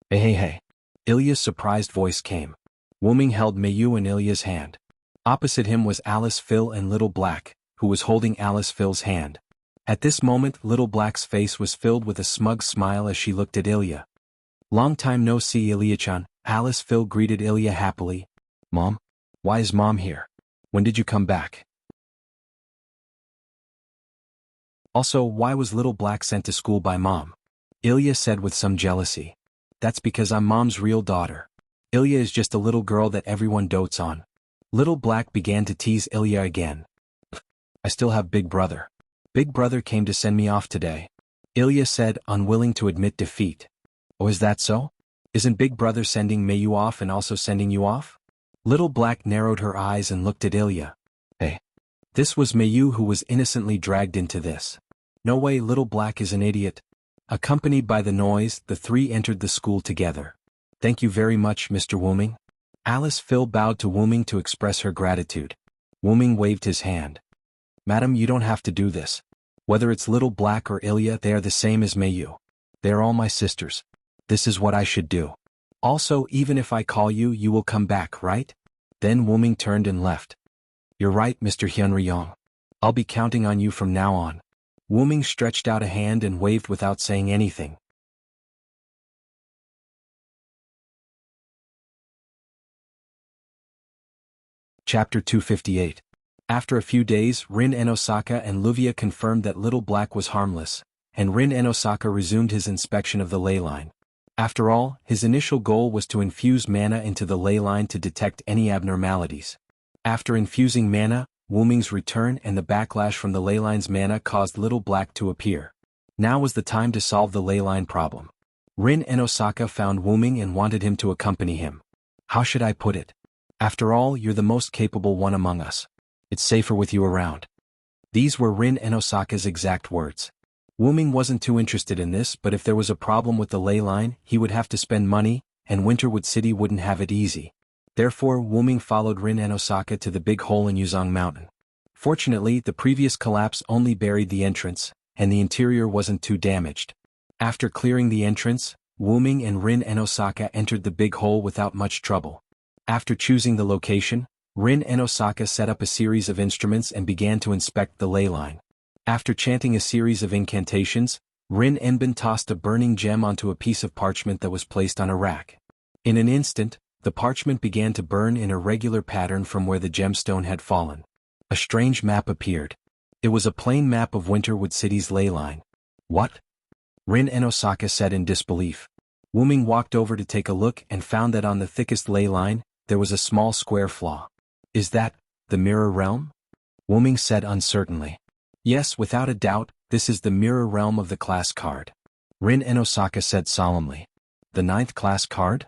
Hey. Ilya's surprised voice came. Wooming held Mayu in Ilya's hand. Opposite him was Alice Phil and Little Black, who was holding Alice Phil's hand. At this moment, Little Black's face was filled with a smug smile as she looked at Ilya. Long time no see, Ilya-chan, Alice Phil greeted Ilya happily. Mom? Why is Mom here? When did you come back? Also, why was Little Black sent to school by Mom? Ilya said with some jealousy. That's because I'm Mom's real daughter. Ilya is just a little girl that everyone dotes on. Little Black began to tease Ilya again. I still have Big Brother. Big Brother came to send me off today. Ilya said, unwilling to admit defeat. Oh, is that so? Isn't Big Brother sending Mayu off and also sending you off? Little Black narrowed her eyes and looked at Ilya. Hey. This was Mayu who was innocently dragged into this. No way, Little Black is an idiot. Accompanied by the noise, the three entered the school together. Thank you very much, Mr. Wuming. Alice Phil bowed to Wuming to express her gratitude. Wuming waved his hand. Madam, you don't have to do this. Whether it's Little Black or Ilya, they are the same as Mayu. They are all my sisters. This is what I should do. Also, even if I call you, you will come back, right? Then Wuming turned and left. You're right, Mr. Hyunryong. I'll be counting on you from now on. Wuming stretched out a hand and waved without saying anything. Chapter 258. After a few days, Rin and Osaka and Luvia confirmed that Little Black was harmless, and Rin and Osaka resumed his inspection of the ley line. After all, his initial goal was to infuse mana into the ley line to detect any abnormalities. After infusing mana, Wuming's return and the backlash from the ley line's mana caused Little Black to appear. Now was the time to solve the ley line problem. Rin and Osaka found Wuming and wanted him to accompany him. How should I put it? After all, you're the most capable one among us. It's safer with you around. These were Rin and Osaka's exact words. Wuming wasn't too interested in this, but if there was a problem with the ley line, he would have to spend money, and Winterwood City wouldn't have it easy. Therefore, Wuming followed Rin and Osaka to the big hole in Yuzong Mountain. Fortunately, the previous collapse only buried the entrance, and the interior wasn't too damaged. After clearing the entrance, Wuming and Rin and Osaka entered the big hole without much trouble. After choosing the location, Rin and Osaka set up a series of instruments and began to inspect the ley line. After chanting a series of incantations, Rin Enbin tossed a burning gem onto a piece of parchment that was placed on a rack. In an instant, the parchment began to burn in a regular pattern from where the gemstone had fallen. A strange map appeared. It was a plain map of Winterwood City's ley line. What? Rin and Osaka said in disbelief. Wuming walked over to take a look and found that on the thickest ley line, there was a small square flaw. Is that the Mirror Realm? Wuming said uncertainly. Yes, without a doubt, this is the Mirror Realm of the class card. Rin and Osaka said solemnly. The 9th class card?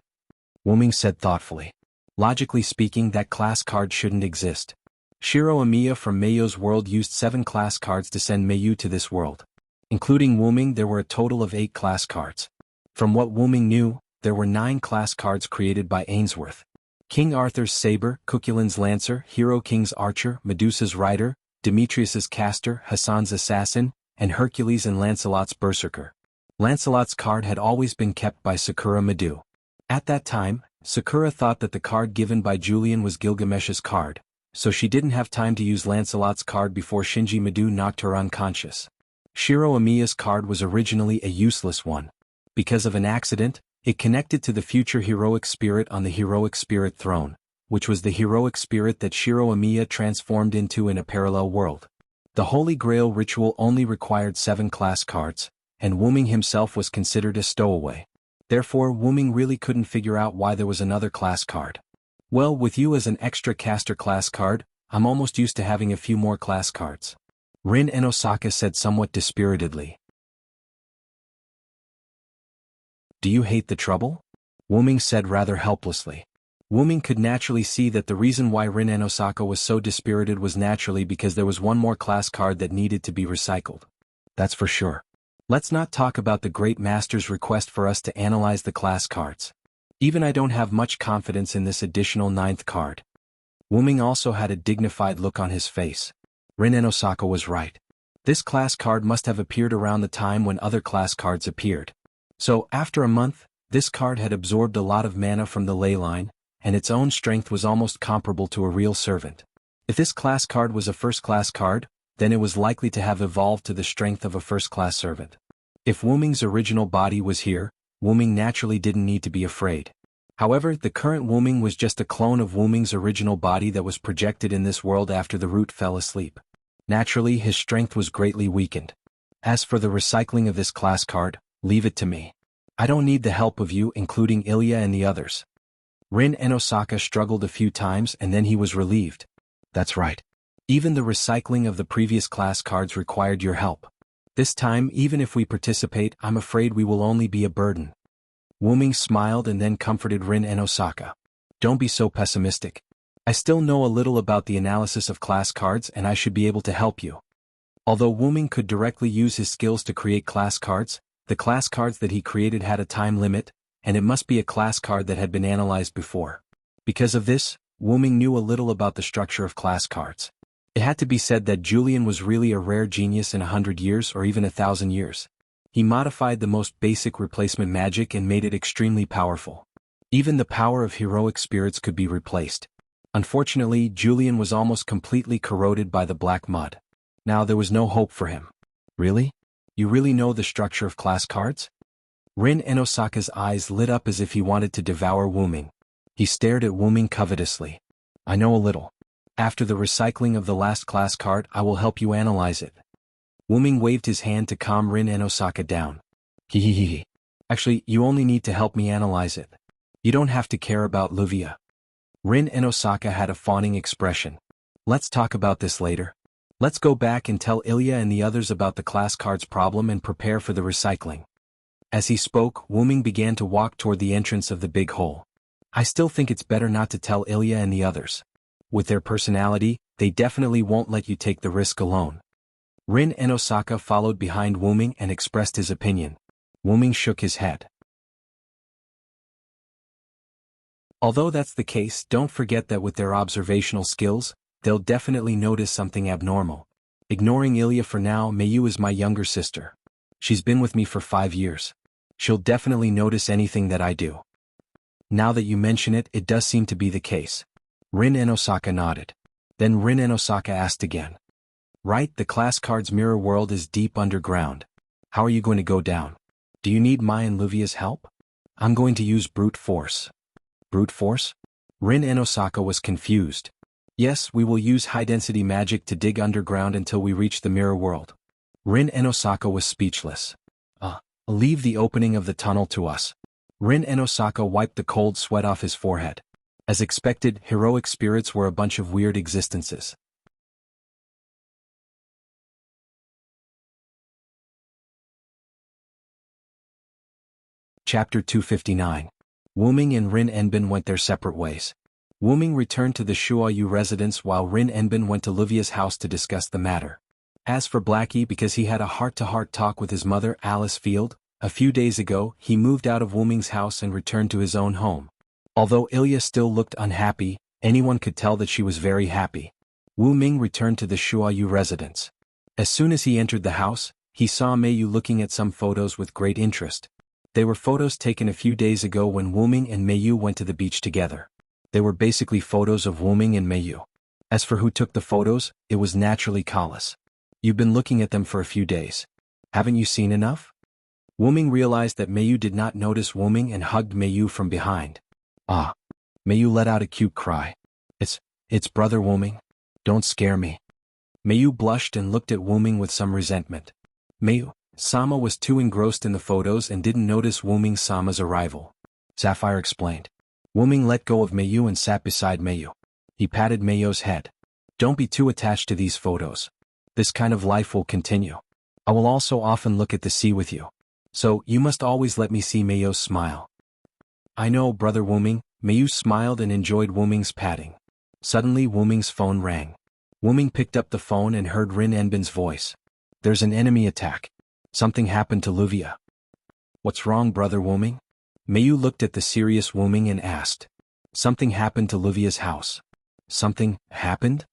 Wuming said thoughtfully. Logically speaking, that class card shouldn't exist. Shiro Amiya from Mayo's world used 7 class cards to send Mayu to this world. Including Wuming, there were a total of 8 class cards. From what Wuming knew, there were 9 class cards created by Ainsworth. King Arthur's Saber, Cuculin's Lancer, Hero King's Archer, Medusa's Rider, Demetrius's Caster, Hassan's Assassin, and Hercules and Lancelot's Berserker. Lancelot's card had always been kept by Sakura Madu. At that time, Sakura thought that the card given by Julian was Gilgamesh's card, so she didn't have time to use Lancelot's card before Shinji Madu knocked her unconscious. Shiro Amiya's card was originally a useless one. Because of an accident, it connected to the future heroic spirit on the heroic spirit throne, which was the heroic spirit that Shiro Amiya transformed into in a parallel world. The Holy Grail ritual only required 7 class cards, and Wuming himself was considered a stowaway. Therefore, Wuming really couldn't figure out why there was another class card. Well, with you as an extra caster class card, I'm almost used to having a few more class cards. Rin and Osaka said somewhat dispiritedly. Do you hate the trouble? Wuming said rather helplessly. Wuming could naturally see that the reason why Rin and Osaka was so dispirited was naturally because there was one more class card that needed to be recycled. That's for sure. Let's not talk about the Great Master's request for us to analyze the class cards. Even I don't have much confidence in this additional 9th card. Wuming also had a dignified look on his face. Rin and Osaka was right. This class card must have appeared around the time when other class cards appeared. So, after a month, this card had absorbed a lot of mana from the ley line, and its own strength was almost comparable to a real servant. If this class card was a first-class card, then it was likely to have evolved to the strength of a first-class servant. If Wuming's original body was here, Wuming naturally didn't need to be afraid. However, the current Wuming was just a clone of Wuming's original body that was projected in this world after the root fell asleep. Naturally, his strength was greatly weakened. As for the recycling of this class card, leave it to me. I don't need the help of you, including Ilya and the others. Rin and Osaka struggled a few times and then he was relieved. That's right. Even the recycling of the previous class cards required your help. This time, even if we participate, I'm afraid we will only be a burden. Wu Ming smiled and then comforted Rin and Osaka. Don't be so pessimistic. I still know a little about the analysis of class cards and I should be able to help you. Although Wu Ming could directly use his skills to create class cards, the class cards that he created had a time limit, and it must be a class card that had been analyzed before. Because of this, Wu Ming knew a little about the structure of class cards. It had to be said that Julian was really a rare genius in 100 years or even 1,000 years. He modified the most basic replacement magic and made it extremely powerful. Even the power of heroic spirits could be replaced. Unfortunately, Julian was almost completely corroded by the black mud. Now there was no hope for him. Really? You really know the structure of class cards? Rin and Osaka's eyes lit up as if he wanted to devour Wu Ming. He stared at Wu Ming covetously. I know a little. After the recycling of the last class card, I will help you analyze it. Wu Ming waved his hand to calm Rin and Osaka down. Hehehe. Actually, you only need to help me analyze it. You don't have to care about Luvia. Rin and Osaka had a fawning expression. Let's talk about this later. Let's go back and tell Ilya and the others about the class cards problem and prepare for the recycling. As he spoke, Wu Ming began to walk toward the entrance of the big hole. I still think it's better not to tell Ilya and the others. With their personality, they definitely won't let you take the risk alone. Rin and Osaka followed behind Wu Ming and expressed his opinion. Wu Ming shook his head. Although that's the case, don't forget that with their observational skills, they'll definitely notice something abnormal. Ignoring Ilya for now, Mayu is my younger sister. She's been with me for 5 years. She'll definitely notice anything that I do. Now that you mention it, it does seem to be the case. Rin and Osaka nodded. Then Rin and Osaka asked again. Right, the class cards mirror world is deep underground. How are you going to go down? Do you need my and Luvia's help? I'm going to use brute force. Brute force? Rin and Osaka was confused. Yes, we will use high-density magic to dig underground until we reach the mirror world. Rin and Osaka was speechless. Leave the opening of the tunnel to us. Rin and Osaka wiped the cold sweat off his forehead. As expected, heroic spirits were a bunch of weird existences. Chapter 259. Wu Ming and Rin Enbin went their separate ways. Wu Ming returned to the Shuoyu residence while Rin Enbin went to Luvia's house to discuss the matter. As for Blackie, because he had a heart-to-heart talk with his mother, Alice Field, a few days ago, he moved out of Wu Ming's house and returned to his own home. Although Ilya still looked unhappy, anyone could tell that she was very happy. Wu Ming returned to the Shuoyu residence. As soon as he entered the house, he saw Mayu looking at some photos with great interest. They were photos taken a few days ago when Wu Ming and Mayu went to the beach together. They were basically photos of Wu Ming and Mayu. As for who took the photos, it was naturally Kalas. You've been looking at them for a few days. Haven't you seen enough? Wu Ming realized that Mayu did not notice Wu Ming and hugged Mayu from behind. Mayu let out a cute cry. It's brother Wu Ming. Don't scare me. Mayu blushed and looked at Wu Ming with some resentment. Sama was too engrossed in the photos and didn't notice Wu Ming Sama's arrival. Sapphire explained. Wu Ming let go of Mayu and sat beside Mayu. He patted Mayu's head. Don't be too attached to these photos. This kind of life will continue. I will also often look at the sea with you. So, you must always let me see Mayu's smile. I know, brother Wu Ming. Mayu smiled and enjoyed Wu Ming's patting. Suddenly Wu Ming's phone rang. Wu Ming picked up the phone and heard Rin Enbin's voice. There's an enemy attack. Something happened to Luvia. What's wrong, brother Wu Ming? Mayu looked at the serious Wu Ming and asked. Something happened to Luvia's house. Something happened?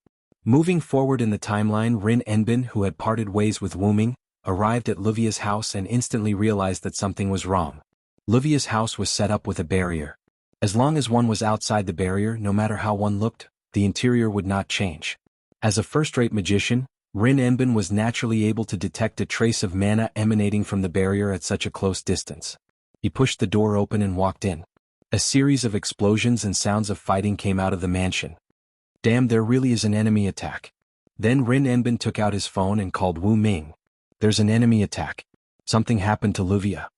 Moving forward in the timeline, Rin Enbin, who had parted ways with Wu Ming, arrived at Luvia's house and instantly realized that something was wrong. Luvia's house was set up with a barrier. As long as one was outside the barrier, no matter how one looked, the interior would not change. As a first-rate magician, Rin Enbin was naturally able to detect a trace of mana emanating from the barrier at such a close distance. He pushed the door open and walked in. A series of explosions and sounds of fighting came out of the mansion. Damn, there really is an enemy attack. Then Rin Enbin took out his phone and called Wu Ming. There's an enemy attack. Something happened to Luvia.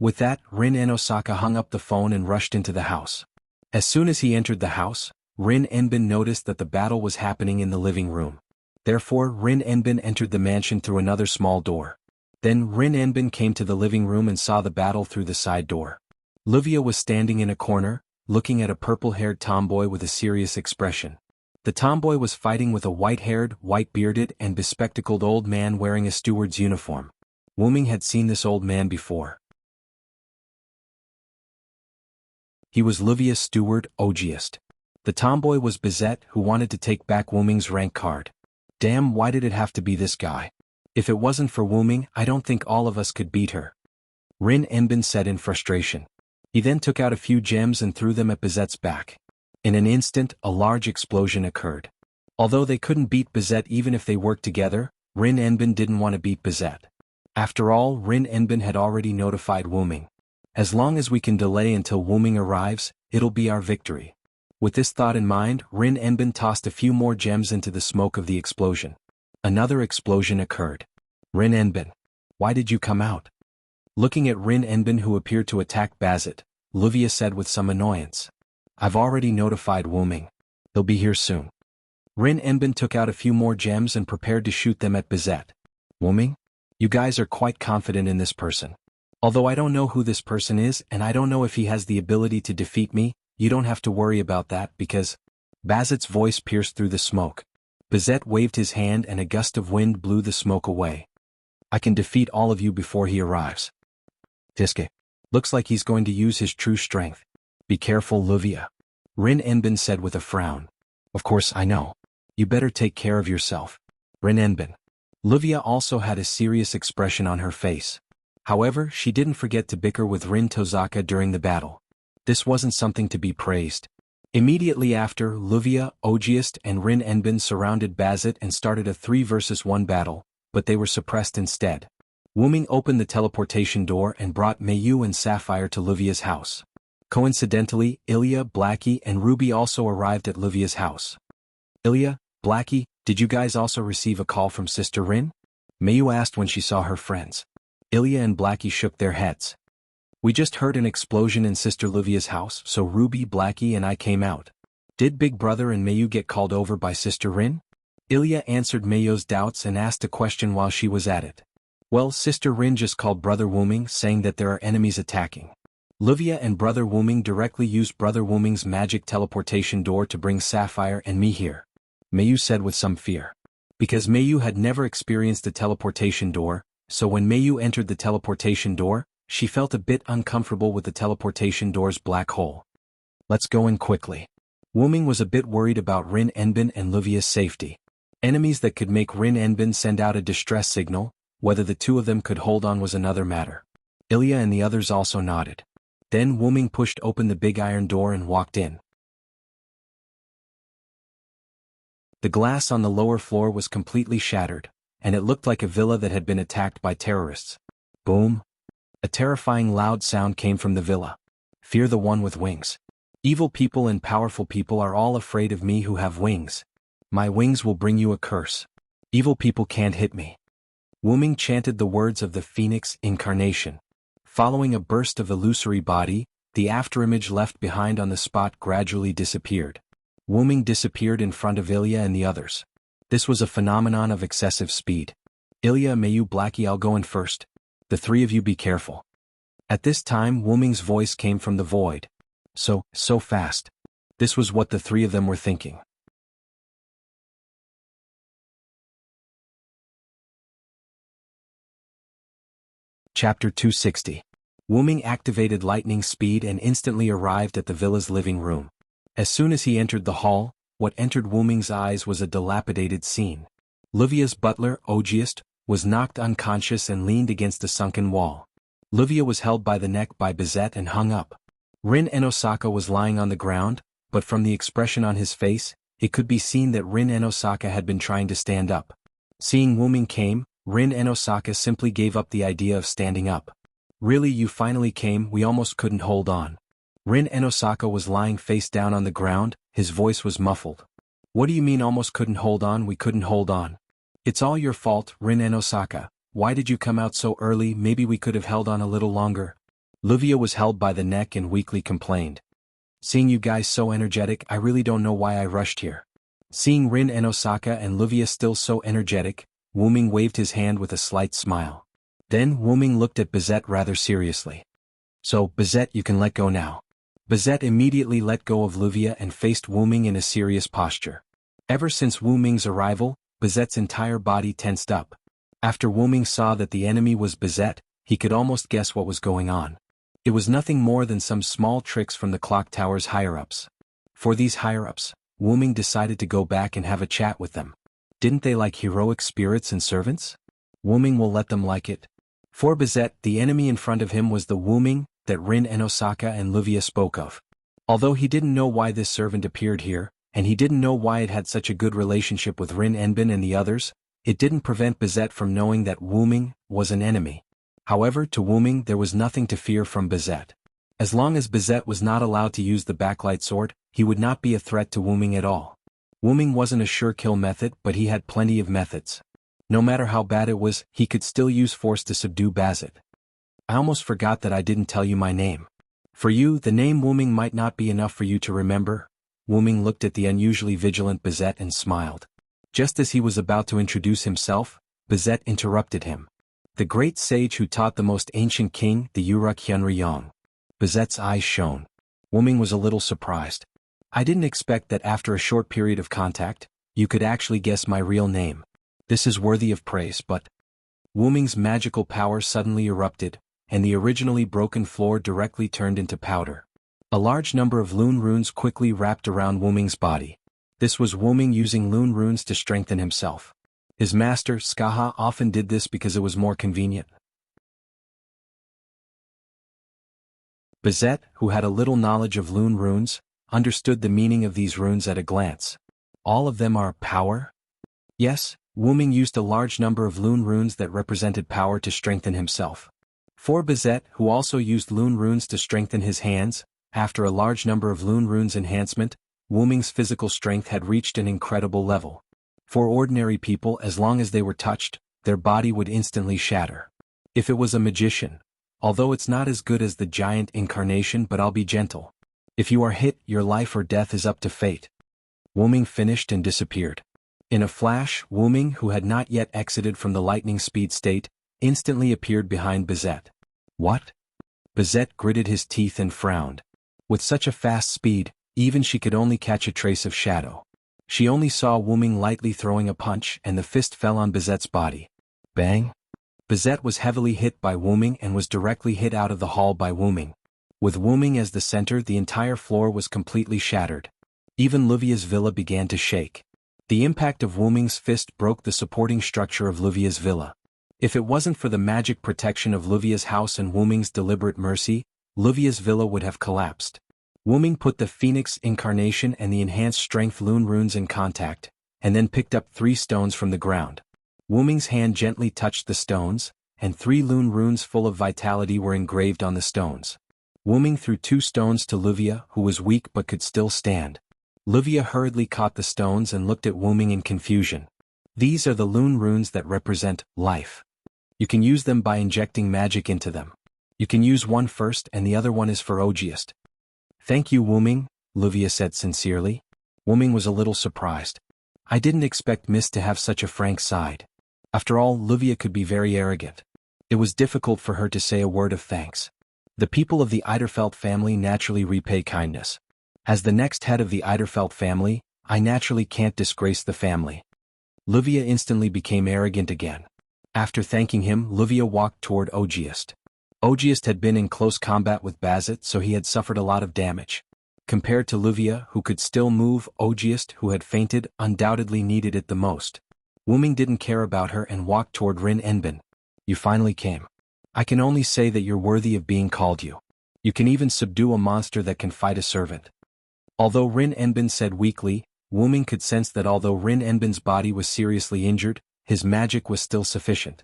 With that, Rin and Osaka hung up the phone and rushed into the house. As soon as he entered the house, Rin Enbin noticed that the battle was happening in the living room. Therefore, Rin Enbin entered the mansion through another small door. Then Rin Enbin came to the living room and saw the battle through the side door. Livia was standing in a corner, looking at a purple-haired tomboy with a serious expression. The tomboy was fighting with a white-haired, white-bearded and bespectacled old man wearing a steward's uniform. Wuming had seen this old man before. He was Livia's steward, Ogiest. The tomboy was Bizet, who wanted to take back Wuming's rank card. Damn, why did it have to be this guy? If it wasn't for Wuming, I don't think all of us could beat her. Rin Enbin said in frustration. He then took out a few gems and threw them at Bizet's back. In an instant, a large explosion occurred. Although they couldn't beat Bizet even if they worked together, Rin Enbin didn't want to beat Bizet. After all, Rin Enbin had already notified Wuming. As long as we can delay until Wuming arrives, it'll be our victory. With this thought in mind, Rin Enbin tossed a few more gems into the smoke of the explosion. Another explosion occurred. Rin Enbin, why did you come out? Looking at Rin Enbin, who appeared to attack Bazet, Livia said with some annoyance. I've already notified Wuming. He'll be here soon. Rin Enbin took out a few more gems and prepared to shoot them at Bizet. Wuming? You guys are quite confident in this person. Although I don't know who this person is and I don't know if he has the ability to defeat me, you don't have to worry about that because... Bazet's voice pierced through the smoke. Bizet waved his hand and a gust of wind blew the smoke away. I can defeat all of you before he arrives. Tiske. Looks like he's going to use his true strength. Be careful, Livia. Rin Enbin said with a frown. Of course I know. You better take care of yourself. Rin Enbin. Livia also had a serious expression on her face. However, she didn't forget to bicker with Rin Tozaka during the battle. This wasn't something to be praised. Immediately after, Livia, Ogiest and Rin Enbin surrounded Bazet and started a 3-versus-1 battle, but they were suppressed instead. Wuming opened the teleportation door and brought Mayu and Sapphire to Livia's house. Coincidentally, Ilya, Blackie and Ruby also arrived at Livia's house. Ilya, Blackie, did you guys also receive a call from Sister Rin? Mayu asked when she saw her friends. Ilya and Blackie shook their heads. We just heard an explosion in Sister Livia's house, so Ruby, Blackie and I came out. Did Big Brother and Mayu get called over by Sister Rin? Ilya answered Mayu's doubts and asked a question while she was at it. Well, Sister Rin just called Brother Wuming saying that there are enemies attacking. Livia and Brother Wuming directly used Brother Wuming's magic teleportation door to bring Sapphire and me here. Mayu said with some fear. Because Mayu had never experienced a teleportation door, so when Mayu entered the teleportation door, she felt a bit uncomfortable with the teleportation door's black hole. Let's go in quickly. Wuming was a bit worried about Rin Enbin and Livia's safety. Enemies that could make Rin Enbin send out a distress signal, whether the two of them could hold on was another matter. Ilya and the others also nodded. Then Wuming pushed open the big iron door and walked in. The glass on the lower floor was completely shattered, and it looked like a villa that had been attacked by terrorists. Boom! A terrifying loud sound came from the villa. Fear the one with wings. Evil people and powerful people are all afraid of me who have wings. My wings will bring you a curse. Evil people can't hit me. Wuming chanted the words of the Phoenix incarnation. Following a burst of illusory body, the afterimage left behind on the spot gradually disappeared. Wuming disappeared in front of Ilya and the others. This was a phenomenon of excessive speed. Ilya, Mayu, Blackie, I'll go in first. The three of you be careful. At this time Wuming's voice came from the void. So fast. This was what the three of them were thinking. Chapter 260. Wuming activated lightning speed and instantly arrived at the villa's living room. As soon as he entered the hall, what entered Wuming's eyes was a dilapidated scene. Livia's butler, Ogiest, was knocked unconscious and leaned against a sunken wall. Livia was held by the neck by Bizet and hung up. Rin Enosaka was lying on the ground, but from the expression on his face, it could be seen that Rin Enosaka had been trying to stand up. Seeing Wuming came, Rin Enosaka simply gave up the idea of standing up. Really, you finally came, we almost couldn't hold on. Rin Enosaka was lying face down on the ground, his voice was muffled. What do you mean almost couldn't hold on? We couldn't hold on. It's all your fault, Rin Enosaka. Why did you come out so early? Maybe we could have held on a little longer. Livia was held by the neck and weakly complained. Seeing you guys so energetic, I really don't know why I rushed here. Seeing Rin Enosaka and Livia still so energetic, Wuming waved his hand with a slight smile. Then Wu Ming looked at Bizet rather seriously. So, Bizet, you can let go now. Bizet immediately let go of Luvia and faced Wu Ming in a serious posture. Ever since Wu Ming's arrival, Bizet's entire body tensed up. After Wu Ming saw that the enemy was Bizet, he could almost guess what was going on. It was nothing more than some small tricks from the clock tower's higher-ups. For these higher-ups, Wu Ming decided to go back and have a chat with them. Didn't they like heroic spirits and servants? Wu Ming will let them like it. For Bizet, the enemy in front of him was the Wu Ming that Rin and Osaka and Luvia spoke of. Although he didn't know why this servant appeared here, and he didn't know why it had such a good relationship with Rin Enbin and the others, it didn't prevent Bizet from knowing that Wu Ming was an enemy. However, to Wu Ming there was nothing to fear from Bizet. As long as Bizet was not allowed to use the backlight sword, he would not be a threat to Wu Ming at all. Wu Ming wasn't a sure kill method, but he had plenty of methods. No matter how bad it was, he could still use force to subdue Bazet. I almost forgot that I didn't tell you my name. For you, the name Wu Ming might not be enough for you to remember. Wu Ming looked at the unusually vigilant Bizet and smiled. Just as he was about to introduce himself, Bizet interrupted him. The great sage who taught the most ancient king, the Uruk Hyunryong. Bizet's eyes shone. Wu Ming was a little surprised. I didn't expect that after a short period of contact, you could actually guess my real name. This is worthy of praise, but... Wu Ming's magical power suddenly erupted, and the originally broken floor directly turned into powder. A large number of Lune runes quickly wrapped around Wu Ming's body. This was Wu Ming using Lune runes to strengthen himself. His master, Skaha, often did this because it was more convenient. Bizet, who had a little knowledge of Lune runes, understood the meaning of these runes at a glance. All of them are power? Yes, Wu Ming used a large number of Lune runes that represented power to strengthen himself. For Bizet, who also used Lune runes to strengthen his hands, after a large number of Lune runes enhancement, Wu Ming's physical strength had reached an incredible level. For ordinary people, as long as they were touched, their body would instantly shatter. If it was a magician, although it's not as good as the giant incarnation, but I'll be gentle. If you are hit, your life or death is up to fate. Wu Ming finished and disappeared. In a flash, Wu Ming, who had not yet exited from the lightning speed state, instantly appeared behind Bizet. What? Bizet gritted his teeth and frowned. With such a fast speed, even she could only catch a trace of shadow. She only saw Wu Ming lightly throwing a punch and the fist fell on Bizet's body. Bang! Bizet was heavily hit by Wu Ming and was directly hit out of the hall by Wu Ming. With Wu Ming as the center, the entire floor was completely shattered. Even Luvia's villa began to shake. The impact of Wu Ming's fist broke the supporting structure of Luvia's villa. If it wasn't for the magic protection of Luvia's house and Wu Ming's deliberate mercy, Luvia's villa would have collapsed. Wu Ming put the Phoenix Incarnation and the Enhanced Strength Lune runes in contact, and then picked up 3 stones from the ground. Wu Ming's hand gently touched the stones, and 3 Lune runes full of vitality were engraved on the stones. Wu Ming threw 2 stones to Luvia, who was weak but could still stand. Luvia hurriedly caught the stones and looked at Wu Ming in confusion. These are the Lune runes that represent life. You can use them by injecting magic into them. You can use one first and the other one is for Ogiest. Thank you, Wu Ming, Luvia said sincerely. Wu Ming was a little surprised. I didn't expect Miss to have such a frank side. After all, Luvia could be very arrogant. It was difficult for her to say a word of thanks. The people of the Eiderfeld family naturally repay kindness. As the next head of the Eiderfeld family, I naturally can't disgrace the family. Luvia instantly became arrogant again. After thanking him, Luvia walked toward Ogiest. Ogiest had been in close combat with Bazet, so he had suffered a lot of damage. Compared to Luvia, who could still move, Ogiest, who had fainted, undoubtedly needed it the most. Wu Ming didn't care about her and walked toward Rin Enbin. You finally came. I can only say that you're worthy of being called you. You can even subdue a monster that can fight a servant. Although Rin Enbin said weakly, Wu Ming could sense that although Rin Enbin's body was seriously injured, his magic was still sufficient.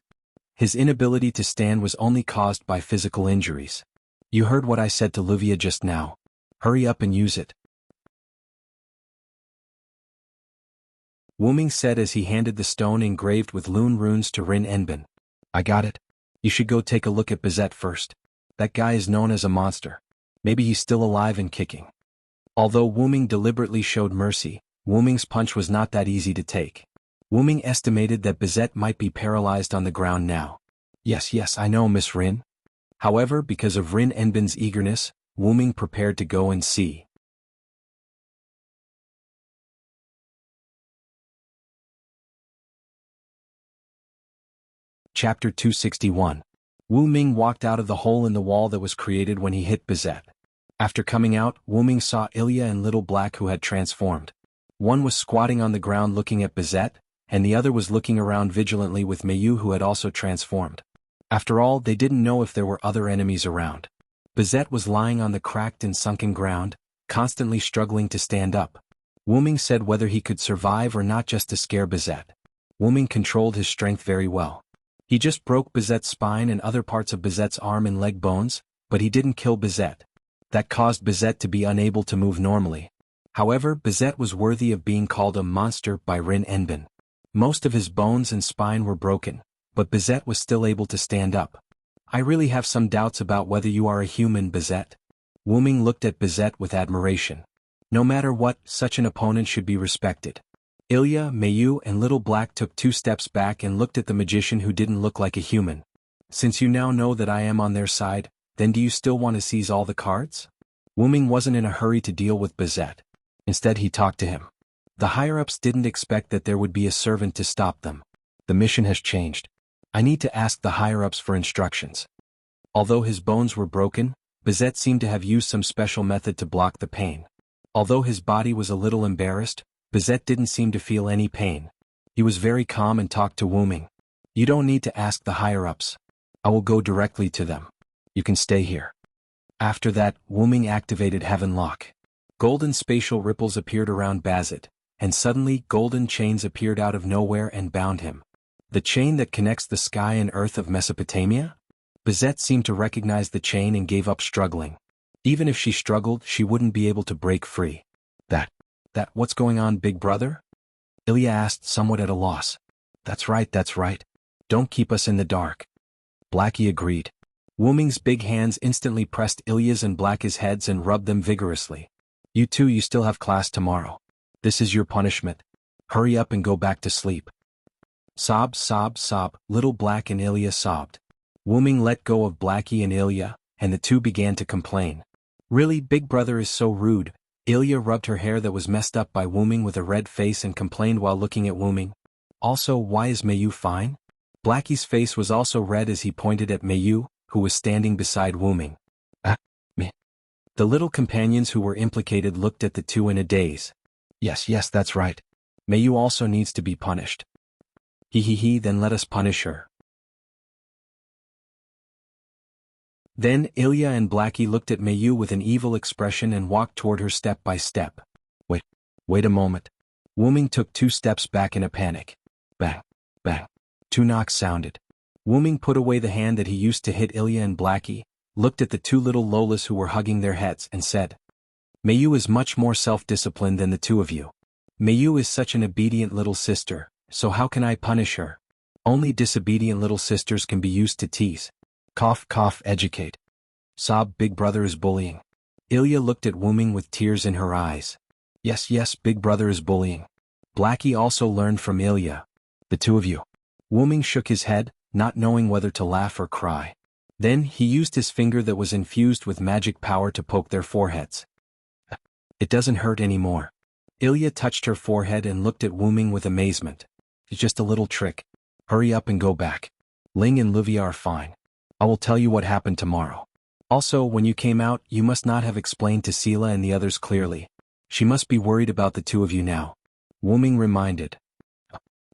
His inability to stand was only caused by physical injuries. You heard what I said to Luvia just now. Hurry up and use it. Wu Ming said as he handed the stone engraved with Lune runes to Rin Enbin. I got it. You should go take a look at Bizet first. That guy is known as a monster. Maybe he's still alive and kicking. Although Wu Ming deliberately showed mercy, Wu Ming's punch was not that easy to take. Wu Ming estimated that Bizet might be paralyzed on the ground now. Yes, I know, Miss Rin. However, because of Rin Enbin's eagerness, Wu Ming prepared to go and see. Chapter 261. Wu Ming walked out of the hole in the wall that was created when he hit Bizet. After coming out, Wu Ming saw Ilya and Little Black, who had transformed. One was squatting on the ground looking at Bizet, and the other was looking around vigilantly with Mayu, who had also transformed. After all, they didn't know if there were other enemies around. Bizet was lying on the cracked and sunken ground, constantly struggling to stand up. Wu Ming said whether he could survive or not just to scare Bizet. Wu Ming controlled his strength very well. He just broke Bizet's spine and other parts of Bizet's arm and leg bones, but he didn't kill Bizet. That caused Bizet to be unable to move normally. However, Bizet was worthy of being called a monster by Rin Enbin. Most of his bones and spine were broken, but Bizet was still able to stand up. I really have some doubts about whether you are a human, Bizet. Wu Ming looked at Bizet with admiration. No matter what, such an opponent should be respected. Ilya, Mayu, and Little Black took 2 steps back and looked at the magician, who didn't look like a human. Since you now know that I am on their side, then do you still want to seize all the cards? Wu Ming wasn't in a hurry to deal with Bizet. Instead, he talked to him. The higher-ups didn't expect that there would be a servant to stop them. The mission has changed. I need to ask the higher-ups for instructions. Although his bones were broken, Bizet seemed to have used some special method to block the pain. Although his body was a little embarrassed, Bizet didn't seem to feel any pain. He was very calm and talked to Wu Ming. You don't need to ask the higher-ups. I will go directly to them. You can stay here. After that, Wu Ming activated Heaven Lock. Golden spatial ripples appeared around Bazet, and suddenly golden chains appeared out of nowhere and bound him. The chain that connects the sky and earth of Mesopotamia? Bizet seemed to recognize the chain and gave up struggling. Even if she struggled, she wouldn't be able to break free. What's going on, big brother? Ilya asked, somewhat at a loss. That's right. Don't keep us in the dark. Blackie agreed. Wu Ming's big hands instantly pressed Ilya's and Blackie's heads and rubbed them vigorously. You two, you still have class tomorrow. This is your punishment. Hurry up and go back to sleep. Sob. Little Black and Ilya sobbed. Wu Ming let go of Blackie and Ilya, and the two began to complain. Really, big brother is so rude. Ilya rubbed her hair that was messed up by Wu Ming with a red face and complained while looking at Wu Ming. Also, why is Mayu fine? Blackie's face was also red as he pointed at Mayu, who was standing beside Wu Ming. Me. The little companions who were implicated looked at the two in a daze. Yes, that's right. Mayu also needs to be punished. Then let us punish her. Then Ilya and Blackie looked at Mayu with an evil expression and walked toward her step by step. Wait a moment. Wu Ming took 2 steps back in a panic. Bang. 2 knocks sounded. Wu Ming put away the hand that he used to hit Ilya and Blackie, looked at the 2 little Lolas who were hugging their heads, and said, Mayu is much more self-disciplined than the 2 of you. Mayu is such an obedient little sister, so how can I punish her? Only disobedient little sisters can be used to tease. Cough, educate. Sob, big brother is bullying. Ilya looked at Wu Ming with tears in her eyes. Yes, big brother is bullying. Blackie also learned from Ilya. The 2 of you. Wu Ming shook his head, not knowing whether to laugh or cry. Then he used his finger that was infused with magic power to poke their foreheads. It doesn't hurt anymore. Ilya touched her forehead and looked at Wu Ming with amazement. It's just a little trick. Hurry up and go back. Ling and Livia are fine. I will tell you what happened tomorrow. Also, when you came out, you must not have explained to Sela and the others clearly. She must be worried about the 2 of you now. Wu Ming reminded.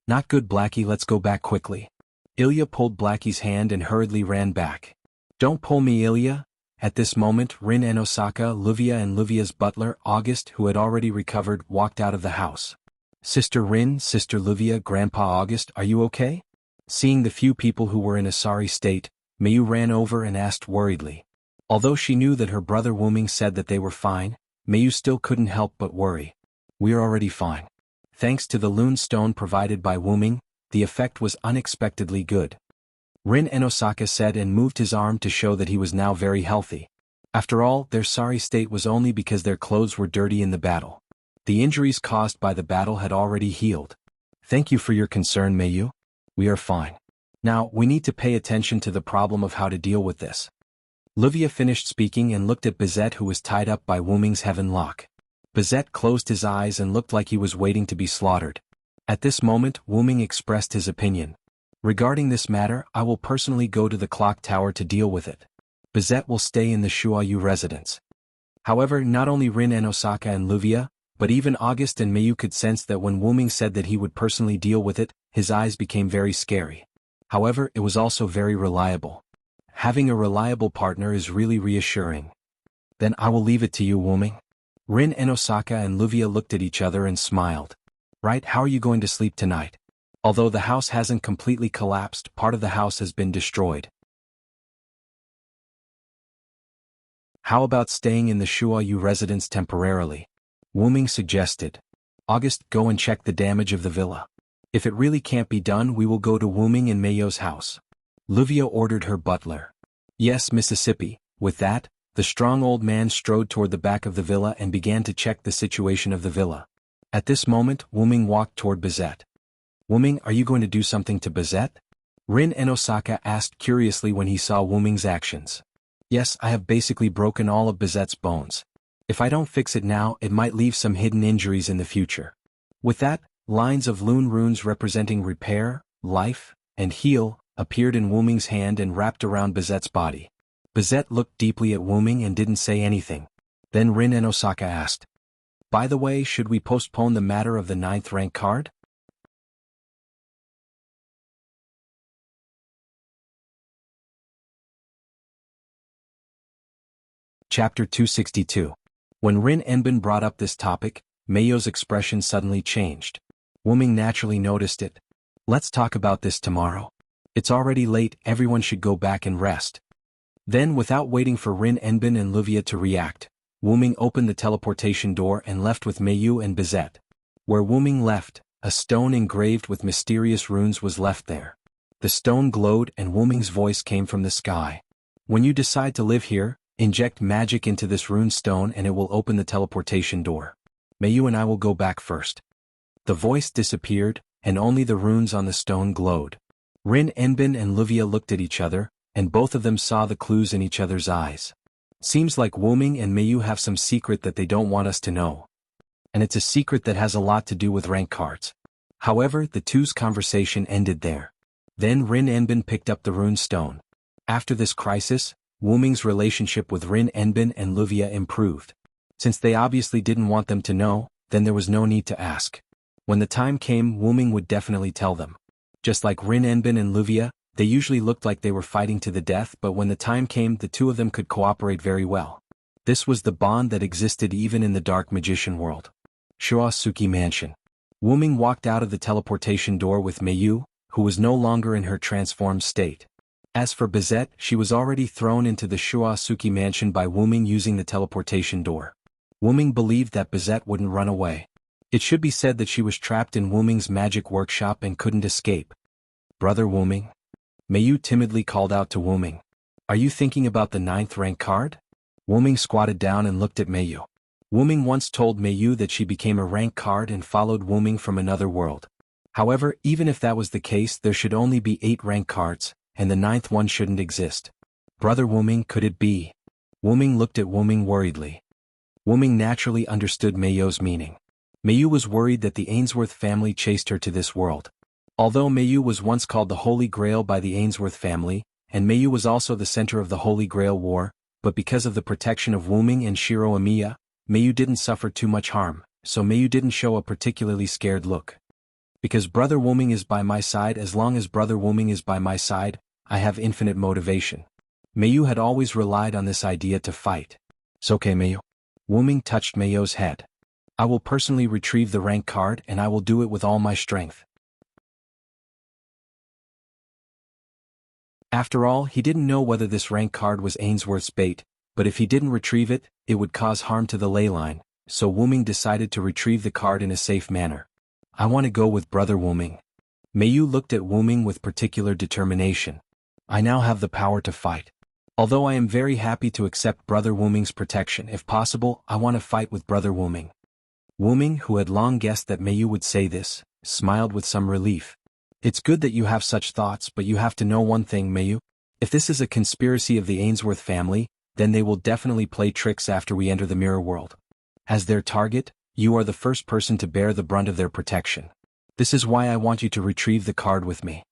Not good, Blackie, let's go back quickly. Ilya pulled Blackie's hand and hurriedly ran back. Don't pull me, Ilya. At this moment, Rin and Osaka, Livia and Livia's butler, August, who had already recovered, walked out of the house. Sister Rin, Sister Livia, Grandpa August, are you okay? Seeing the few people who were in a sorry state, Mayu ran over and asked worriedly. Although she knew that her brother Wu Ming said that they were fine, Mayu still couldn't help but worry. We're already fine. Thanks to the Lune Stone provided by Wu Ming, the effect was unexpectedly good. Rin and Osaka said and moved his arm to show that he was now very healthy. After all, their sorry state was only because their clothes were dirty in the battle. The injuries caused by the battle had already healed. Thank you for your concern, Mayu. We are fine. Now, we need to pay attention to the problem of how to deal with this. Livia finished speaking and looked at Bizet, who was tied up by Wu Ming's heaven lock. Bizet closed his eyes and looked like he was waiting to be slaughtered. At this moment, Wu Ming expressed his opinion. Regarding this matter, I will personally go to the clock tower to deal with it. Bizet will stay in the Shuayu residence. However, not only Rin and Osaka and Livia, but even August and Mayu could sense that when Wu Ming said that he would personally deal with it, his eyes became very scary. However, it was also very reliable. Having a reliable partner is really reassuring. Then I will leave it to you, Wu Ming. Rin and Osaka and Livia looked at each other and smiled. Right, how are you going to sleep tonight? Although the house hasn't completely collapsed, part of the house has been destroyed. How about staying in the Shuayu residence temporarily? Wu Ming suggested. August, go and check the damage of the villa. If it really can't be done, we will go to Wu Ming and Mayo's house. Livia ordered her butler. Yes, Mississippi. With that, the strong old man strode toward the back of the villa and began to check the situation of the villa. At this moment, Wu Ming walked toward Bizet. Wu Ming, are you going to do something to Bizet? Rin and Osaka asked curiously when he saw Wu Ming's actions. Yes, I have basically broken all of Bizet's bones. If I don't fix it now, it might leave some hidden injuries in the future. With that, lines of Lune runes representing repair, life, and heal appeared in Wu Ming's hand and wrapped around Bizet's body. Bizet looked deeply at Wu Ming and didn't say anything. Then Rin and Osaka asked, by the way, should we postpone the matter of the 9th rank card? Chapter 262. When Rin Enbin brought up this topic, Mayo's expression suddenly changed. Wu Ming naturally noticed it. Let's talk about this tomorrow. It's already late, everyone should go back and rest. Then, without waiting for Rin Enbin and Livia to react, Wu Ming opened the teleportation door and left with Mayu and Bizet. Where Wu Ming left, a stone engraved with mysterious runes was left there. The stone glowed and Wu Ming's voice came from the sky. When you decide to live here, inject magic into this rune stone and it will open the teleportation door. Mayu and I will go back first. The voice disappeared, and only the runes on the stone glowed. Rin Enbin and Livia looked at each other, and both of them saw the clues in each other's eyes. Seems like Wu Ming and Mayu have some secret that they don't want us to know. And it's a secret that has a lot to do with rank cards. However, the two's conversation ended there. Then Rin Enbin picked up the rune stone. After this crisis, Wu Ming's relationship with Rin Enbin and Livia improved. Since they obviously didn't want them to know, then there was no need to ask. When the time came, Wu Ming would definitely tell them. Just like Rin Enbin and Livia, they usually looked like they were fighting to the death, but when the time came, the two of them could cooperate very well. This was the bond that existed even in the dark magician world. Shuasuki Mansion. Wu Ming walked out of the teleportation door with Mayu, who was no longer in her transformed state. As for Bizet, she was already thrown into the Shuasuki Mansion by Wu Ming using the teleportation door. Wu Ming believed that Bizet wouldn't run away. It should be said that she was trapped in Wu Ming's magic workshop and couldn't escape. Brother Wu Ming? Mayu timidly called out to Wu Ming. Are you thinking about the 9th rank card? Wu Ming squatted down and looked at Mayu. Wu Ming once told Mayu that she became a rank card and followed Wu Ming from another world. However, even if that was the case, there should only be 8 rank cards, and the 9th one shouldn't exist. Brother Wu Ming, could it be? Wu Ming looked at Wu Ming worriedly. Wu Ming naturally understood Mayo's meaning. Mayu was worried that the Ainsworth family chased her to this world. Although Mayu was once called the Holy Grail by the Ainsworth family, and Mayu was also the center of the Holy Grail War, but because of the protection of Wu Ming and Shiro Amiya, Mayu didn't suffer too much harm, so Mayu didn't show a particularly scared look. Because Brother Wu Ming is by my side, as long as Brother Wu Ming is by my side, I have infinite motivation. Mayu had always relied on this idea to fight. It's okay, Mayu. Wu Ming touched Mayo's head. I will personally retrieve the rank card and I will do it with all my strength. After all, he didn't know whether this rank card was Ainsworth's bait, but if he didn't retrieve it, it would cause harm to the ley line, so Wu Ming decided to retrieve the card in a safe manner. I want to go with Brother Wu Ming. Mayu looked at Wu Ming with particular determination. I now have the power to fight. Although I am very happy to accept Brother Wu Ming's protection, if possible, I want to fight with Brother Wu Ming. Wu Ming, who had long guessed that Mayu would say this, smiled with some relief. It's good that you have such thoughts, but you have to know one thing, Mayu. If this is a conspiracy of the Ainsworth family, then they will definitely play tricks after we enter the mirror world. As their target, you are the first person to bear the brunt of their protection. This is why I want you to retrieve the card with me.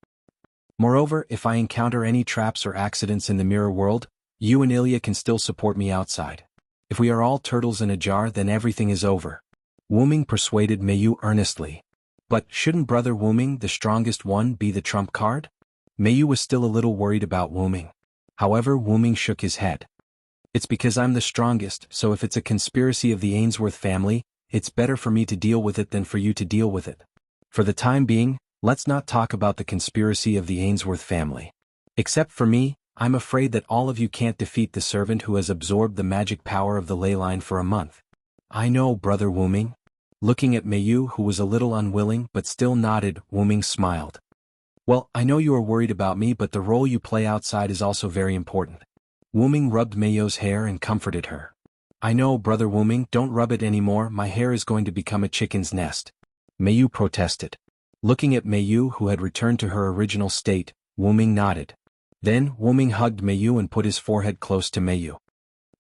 Moreover, if I encounter any traps or accidents in the mirror world, you and Ilya can still support me outside. If we are all turtles in a jar, then everything is over. Wuming persuaded Mayu earnestly. But shouldn't Brother Wuming, the strongest one, be the trump card? Mayu was still a little worried about Wuming. However, Wuming shook his head. It's because I'm the strongest, so if it's a conspiracy of the Ainsworth family, it's better for me to deal with it than for you to deal with it. For the time being, let's not talk about the conspiracy of the Ainsworth family. Except for me, I'm afraid that all of you can't defeat the servant who has absorbed the magic power of the ley line for a month. I know, Brother Wuming. Looking at Mayu, who was a little unwilling but still nodded, Wuming smiled. Well, I know you are worried about me, but the role you play outside is also very important. Wuming rubbed Mayu's hair and comforted her. I know, Brother Wuming, don't rub it anymore, my hair is going to become a chicken's nest. Mayu protested. Looking at Mayu, who had returned to her original state, Wuming nodded. Then, Wuming hugged Mayu and put his forehead close to Mayu.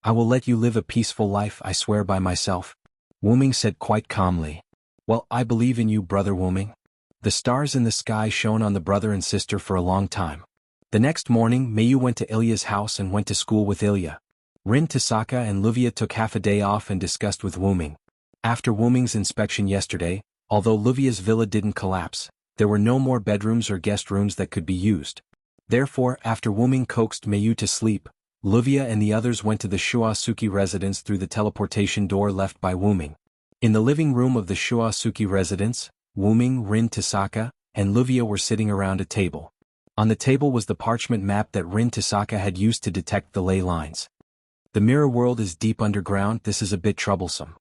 I will let you live a peaceful life, I swear by myself. Wuming said quite calmly. Well, I believe in you, Brother Wuming. The stars in the sky shone on the brother and sister for a long time. The next morning, Mayu went to Ilya's house and went to school with Ilya. Rin Tasaka and Luvia took half a day off and discussed with Wuming. After Wuming's inspection yesterday, although Luvia's villa didn't collapse, there were no more bedrooms or guest rooms that could be used. Therefore, after Wuming coaxed Mayu to sleep, Luvia and the others went to the Shuasuki residence through the teleportation door left by Wuming. In the living room of the Shuasuki residence, Wuming, Rin Tasaka, and Luvia were sitting around a table. On the table was the parchment map that Rin Tasaka had used to detect the ley lines. The mirror world is deep underground, this is a bit troublesome.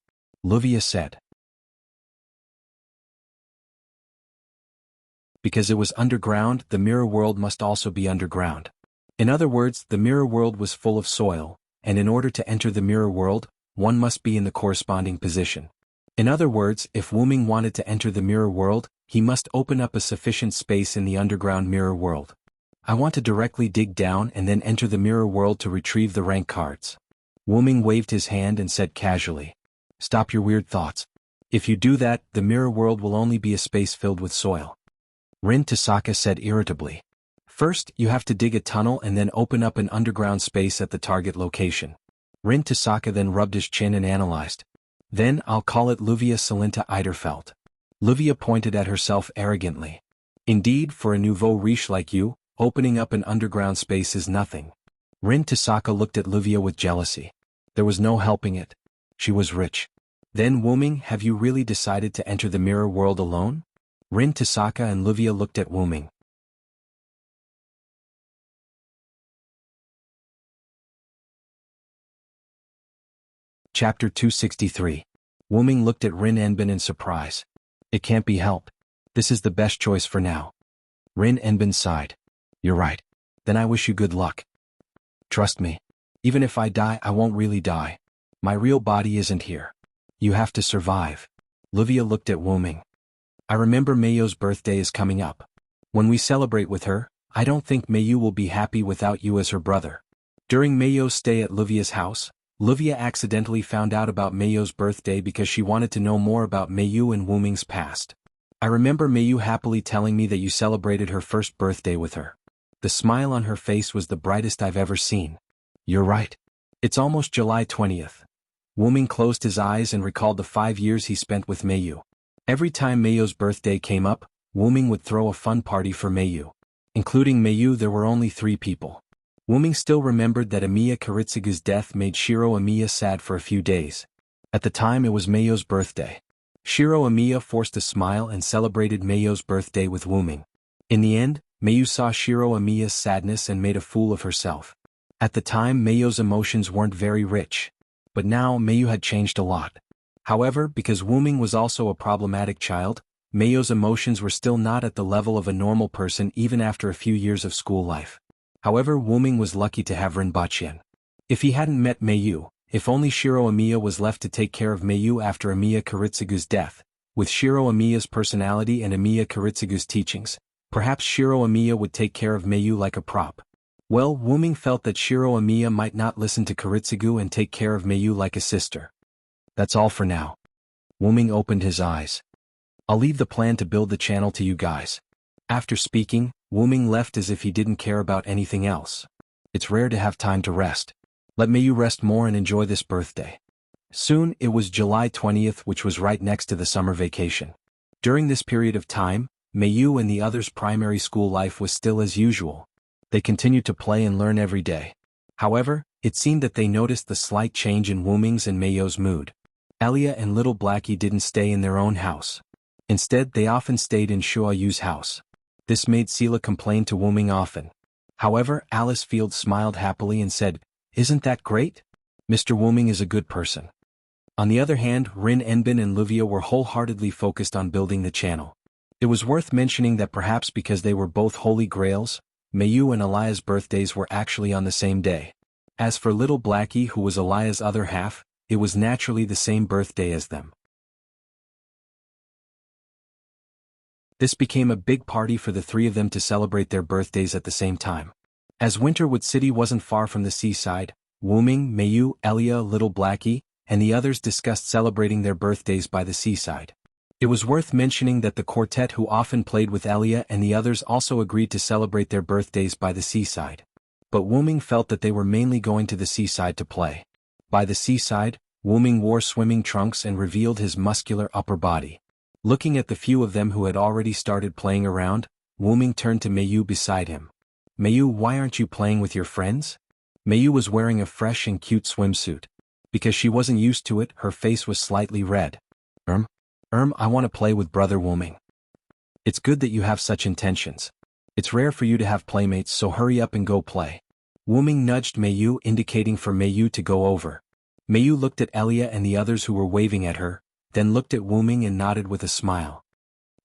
Luvia said. Because it was underground, the mirror world must also be underground. In other words, the mirror world was full of soil, and in order to enter the mirror world, one must be in the corresponding position. In other words, if Wuming wanted to enter the mirror world, he must open up a sufficient space in the underground mirror world. I want to directly dig down and then enter the mirror world to retrieve the rank cards. Wuming waved his hand and said casually. Stop your weird thoughts. If you do that, the mirror world will only be a space filled with soil. Rin Tasaka said irritably. First, you have to dig a tunnel and then open up an underground space at the target location. Rin Tasaka then rubbed his chin and analyzed. Then I'll call it Luvia Salinta Eiderfeld. Luvia pointed at herself arrogantly. Indeed, for a nouveau riche like you, opening up an underground space is nothing. Rin Tasaka looked at Luvia with jealousy. There was no helping it. She was rich. Then Wuming, have you really decided to enter the mirror world alone? Rin Tasaka and Luvia looked at Wuming. Chapter 263. Wuming looked at Rin Enbin in surprise. It can't be helped. This is the best choice for now. Rin Enbin sighed. You're right. Then I wish you good luck. Trust me. Even if I die, I won't really die. My real body isn't here. You have to survive. Luvia looked at Wuming. I remember Mayu's birthday is coming up. When we celebrate with her, I don't think Mayu will be happy without you as her brother. During Mayu's stay at Luvia's house, Luvia accidentally found out about Mayu's birthday because she wanted to know more about Mayu and Wuming's past. I remember Mayu happily telling me that you celebrated her first birthday with her. The smile on her face was the brightest I've ever seen. You're right. It's almost July 20th. Wuming closed his eyes and recalled the 5 years he spent with Mayu. Every time Mayu's birthday came up, Wuming would throw a fun party for Mayu. Including Mayu, there were only 3 people. Wuming still remembered that Amiya Kiritsugu's death made Shiro Amiya sad for a few days. At the time it was Mayu's birthday. Shiro Amiya forced a smile and celebrated Mayu's birthday with Wuming. In the end, Mayu saw Shiro Amiya's sadness and made a fool of herself. At the time Mayu's emotions weren't very rich. But now Mayu had changed a lot. However, because Wuming was also a problematic child, Mayu's emotions were still not at the level of a normal person even after a few years of school life. However, Wuming was lucky to have Rinpochen. If he hadn't met Mayu, if only Shiro Amiya was left to take care of Mayu after Amiya Kiritsugu's death, with Shiro Amiya's personality and Amiya Kiritsugu's teachings, Perhaps Shiro Amiya would take care of Meiyu like a prop. Well, Wuming felt that Shiro Amiya might not listen to Kuritsugu and take care of Meiyu like a sister. That's all for now. Wuming opened his eyes. I'll leave the plan to build the channel to you guys. After speaking, Wuming left as if he didn't care about anything else. It's rare to have time to rest. Let Meiyu rest more and enjoy this birthday. Soon, it was July 20th, which was right next to the summer vacation. During this period of time, Meiyu and the others' primary school life was still as usual. They continued to play and learn every day. However, it seemed that they noticed the slight change in Wuming's and Meiyu's mood. Elia and little Blackie didn't stay in their own house. Instead, they often stayed in Shuayu's house. This made Sela complain to Wuming often. However, Alice Field smiled happily and said, "Isn't that great? Mr. Wuming is a good person." On the other hand, Rin Enbin and Luvia were wholeheartedly focused on building the channel. It was worth mentioning that perhaps because they were both holy grails, Meiyu and Elia's birthdays were actually on the same day. As for little Blackie, who was Elia's other half, it was naturally the same birthday as them. This became a big party for the three of them to celebrate their birthdays at the same time. As Winterwood City wasn't far from the seaside, Wuming, Meiyu, Elia, little Blackie, and the others discussed celebrating their birthdays by the seaside. It was worth mentioning that the quartet who often played with Elia and the others also agreed to celebrate their birthdays by the seaside. But Wuming felt that they were mainly going to the seaside to play. By the seaside, Wuming wore swimming trunks and revealed his muscular upper body. Looking at the few of them who had already started playing around, Wuming turned to Meiyu beside him. "Meiyu, why aren't you playing with your friends?" Meiyu was wearing a fresh and cute swimsuit. Because she wasn't used to it, her face was slightly red. I want to play with Brother Wuming." "It's good that you have such intentions. It's rare for you to have playmates, so hurry up and go play." Wuming nudged Meiyu, indicating for Meiyu to go over. Meiyu looked at Elia and the others who were waving at her, then looked at Wuming and nodded with a smile.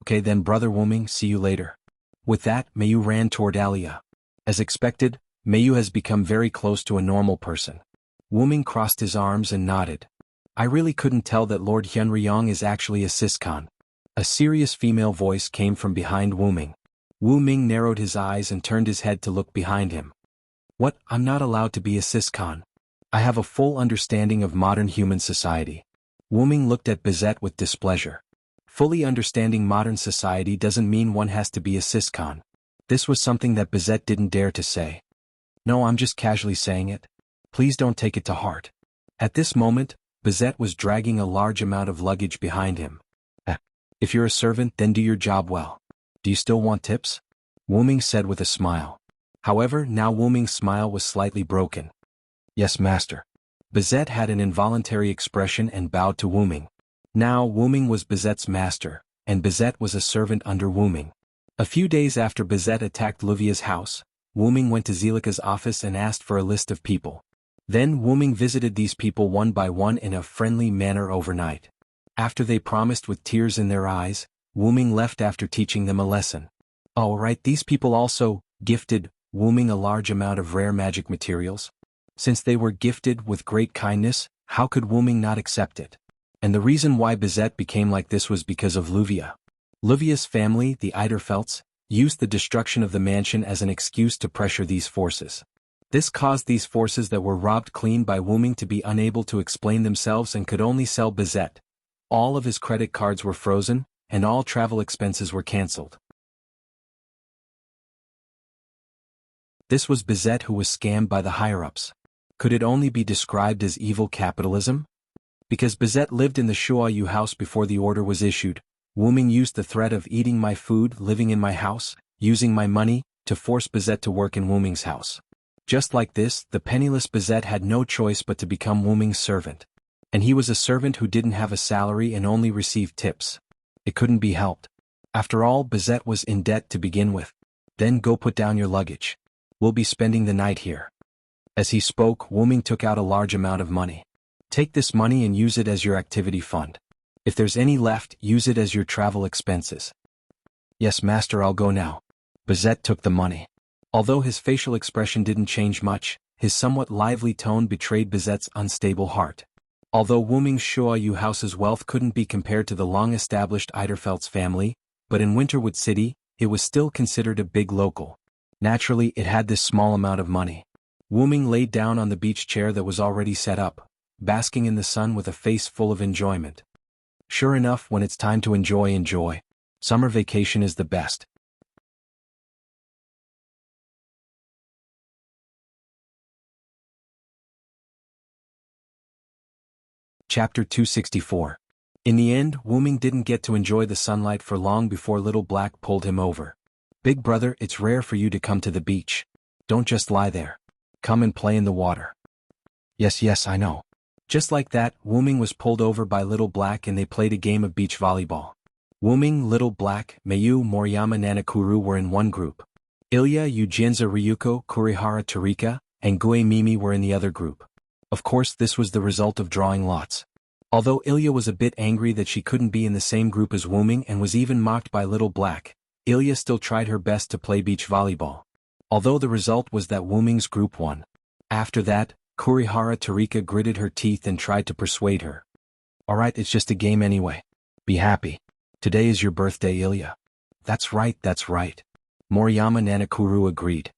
"Okay then, Brother Wuming, see you later." With that, Meiyu ran toward Elia. As expected, Meiyu has become very close to a normal person. Wuming crossed his arms and nodded. "I really couldn't tell that Lord Hyunryong is actually a Siscon." A serious female voice came from behind Wuming. Wuming narrowed his eyes and turned his head to look behind him. "What? I'm not allowed to be a Siscon. I have a full understanding of modern human society." Wuming looked at Bizet with displeasure. Fully understanding modern society doesn't mean one has to be a Siscon. This was something that Bizet didn't dare to say. "No, I'm just casually saying it. Please don't take it to heart." At this moment, Bizet was dragging a large amount of luggage behind him. If you're a servant, then do your job well. Do you still want tips?" Wuming said with a smile. However, now Wuming's smile was slightly broken. "Yes, master." Bizet had an involuntary expression and bowed to Wuming. Now Wuming was Bizet's master, and Bizet was a servant under Wuming. A few days after Bizet attacked Luvia's house, Wuming went to Zelika's office and asked for a list of people. Then Wuming visited these people one by one in a friendly manner overnight. After they promised with tears in their eyes, Wuming left after teaching them a lesson. "Oh right, these people also gifted Wuming a large amount of rare magic materials. Since they were gifted with great kindness, how could Wuming not accept it? And the reason why Bizet became like this was because of Luvia. Luvia's family, the Eiderfelts, used the destruction of the mansion as an excuse to pressure these forces. This caused these forces that were robbed clean by Wuming to be unable to explain themselves and could only sell Bizet. All of his credit cards were frozen, and all travel expenses were cancelled. This was Bizet who was scammed by the higher-ups. Could it only be described as evil capitalism? Because Bizet lived in the Shuayu house before the order was issued, Wuming used the threat of eating my food, living in my house, using my money, to force Bizet to work in Wuming's house. Just like this, the penniless Bizet had no choice but to become Wuming's servant. And he was a servant who didn't have a salary and only received tips. It couldn't be helped. After all, Bizet was in debt to begin with. "Then go put down your luggage. We'll be spending the night here." As he spoke, Wuming took out a large amount of money. "Take this money and use it as your activity fund. If there's any left, use it as your travel expenses." "Yes, master, I'll go now." Bizet took the money. Although his facial expression didn't change much, his somewhat lively tone betrayed Bizet's unstable heart. Although Wuming's Shuayu house's wealth couldn't be compared to the long-established Eiderfelt's family, but in Winterwood City, it was still considered a big local. Naturally, it had this small amount of money. Wuming laid down on the beach chair that was already set up, basking in the sun with a face full of enjoyment. Sure enough, when it's time to enjoy. Summer vacation is the best. Chapter 264. In the end, Wuming didn't get to enjoy the sunlight for long before Little Black pulled him over. "Big brother, it's rare for you to come to the beach. Don't just lie there. Come and play in the water." Yes, I know. Just like that, Wuming was pulled over by Little Black and they played a game of beach volleyball. Wuming, Little Black, Mayu, Moriyama, Nanakuru were in one group. Ilya, Ujinza, Ryuko, Kurihara, Tarika, and Gue Mimi were in the other group. Of course, this was the result of drawing lots. Although Ilya was a bit angry that she couldn't be in the same group as Wuming and was even mocked by Little Black, Ilya still tried her best to play beach volleyball. Although the result was that Wuming's group won. After that, Kurihara Tarika gritted her teeth and tried to persuade her. "Alright, it's just a game anyway. Be happy. Today is your birthday, Ilya." That's right. Moriyama Nanakuru agreed.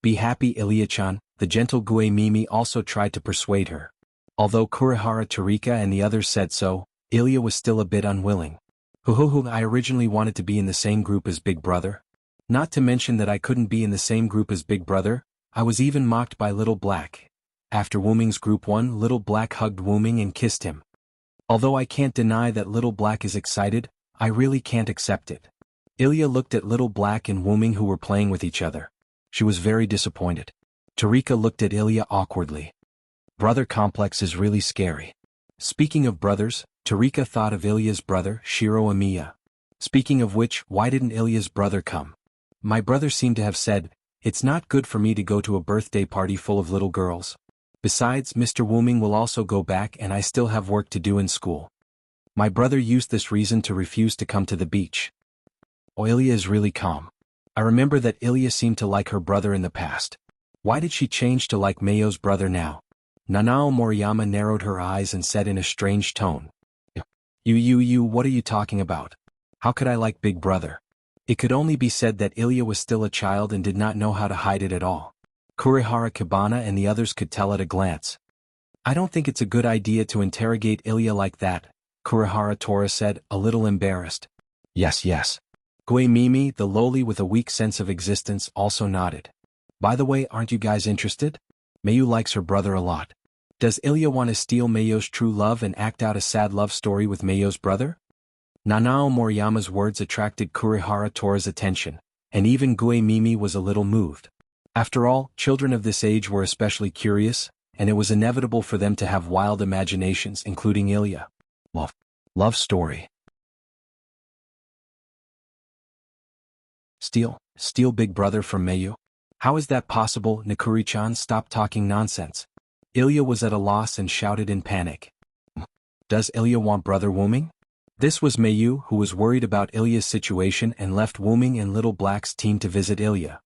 "Be happy, Ilya-chan." The gentle Gue Mimi also tried to persuade her. Although Kurihara Tarika and the others said so, Ilya was still a bit unwilling. I originally wanted to be in the same group as Big Brother. Not to mention that I couldn't be in the same group as Big Brother, I was even mocked by Little Black. After Wuming's group won, Little Black hugged Wuming and kissed him. Although I can't deny that Little Black is excited, I really can't accept it. Ilya looked at Little Black and Wuming who were playing with each other. She was very disappointed. Tarika looked at Ilya awkwardly. Brother complex is really scary. Speaking of brothers, Tarika thought of Ilya's brother, Shiro Amiya. Speaking of which, why didn't Ilya's brother come? My brother seemed to have said, "It's not good for me to go to a birthday party full of little girls. Besides, Mr. Wuming will also go back and I still have work to do in school." My brother used this reason to refuse to come to the beach. Ilya is really calm. I remember that Ilya seemed to like her brother in the past. Why did she change to like Mayo's brother now? Nanao Moriyama narrowed her eyes and said in a strange tone. You, what are you talking about? How could I like Big Brother? It could only be said that Ilya was still a child and did not know how to hide it at all. Kurihara Kibana and the others could tell at a glance. "I don't think it's a good idea to interrogate Ilya like that," Kurihara Tora said, a little embarrassed. Yes. Gue Mimi, the lowly with a weak sense of existence, also nodded. "By the way, aren't you guys interested? Mayu likes her brother a lot. Does Ilya want to steal Mayo's true love and act out a sad love story with Mayo's brother?" Nanao Moriyama's words attracted Kurihara Tora's attention, and even Gue Mimi was a little moved. After all, children of this age were especially curious, and it was inevitable for them to have wild imaginations, including Ilya. Love story. Steal Big Brother from Mayu? How is that possible? Nakuri-chan, stop talking nonsense. Ilya was at a loss and shouted in panic. Does Ilya want Brother Wuming? This was Mayu, who was worried about Ilya's situation and left Wuming and Little Black's team to visit Ilya.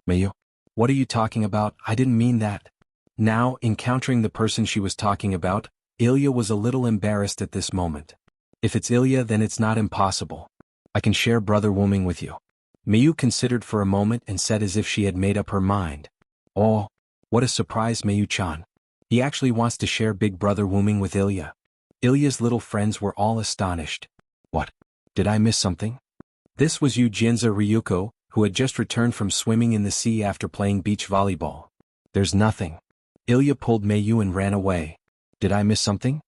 Mayu? What are you talking about? I didn't mean that. Now, encountering the person she was talking about, Ilya was a little embarrassed at this moment. If it's Ilya, then it's not impossible. I can share Brother Wuming with you. Mayu considered for a moment and said as if she had made up her mind. Oh, what a surprise, Mayu-chan. He actually wants to share Big Brother Wuming with Ilya. Ilya's little friends were all astonished. What? Did I miss something? This was Ujinza Ryuko, who had just returned from swimming in the sea after playing beach volleyball. There's nothing. Ilya pulled Mayu and ran away. Did I miss something?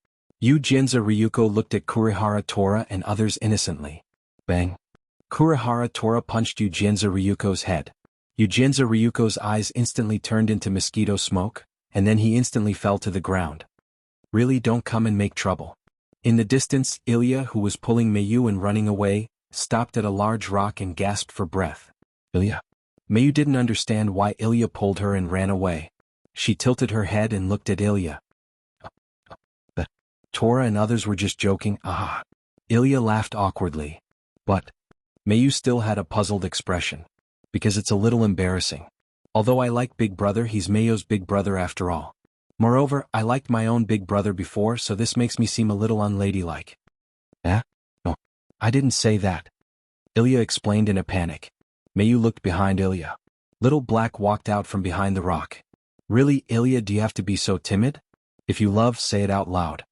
Ujinza Ryuko looked at Kurihara Tora and others innocently. Bang. Kurihara Tora punched Ujinza Ryuko's head. Ujinza Ryuko's eyes instantly turned into mosquito smoke, and then he instantly fell to the ground. Really, don't come and make trouble. In the distance, Ilya, who was pulling Mayu and running away, stopped at a large rock and gasped for breath. Ilya? Mayu didn't understand why Ilya pulled her and ran away. She tilted her head and looked at Ilya. The Tora and others were just joking. Ilya laughed awkwardly. But Mayu still had a puzzled expression. Because it's a little embarrassing. Although I like Big Brother, he's Mayo's big brother after all. Moreover, I liked my own big brother before, so this makes me seem a little unladylike. No, I didn't say that. Ilya explained in a panic. Mayu looked behind Ilya. Little Black walked out from behind the rock. Really, Ilya, do you have to be so timid? If you love, say it out loud.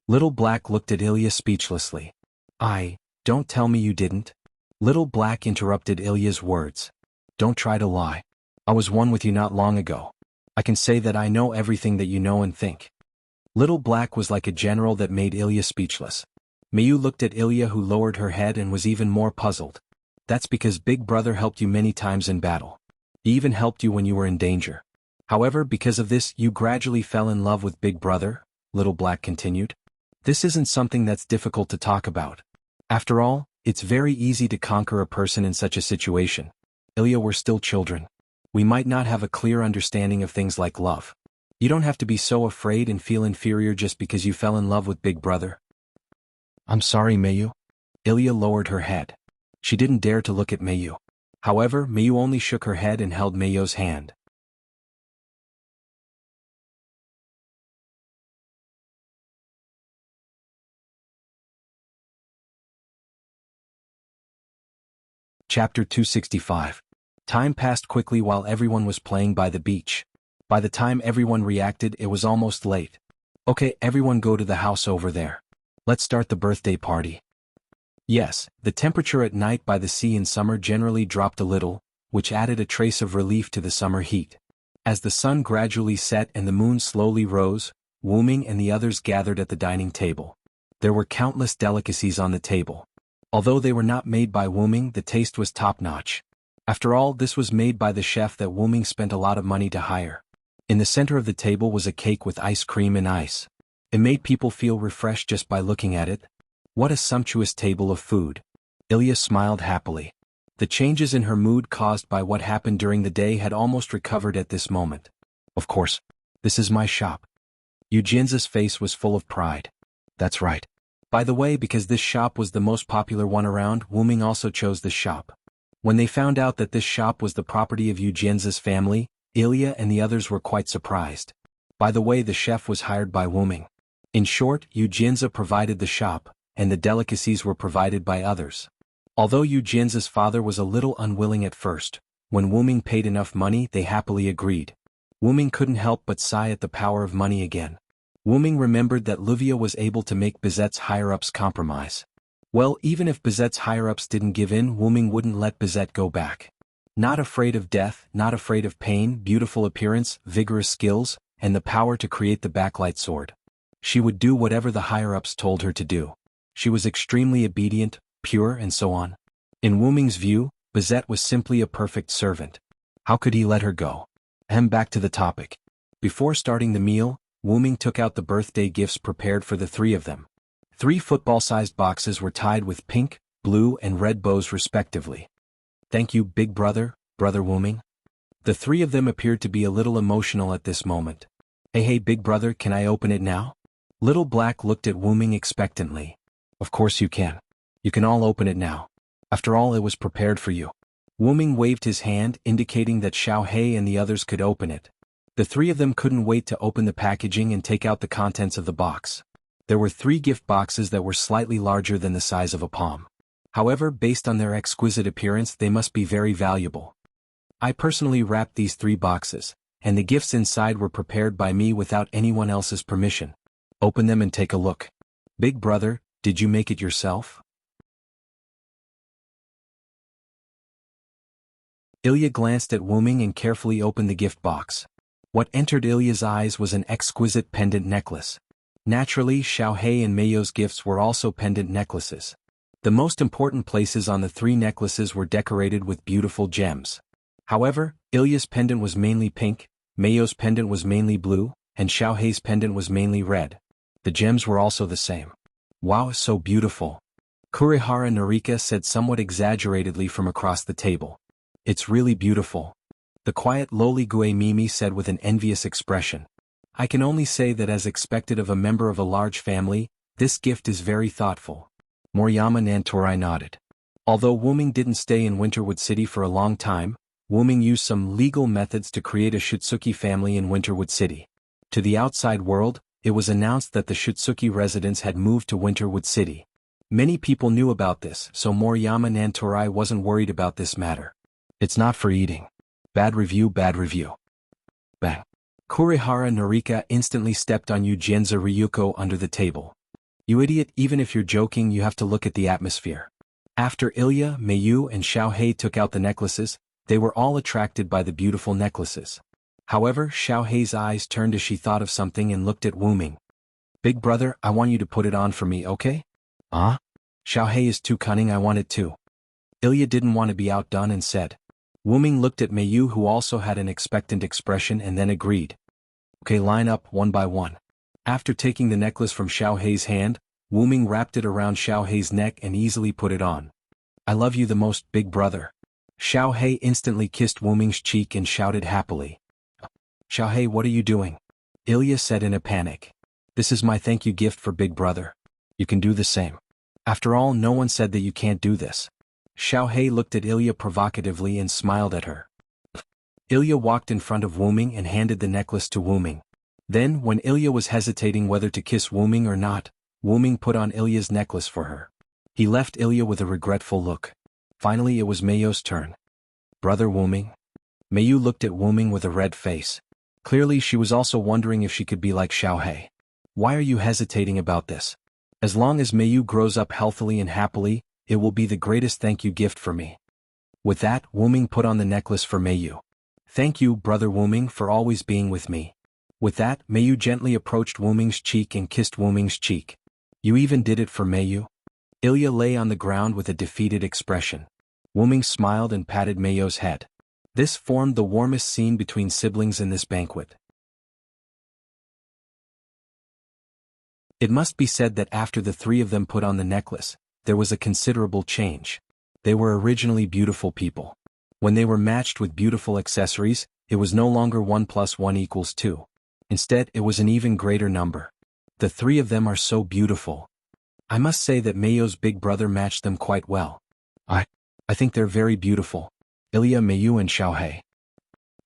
Little Black looked at Ilya speechlessly. Don't tell me you didn't. Little Black interrupted Ilya's words. Don't try to lie. I was one with you not long ago. I can say that I know everything that you know and think. Little Black was like a general that made Ilya speechless. Mayu looked at Ilya, who lowered her head and was even more puzzled. That's because Big Brother helped you many times in battle. He even helped you when you were in danger. However, because of this, you gradually fell in love with Big Brother, Little Black continued. This isn't something that's difficult to talk about. After all, it's very easy to conquer a person in such a situation. Ilya, we're still children. We might not have a clear understanding of things like love. You don't have to be so afraid and feel inferior just because you fell in love with Big Brother. I'm sorry, Mayu. Ilya lowered her head. She didn't dare to look at Mayu. However, Mayu only shook her head and held Mayu's hand. Chapter 265. Time passed quickly while everyone was playing by the beach. By the time everyone reacted, it was almost late. Okay, everyone go to the house over there. Let's start the birthday party. Yes, the temperature at night by the sea in summer generally dropped a little, which added a trace of relief to the summer heat. As the sun gradually set and the moon slowly rose, Wu Ming and the others gathered at the dining table. There were countless delicacies on the table. Although they were not made by Wu Ming, the taste was top-notch. After all, this was made by the chef that Wu Ming spent a lot of money to hire. In the center of the table was a cake with ice cream and ice. It made people feel refreshed just by looking at it. What a sumptuous table of food. Ilya smiled happily. The changes in her mood caused by what happened during the day had almost recovered at this moment. Of course. This is my shop. Eugenza's face was full of pride. That's right. By the way, because this shop was the most popular one around, Wu Ming also chose this shop. When they found out that this shop was the property of Eugenza's family, Ilya and the others were quite surprised. By the way, the chef was hired by Wu Ming. In short, Eugenza provided the shop, and the delicacies were provided by others. Although Eugenza's father was a little unwilling at first, when Wu Ming paid enough money, they happily agreed. Wu Ming couldn't help but sigh at the power of money again. Wu Ming remembered that Livia was able to make Bizet's higher-ups compromise. Well, even if Bizet's higher-ups didn't give in, Wu Ming wouldn't let Bizet go back. Not afraid of death, not afraid of pain, beautiful appearance, vigorous skills, and the power to create the backlight sword. She would do whatever the higher-ups told her to do. She was extremely obedient, pure, and so on. In Wu Ming's view, Bizet was simply a perfect servant. How could he let her go? Back to the topic. Before starting the meal, Wu Ming took out the birthday gifts prepared for the three of them. 3 football-sized boxes were tied with pink, blue, and red bows respectively. Thank you, Big Brother, Brother Wu Ming. The 3 of them appeared to be a little emotional at this moment. Hey, Big Brother, can I open it now? Little Black looked at Wu Ming expectantly. Of course you can. You can all open it now. After all, it was prepared for you. Wu Ming waved his hand, indicating that Xiao He and the others could open it. The 3 of them couldn't wait to open the packaging and take out the contents of the box. There were 3 gift boxes that were slightly larger than the size of a palm. However, based on their exquisite appearance, they must be very valuable. I personally wrapped these 3 boxes, and the gifts inside were prepared by me without anyone else's permission. Open them and take a look. Big Brother, did you make it yourself? Ilya glanced at Wu Ming and carefully opened the gift box. What entered Ilya's eyes was an exquisite pendant necklace. Naturally, Xiao He and Meio's gifts were also pendant necklaces. The most important places on the 3 necklaces were decorated with beautiful gems. However, Ilya's pendant was mainly pink, Meio's pendant was mainly blue, and Xiao He's pendant was mainly red. The gems were also the same. Wow, so beautiful. Kurihara Narika said somewhat exaggeratedly from across the table. It's really beautiful. The quiet lowly Gue Mimi said with an envious expression. I can only say that as expected of a member of a large family, this gift is very thoughtful. Moriyama Nantorai nodded. Although Wu Ming didn't stay in Winterwood City for a long time, Wu Ming used some legal methods to create a Shutsuki family in Winterwood City. To the outside world, it was announced that the Shutsuki residents had moved to Winterwood City. Many people knew about this, so Moriyama Nantorai wasn't worried about this matter. It's not for eating. Bad review, bad review. Bang. Kurihara Norika instantly stepped on Ujienza Ryuko under the table. You idiot, even if you're joking you have to look at the atmosphere. After Ilya, Mayu and Xiaohei took out the necklaces, they were all attracted by the beautiful necklaces. However, Xiaohei's eyes turned as she thought of something and looked at Wuming. Big brother, I want you to put it on for me, okay? Huh? Xiaohei is too cunning, I want it too. Ilya didn't want to be outdone and said. Wuming looked at Mayu who also had an expectant expression and then agreed. Okay, line up one by one. After taking the necklace from Xiaohei's hand, Wuming wrapped it around Xiaohei's neck and easily put it on. I love you the most, big brother. Xiaohei instantly kissed Wuming's cheek and shouted happily. Xiaohei, what are you doing? Ilya said in a panic. This is my thank you gift for big brother. You can do the same. After all, no one said that you can't do this. Xiaohei looked at Ilya provocatively and smiled at her. Ilya walked in front of Wuming and handed the necklace to Wuming. Then, when Ilya was hesitating whether to kiss Wuming or not, Wuming put on Ilya's necklace for her. He left Ilya with a regretful look. Finally it was Mayu's turn. Brother Wuming? Mayu looked at Wuming with a red face. Clearly she was also wondering if she could be like Xiaohei. Why are you hesitating about this? As long as Mayu grows up healthily and happily, it will be the greatest thank you gift for me. With that, Wuming put on the necklace for Mayu. Thank you, brother Wuming, for always being with me. With that, Mayu gently approached Wuming's cheek and kissed Wuming's cheek. You even did it for Mayu? Ilya lay on the ground with a defeated expression. Wuming smiled and patted Mayu's head. This formed the warmest scene between siblings in this banquet. It must be said that after the three of them put on the necklace, there was a considerable change. They were originally beautiful people. When they were matched with beautiful accessories, it was no longer 1 + 1 = 2. Instead, it was an even greater number. The three of them are so beautiful. I must say that Mayu's big brother matched them quite well. I think they're very beautiful. Ilya, Mayu and Xiaohei.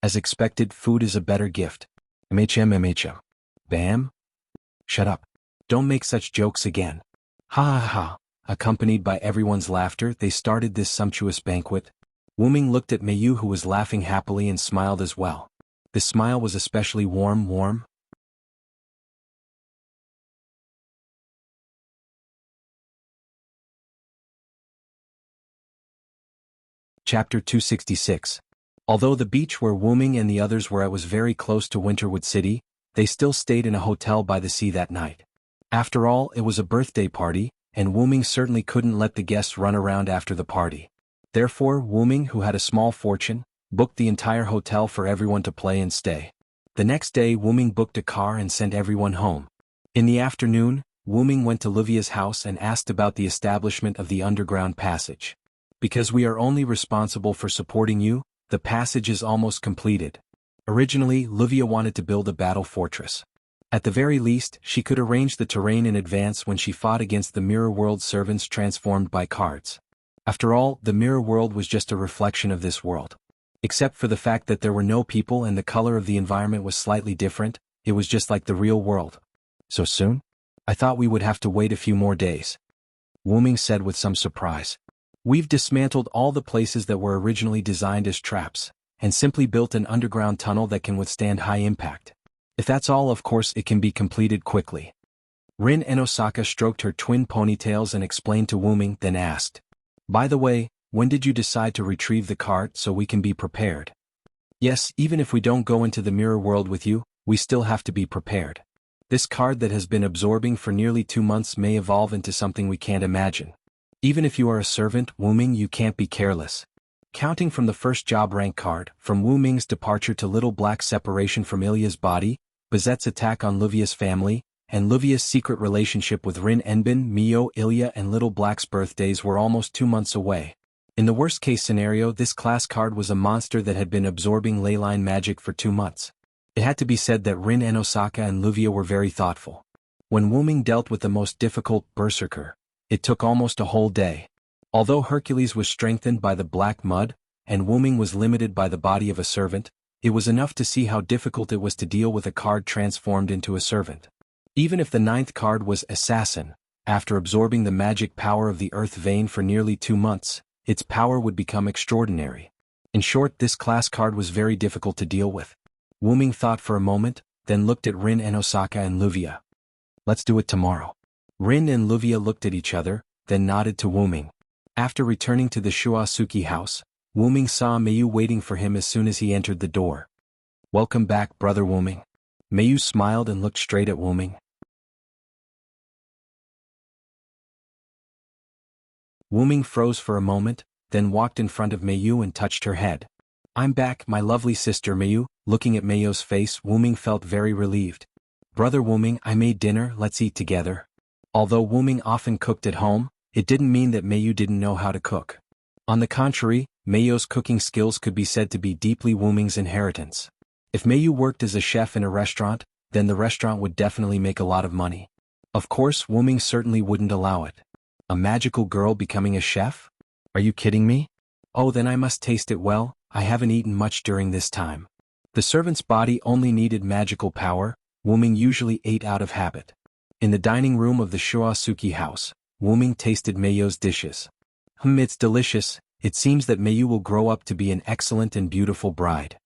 As expected, food is a better gift. MHM. Bam? Shut up. Don't make such jokes again. Ha ha ha. Accompanied by everyone's laughter, they started this sumptuous banquet. Wuming looked at Mayu who was laughing happily and smiled as well. The smile was especially warm. Chapter 266. Although the beach where Wuming and the others were at was very close to Winterwood City, they still stayed in a hotel by the sea that night. After all, it was a birthday party, and Wuming certainly couldn't let the guests run around after the party. Therefore, Wuming, who had a small fortune, booked the entire hotel for everyone to play and stay. The next day, Wuming booked a car and sent everyone home. In the afternoon, Wuming went to Livia's house and asked about the establishment of the underground passage. Because we are only responsible for supporting you, the passage is almost completed. Originally, Livia wanted to build a battle fortress. At the very least, she could arrange the terrain in advance when she fought against the Mirror World servants transformed by cards. After all, the Mirror World was just a reflection of this world. Except for the fact that there were no people and the color of the environment was slightly different, it was just like the real world. So soon? I thought we would have to wait a few more days. Wuming said with some surprise. We've dismantled all the places that were originally designed as traps, and simply built an underground tunnel that can withstand high impact. If that's all, of course it can be completed quickly. Rin and Osaka stroked her twin ponytails and explained to Wuming, then asked. By the way, when did you decide to retrieve the cart so we can be prepared? Yes, even if we don't go into the mirror world with you, we still have to be prepared. This card that has been absorbing for nearly 2 months may evolve into something we can't imagine. Even if you are a servant, Wuming, you can't be careless. Counting from the first job rank card, from Wuming's departure to Little Black's separation from Ilya's body, Bazette's attack on Livia's family, and Livia's secret relationship with Rin Enbin, Mio, Ilya and Little Black's birthdays were almost 2 months away. In the worst-case scenario, this class card was a monster that had been absorbing leyline magic for 2 months. It had to be said that Rin and Osaka and Livia were very thoughtful. When Wuming dealt with the most difficult berserker, it took almost a whole day. Although Hercules was strengthened by the black mud, and Wuming was limited by the body of a servant, it was enough to see how difficult it was to deal with a card transformed into a servant. Even if the 9th card was Assassin, After absorbing the magic power of the earth vein for nearly 2 months, its power would become extraordinary. In short, this class card was very difficult to deal with. Wu Ming thought for a moment, then looked at Rin and Osaka and Luvia. Let's do it tomorrow. Rin and Luvia looked at each other, then nodded to Wu Ming. After returning to the Shuasuki house, Wu Ming saw Meiyu waiting for him as soon as he entered the door. Welcome back, brother Wu Ming. Meiyu smiled and looked straight at Wu Ming. Wu Ming froze for a moment, then walked in front of Meiyu and touched her head. I'm back, my lovely sister Meiyu. Looking at Meiyu's face, Wu Ming felt very relieved. Brother Wu Ming, I made dinner, let's eat together. Although Wu Ming often cooked at home, it didn't mean that Meiyu didn't know how to cook. On the contrary, Meiyu's cooking skills could be said to be deeply Wu Ming's inheritance. If Meiyu worked as a chef in a restaurant, then the restaurant would definitely make a lot of money. Of course, Wu Ming certainly wouldn't allow it. A magical girl becoming a chef? Are you kidding me? Oh, then I must taste it well, I haven't eaten much during this time. The servant's body only needed magical power. Wu Ming usually ate out of habit. In the dining room of the Shuasuki house, Wu Ming tasted Meiyu's dishes. It's delicious. It seems that Meiyu will grow up to be an excellent and beautiful bride.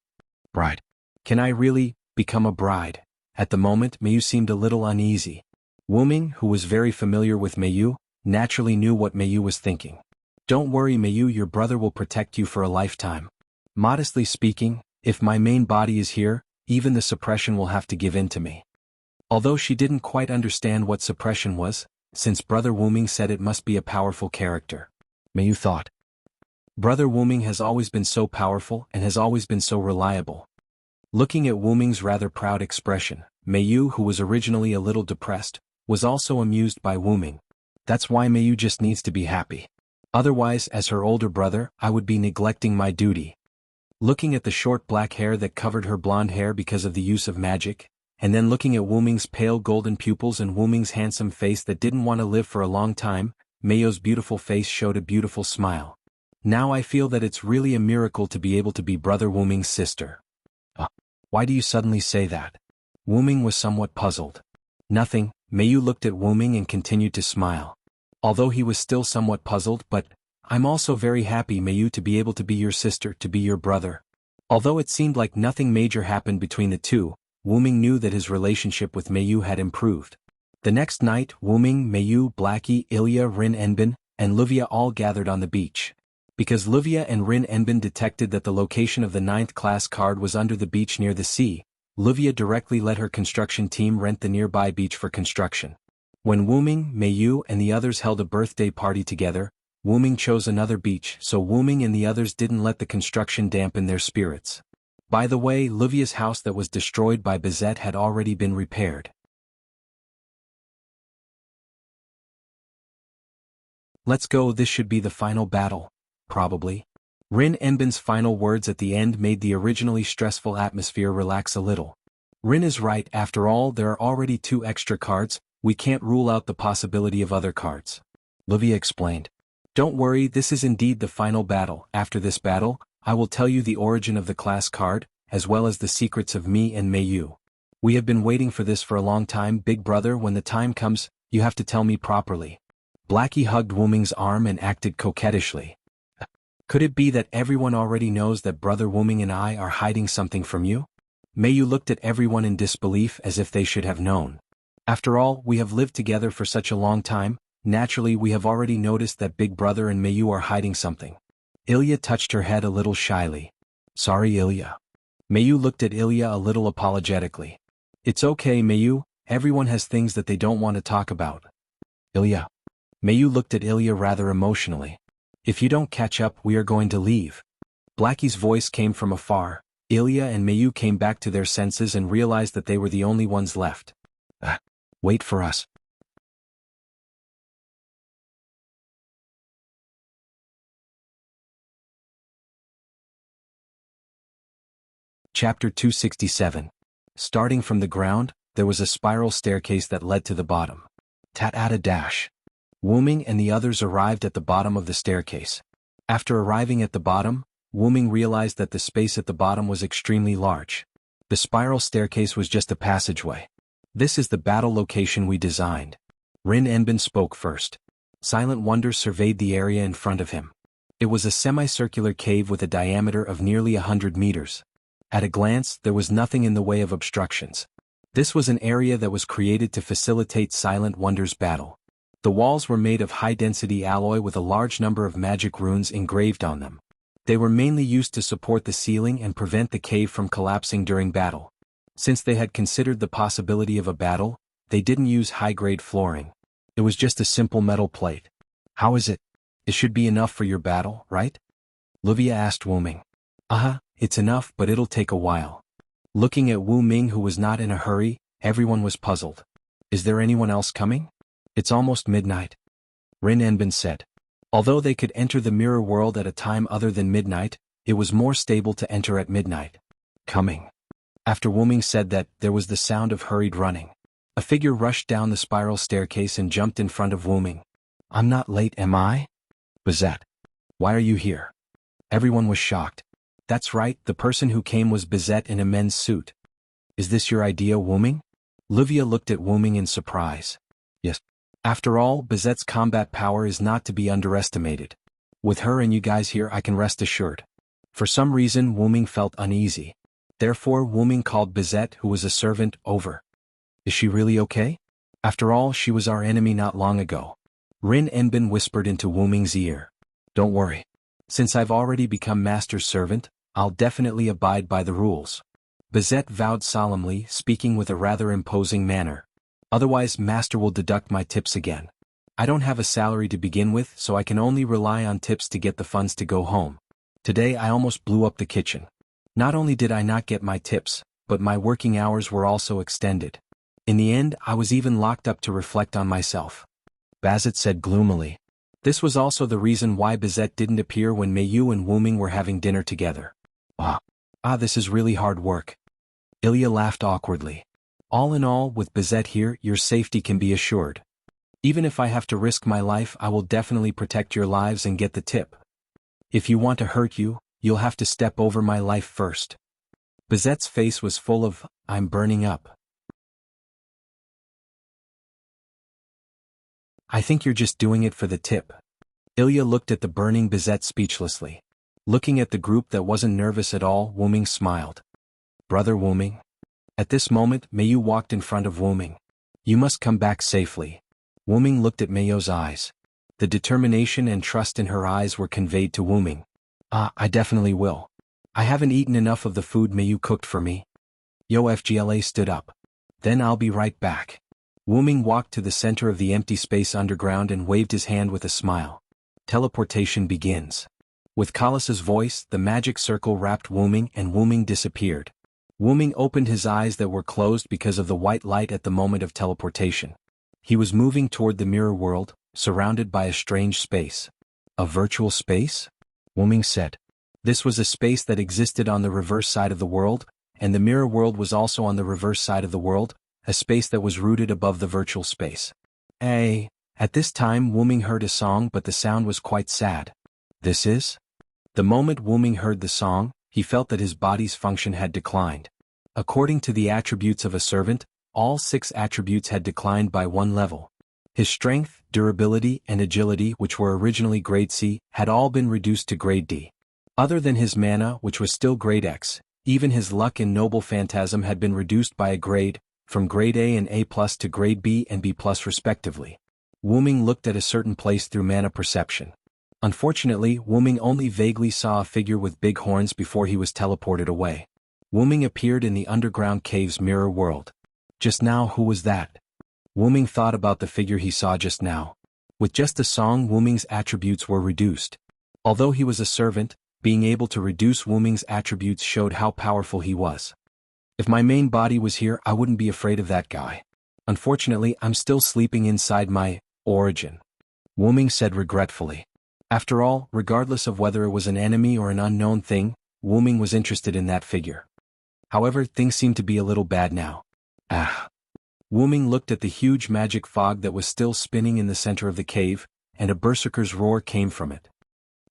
Bride? Can I really become a bride? At the moment, Meiyu seemed a little uneasy. Wu Ming, who was very familiar with Meiyu, naturally knew what Meiyu was thinking. Don't worry Meiyu, your brother will protect you for a lifetime. Modestly speaking, if my main body is here, even the suppression will have to give in to me. Although she didn't quite understand what suppression was, since brother Wu Ming said it must be a powerful character. Meiyu thought. Brother Wu Ming has always been so powerful and has always been so reliable. Looking at Wu Ming's rather proud expression, Meiyu, who was originally a little depressed, was also amused by Wu Ming. That's why Meiyu just needs to be happy. Otherwise, as her older brother, I would be neglecting my duty. Looking at the short black hair that covered her blonde hair because of the use of magic, and then looking at Wu Ming's pale golden pupils and Wu Ming's handsome face that didn't want to live for a long time, Meiyu's beautiful face showed a beautiful smile. Now I feel that it's really a miracle to be able to be brother Wu Ming's sister. Why do you suddenly say that? Wu Ming was somewhat puzzled. Nothing. Meiyu looked at Wu Ming and continued to smile. Although he was still somewhat puzzled, but I'm also very happy Meiyu to be able to be your sister, to be your brother. Although it seemed like nothing major happened between the two, Wu Ming knew that his relationship with Meiyu had improved. The next night, Wu Ming, Meiyu, Blackie, Ilya, Rin Enbin, and Luvia all gathered on the beach. Because Luvia and Rin Enbin detected that the location of the 9th class card was under the beach near the sea, Luvia directly let her construction team rent the nearby beach for construction. When Wu Ming, Meiyu, and the others held a birthday party together, Wu Ming chose another beach, so Wu Ming and the others didn't let the construction dampen their spirits. By the way, Luvia's house that was destroyed by Bizet had already been repaired. Let's go, this should be the final battle. Probably. Rin Enbin's final words at the end made the originally stressful atmosphere relax a little. Rin is right, after all there are already 2 extra cards, we can't rule out the possibility of other cards. Luvia explained. Don't worry, this is indeed the final battle. After this battle, I will tell you the origin of the class card, as well as the secrets of me and Meiyu. We have been waiting for this for a long time, big brother. When the time comes, you have to tell me properly. Blackie hugged Wu Ming's arm and acted coquettishly. Could it be that everyone already knows that brother Wu Ming and I are hiding something from you? Meiyu looked at everyone in disbelief as if they should have known. After all, we have lived together for such a long time, naturally we have already noticed that big brother and Meiyu are hiding something. Ilya touched her head a little shyly. Sorry Ilya. Meiyu looked at Ilya a little apologetically. It's okay Meiyu, everyone has things that they don't want to talk about. Ilya. Meiyu looked at Ilya rather emotionally. If you don't catch up, we are going to leave. Blackie's voice came from afar. Ilya and Meiyu came back to their senses and realized that they were the only ones left. Wait for us. Chapter 267. Starting from the ground, there was a spiral staircase that led to the bottom. Tat-at-a-dash. Wu Ming and the others arrived at the bottom of the staircase. After arriving at the bottom, Wu Ming realized that the space at the bottom was extremely large. The spiral staircase was just a passageway. This is the battle location we designed. Rin Enbin spoke first. Silent wonder surveyed the area in front of him. It was a semicircular cave with a diameter of nearly 100 meters. At a glance, there was nothing in the way of obstructions. This was an area that was created to facilitate Silent Wonder's battle. The walls were made of high-density alloy with a large number of magic runes engraved on them. They were mainly used to support the ceiling and prevent the cave from collapsing during battle. Since they had considered the possibility of a battle, they didn't use high-grade flooring. It was just a simple metal plate. How is it? It should be enough for your battle, right? Livia asked Wu Ming. It's enough, but it'll take a while. Looking at Wu Ming, who was not in a hurry, everyone was puzzled. Is there anyone else coming? It's almost midnight. Rin Enbin said. Although they could enter the mirror world at a time other than midnight, it was more stable to enter at midnight. Coming. After Wu Ming said that, there was the sound of hurried running. A figure rushed down the spiral staircase and jumped in front of Wu Ming. I'm not late, am I? Bizet. Why are you here? Everyone was shocked. That's right, the person who came was Bizet in a men's suit. Is this your idea, Wu Ming? Livia looked at Wu Ming in surprise. Yes. After all, Bizet's combat power is not to be underestimated. With her and you guys here, I can rest assured. For some reason, Wu Ming felt uneasy. Therefore, Wu Ming called Bizet, who was a servant, over. Is she really okay? After all, she was our enemy not long ago. Rin Enbin whispered into Wu Ming's ear. Don't worry. Since I've already become Master's servant, I'll definitely abide by the rules. Bizet vowed solemnly, speaking with a rather imposing manner. Otherwise, Master will deduct my tips again. I don't have a salary to begin with, so I can only rely on tips to get the funds to go home. Today I almost blew up the kitchen. Not only did I not get my tips, but my working hours were also extended. In the end, I was even locked up to reflect on myself. Bazet said gloomily. This was also the reason why Bizet didn't appear when Meiyu and Wu Ming were having dinner together. This is really hard work. Ilya laughed awkwardly. All in all, with Bizet here, your safety can be assured. Even if I have to risk my life, I will definitely protect your lives and get the tip. If you want to hurt you, you'll have to step over my life first. Bizet's face was full of, I'm burning up. I think you're just doing it for the tip. Ilya looked at the burning Bizet speechlessly. Looking at the group that wasn't nervous at all, Wu Ming smiled. Brother Wu Ming. At this moment, Meiyu walked in front of Wu Ming. You must come back safely. Wu Ming looked at Meiyu's eyes. The determination and trust in her eyes were conveyed to Wu Ming. I definitely will. I haven't eaten enough of the food Meiyu cooked for me. FGLA stood up. Then I'll be right back. Wu Ming walked to the center of the empty space underground and waved his hand with a smile. Teleportation begins. With Kalas's voice, the magic circle wrapped Wu Ming and Wu Ming disappeared. Wu Ming opened his eyes that were closed because of the white light at the moment of teleportation. He was moving toward the mirror world, surrounded by a strange space. A virtual space? Wu Ming said. This was a space that existed on the reverse side of the world, and the mirror world was also on the reverse side of the world, a space that was rooted above the virtual space. At this time Wu Ming heard a song, but the sound was quite sad. This is? The moment Wu Ming heard the song, he felt that his body's function had declined. According to the attributes of a servant, all 6 attributes had declined by 1 level. His strength, durability, and agility, which were originally grade C, had all been reduced to grade D. Other than his mana, which was still grade X, even his luck and noble phantasm had been reduced by a grade, from grade A and A+ to grade B and B+ respectively. Wu Ming looked at a certain place through mana perception. Unfortunately, Wu Ming only vaguely saw a figure with big horns before he was teleported away. Wu Ming appeared in the underground cave's mirror world. Just now, who was that? Wu Ming thought about the figure he saw just now. With just the song, Wu Ming's attributes were reduced. Although he was a servant, being able to reduce Wu Ming's attributes showed how powerful he was. If my main body was here, I wouldn't be afraid of that guy. Unfortunately, I'm still sleeping inside my origin. Wu Ming said regretfully. After all, regardless of whether it was an enemy or an unknown thing, Wu Ming was interested in that figure. However, things seemed to be a little bad now. Wu Ming looked at the huge magic fog that was still spinning in the center of the cave, and a berserker's roar came from it.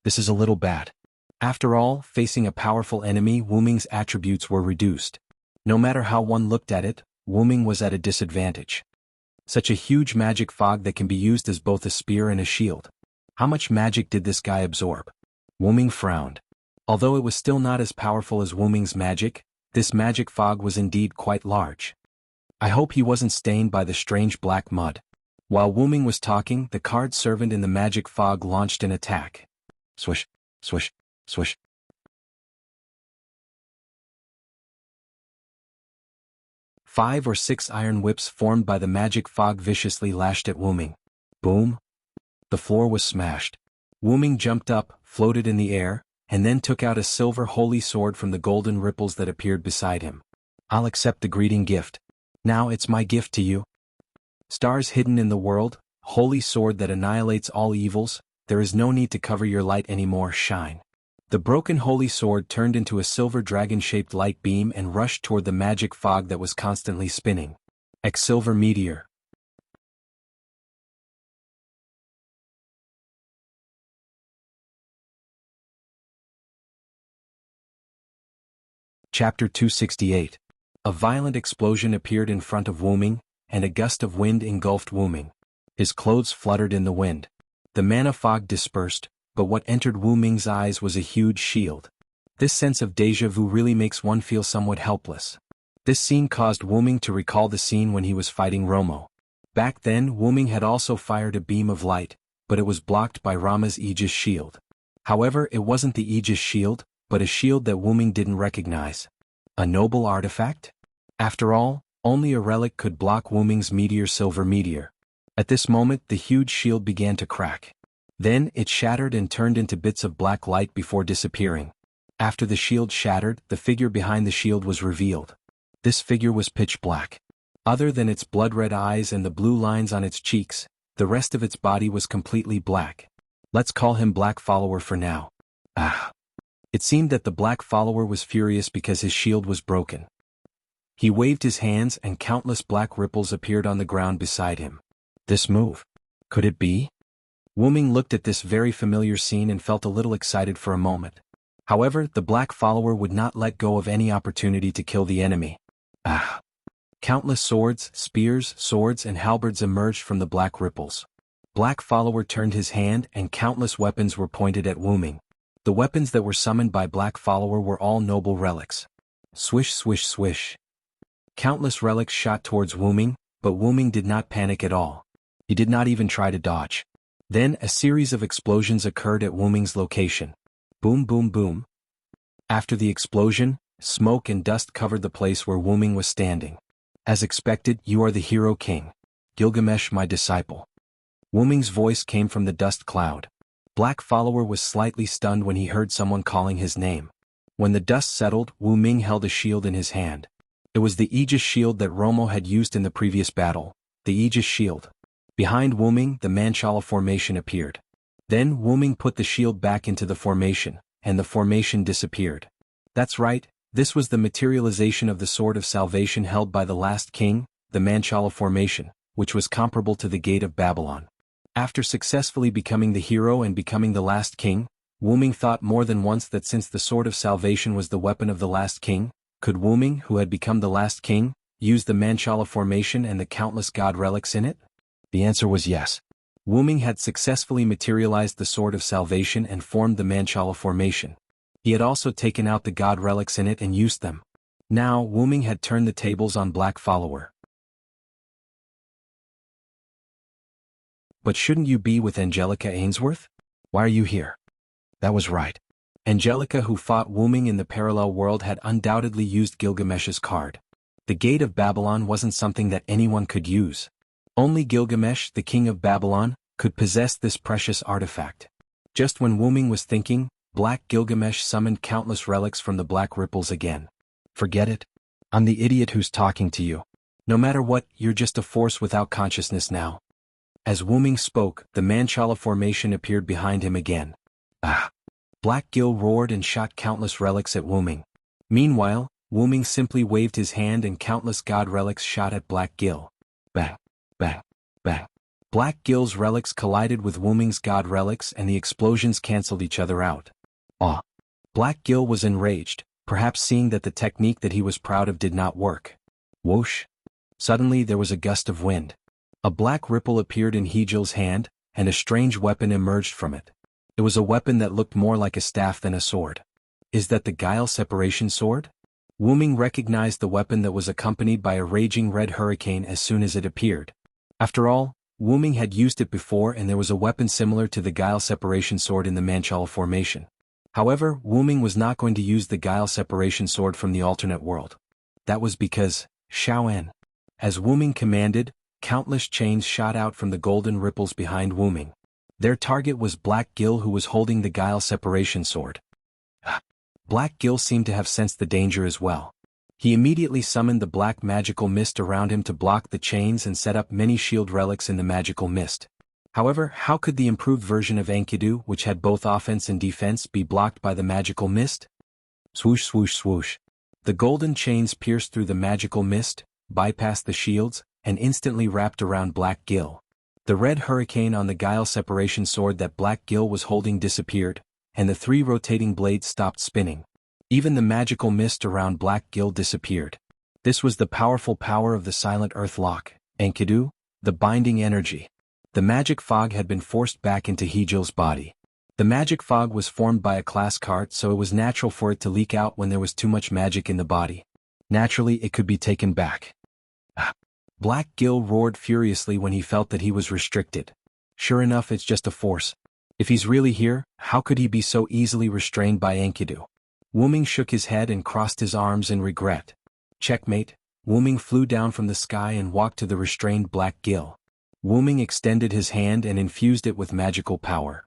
This is a little bad. After all, facing a powerful enemy, Wu Ming's attributes were reduced. No matter how one looked at it, Wu Ming was at a disadvantage. Such a huge magic fog that can be used as both a spear and a shield. How much magic did this guy absorb? Wu Ming frowned. Although it was still not as powerful as Wu Ming's magic, this magic fog was indeed quite large. I hope he wasn't stained by the strange black mud. While Wu Ming was talking, the card servant in the magic fog launched an attack. Swish, swish, swish. 5 or 6 iron whips formed by the magic fog viciously lashed at Wu Ming. Boom! The floor was smashed. Wu Ming jumped up, floated in the air, and then took out a silver holy sword from the golden ripples that appeared beside him. I'll accept the greeting gift. Now it's my gift to you. Stars hidden in the world, holy sword that annihilates all evils, there is no need to cover your light anymore, shine. The broken holy sword turned into a silver dragon-shaped light beam and rushed toward the magic fog that was constantly spinning. Silver meteor. Chapter 268. A violent explosion appeared in front of Wu Ming, and a gust of wind engulfed Wu Ming. His clothes fluttered in the wind. The mana fog dispersed, but what entered Wu Ming's eyes was a huge shield. This sense of déjà vu really makes one feel somewhat helpless. This scene caused Wu Ming to recall the scene when he was fighting Romo. Back then, Wu Ming had also fired a beam of light, but it was blocked by Rama's Aegis shield. However, it wasn't the Aegis shield, but a shield that Wu Ming didn't recognize. A noble artifact? After all, only a relic could block Wu Ming's silver meteor. At this moment, the huge shield began to crack. Then, it shattered and turned into bits of black light before disappearing. After the shield shattered, the figure behind the shield was revealed. This figure was pitch black. Other than its blood-red eyes and the blue lines on its cheeks, the rest of its body was completely black. Let's call him Black Follower for now. It seemed that the Black Follower was furious because his shield was broken. He waved his hands and countless black ripples appeared on the ground beside him. This move. Could it be? Wu Ming looked at this very familiar scene and felt a little excited for a moment. However, the Black Follower would not let go of any opportunity to kill the enemy. Countless swords, spears, swords and halberds emerged from the black ripples. Black Follower turned his hand and countless weapons were pointed at Wu Ming. The weapons that were summoned by Black Follower were all noble relics. Swish swish swish. Countless relics shot towards Wu Ming, but Wu Ming did not panic at all. He did not even try to dodge. Then a series of explosions occurred at Wu Ming's location. Boom boom boom. After the explosion, smoke and dust covered the place where Wu Ming was standing. As expected, you are the hero king. Gilgamesh, my disciple. Wu Ming's voice came from the dust cloud. Black Follower was slightly stunned when he heard someone calling his name. When the dust settled, Wu Ming held a shield in his hand. It was the Aegis shield that Romo had used in the previous battle. The Aegis shield. Behind Wu Ming, the Manchala formation appeared. Then Wu Ming put the shield back into the formation, and the formation disappeared. That's right, this was the materialization of the Sword of Salvation held by the last king, the Manchala formation, which was comparable to the Gate of Babylon. After successfully becoming the hero and becoming the last king, Wu Ming thought more than once that since the Sword of Salvation was the weapon of the last king, could Wu Ming, who had become the last king, use the Manchala formation and the countless god relics in it? The answer was yes. Wu Ming had successfully materialized the Sword of Salvation and formed the Manchala formation. He had also taken out the god relics in it and used them. Now, Wu Ming had turned the tables on Black Follower. But shouldn't you be with Angelica Ainsworth? Why are you here? That was right. Angelica, who fought Wu Ming in the parallel world, had undoubtedly used Gilgamesh's card. The Gate of Babylon wasn't something that anyone could use. Only Gilgamesh, the king of Babylon, could possess this precious artifact. Just when Wu Ming was thinking, Black Gilgamesh summoned countless relics from the black ripples again. Forget it. I'm the idiot who's talking to you. No matter what, you're just a force without consciousness now. As Wu Ming spoke, the Manchala formation appeaed behind him again. Black Gil roared and shot countless relics at Wu Ming. Meanwhile, Wu Ming simply waved his hand and countless god relics shot at Black Gil. Bang, bang, bang. Black Gil's relics collided with Wu Ming's god relics and the explosions cancelled each other out. Black Gil was enraged, perhaps seeing that the technique that he was proud of did not work. Whoosh! Suddenly there was a gust of wind. A black ripple appeared in Hejil's hand, and a strange weapon emerged from it. It was a weapon that looked more like a staff than a sword. Is that the Guile Separation Sword? Wu Ming recognized the weapon that was accompanied by a raging red hurricane as soon as it appeared. After all, Wu Ming had used it before and there was a weapon similar to the Guile Separation Sword in the Manchala formation. However, Wu Ming was not going to use the Guile Separation Sword from the alternate world. That was because, Xiaoan. As Wu Ming commanded, countless chains shot out from the golden ripples behind Wu Ming. Their target was Black Gil, who was holding the Guile Separation Sword. Black Gil seemed to have sensed the danger as well. He immediately summoned the black magical mist around him to block the chains and set up many shield relics in the magical mist. However, how could the improved version of Enkidu, which had both offense and defense, be blocked by the magical mist? Swoosh swoosh swoosh. The golden chains pierced through the magical mist, bypassed the shields, and instantly wrapped around Black Gil. The red hurricane on the Guile Separation Sword that Black Gil was holding disappeared, and the 3 rotating blades stopped spinning. Even the magical mist around Black Gil disappeared. This was the powerful power of the Silent Earth Lock, Enkidu, the binding energy. The magic fog had been forced back into Hejil's body. The magic fog was formed by a class card, so it was natural for it to leak out when there was too much magic in the body. Naturally, it could be taken back. Black Gil roared furiously when he felt that he was restricted. Sure enough, it's just a force. If he's really here, how could he be so easily restrained by Enkidu? Wu Ming shook his head and crossed his arms in regret. Checkmate. Wu Ming flew down from the sky and walked to the restrained Black Gil. Wu Ming extended his hand and infused it with magical power.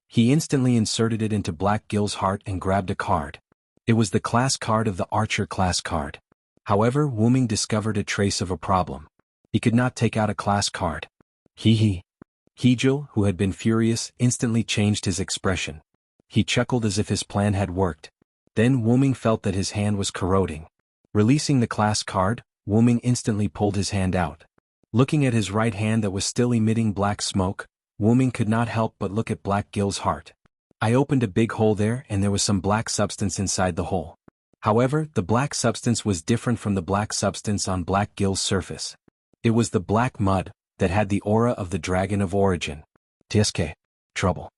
He instantly inserted it into Black Gil's heart and grabbed a card. It was the class card of the Archer class card. However, Wu Ming discovered a trace of a problem. He could not take out a class card. Hejil, who had been furious, instantly changed his expression. He chuckled as if his plan had worked. Then Wu Ming felt that his hand was corroding. Releasing the class card, Wu Ming instantly pulled his hand out. Looking at his right hand that was still emitting black smoke, Wu Ming could not help but look at Black Gil's heart. I opened a big hole there and there was some black substance inside the hole. However, the black substance was different from the black substance on Black Gil's surface. It was the black mud that had the aura of the Dragon of Origin. TSK. Trouble.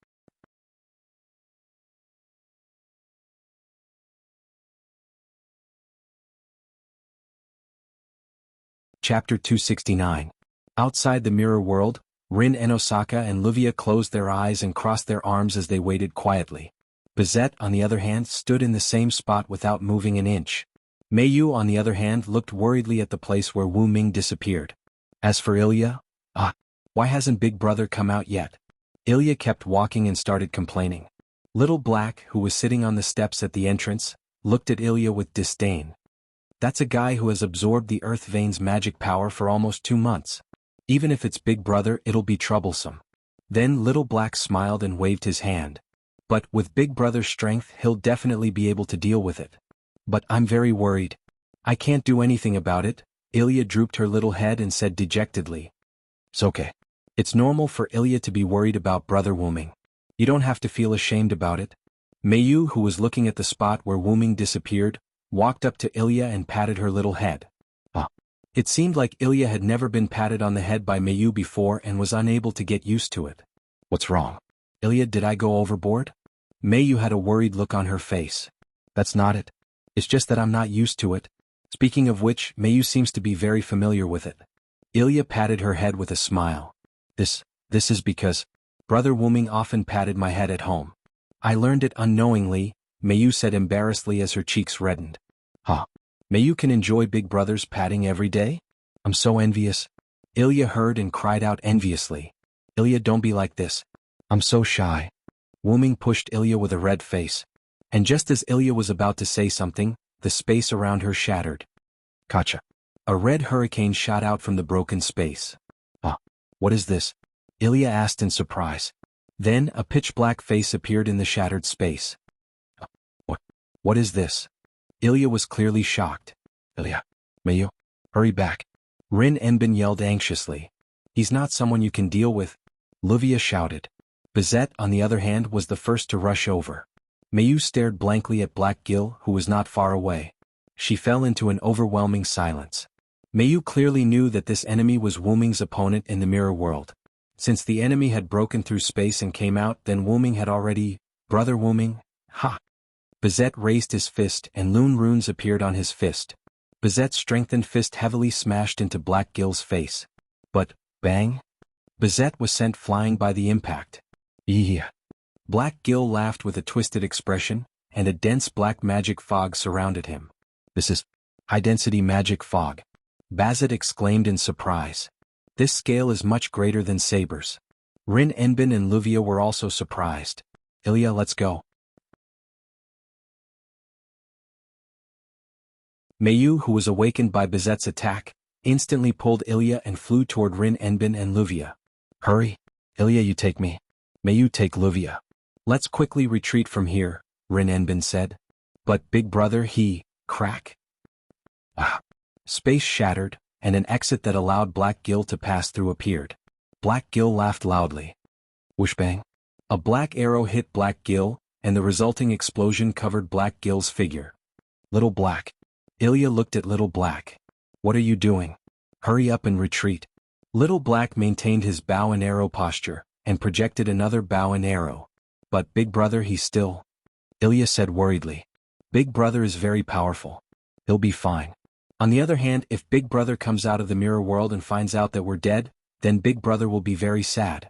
Chapter 269. Outside the mirror world, Rin and Osaka and Luvia closed their eyes and crossed their arms as they waited quietly. Bizette, on the other hand, stood in the same spot without moving an inch. Mei Yu, on the other hand, looked worriedly at the place where Wu Ming disappeared. As for Ilya, why hasn't Big Brother come out yet? Ilya kept walking and started complaining. Little Black, who was sitting on the steps at the entrance, looked at Ilya with disdain. That's a guy who has absorbed the Earth Vein's magic power for almost 2 months. Even if it's Big Brother, it'll be troublesome. Then Little Black smiled and waved his hand. But with Big Brother's strength, he'll definitely be able to deal with it. But I'm very worried. I can't do anything about it. Ilya drooped her little head and said dejectedly. It's okay. It's normal for Ilya to be worried about Brother Wu Ming. You don't have to feel ashamed about it. Mei Yu, who was looking at the spot where Wu Ming disappeared, walked up to Ilya and patted her little head. It seemed like Ilya had never been patted on the head by Mei Yu before and was unable to get used to it. What's wrong? Ilya, did I go overboard? Mei Yu had a worried look on her face. That's not it. It's just that I'm not used to it. Speaking of which, Mei Yu seems to be very familiar with it. Ilya patted her head with a smile. This is because Brother Wu Ming often patted my head at home. I learned it unknowingly, Mei Yu said embarrassedly as her cheeks reddened. Mei Yu can enjoy Big Brother's patting every day? I'm so envious. Ilya heard and cried out enviously. Ilya, don't be like this. I'm so shy. Wu Ming pushed Ilya with a red face. And just as Ilya was about to say something, the space around her shattered. Gotcha. A red hurricane shot out from the broken space. What is this? Ilya asked in surprise. Then a pitch-black face appeared in the shattered space. What is this? Ilya was clearly shocked. Ilya, Mei Yu, hurry back. Rin Enbin yelled anxiously. He's not someone you can deal with. Luvia shouted. Bizette, on the other hand, was the first to rush over. Mei Yu stared blankly at Black Gil, who was not far away. she fell into an overwhelming silence. Meiyu clearly knew that this enemy was Wu Ming's opponent in the mirror world. Since the enemy had broken through space and came out, then Wu Ming had already... Brother Wu Ming? Ha! Bizet raised his fist and Lune runes appeared on his fist. Bizet's strengthened fist heavily smashed into Black Gill's face. But, bang! Bizet was sent flying by the impact. Yeah. Black Gill laughed with a twisted expression, and a dense black magic fog surrounded him. This is high-density magic fog. Bazet exclaimed in surprise. This scale is much greater than Saber's. Rin Enbin and Luvia were also surprised. Ilya, let's go. Meiyu, who was awakened by Bizet's attack, instantly pulled Ilya and flew toward Rin Enbin and Luvia. Hurry. Ilya, you take me. Meiyu, take Luvia. Let's quickly retreat from here, Rin Enbin said. But big brother, crack. Space shattered, and an exit that allowed Black Gill to pass through appeared. Black Gill laughed loudly. Whoosh bang. A black arrow hit Black Gill, and the resulting explosion covered Black Gill's figure. Little Black. Ilya looked at Little Black. What are you doing? Hurry up and retreat. Little Black maintained his bow and arrow posture, and projected another bow and arrow. But big brother, he's still... Ilya said worriedly. Big brother is very powerful. He'll be fine. On the other hand, if big brother comes out of the mirror world and finds out that we're dead, then big brother will be very sad.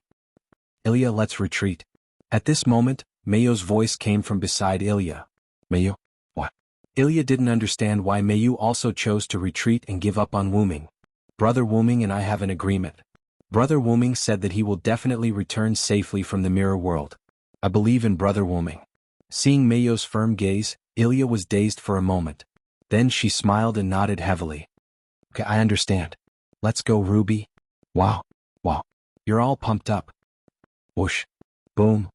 Ilya, let's retreat. At this moment, Meiyu's voice came from beside Ilya. Meiyu? What? Ilya didn't understand why Meiyu also chose to retreat and give up on Wu Ming. Brother Wu Ming and I have an agreement. Brother Wu Ming said that he will definitely return safely from the mirror world. I believe in Brother Wu Ming. Seeing Meiyu's firm gaze, Ilya was dazed for a moment. Then she smiled and nodded heavily. Okay, I understand. Let's go, Ruby. Wow. You're all pumped up. Whoosh. Boom.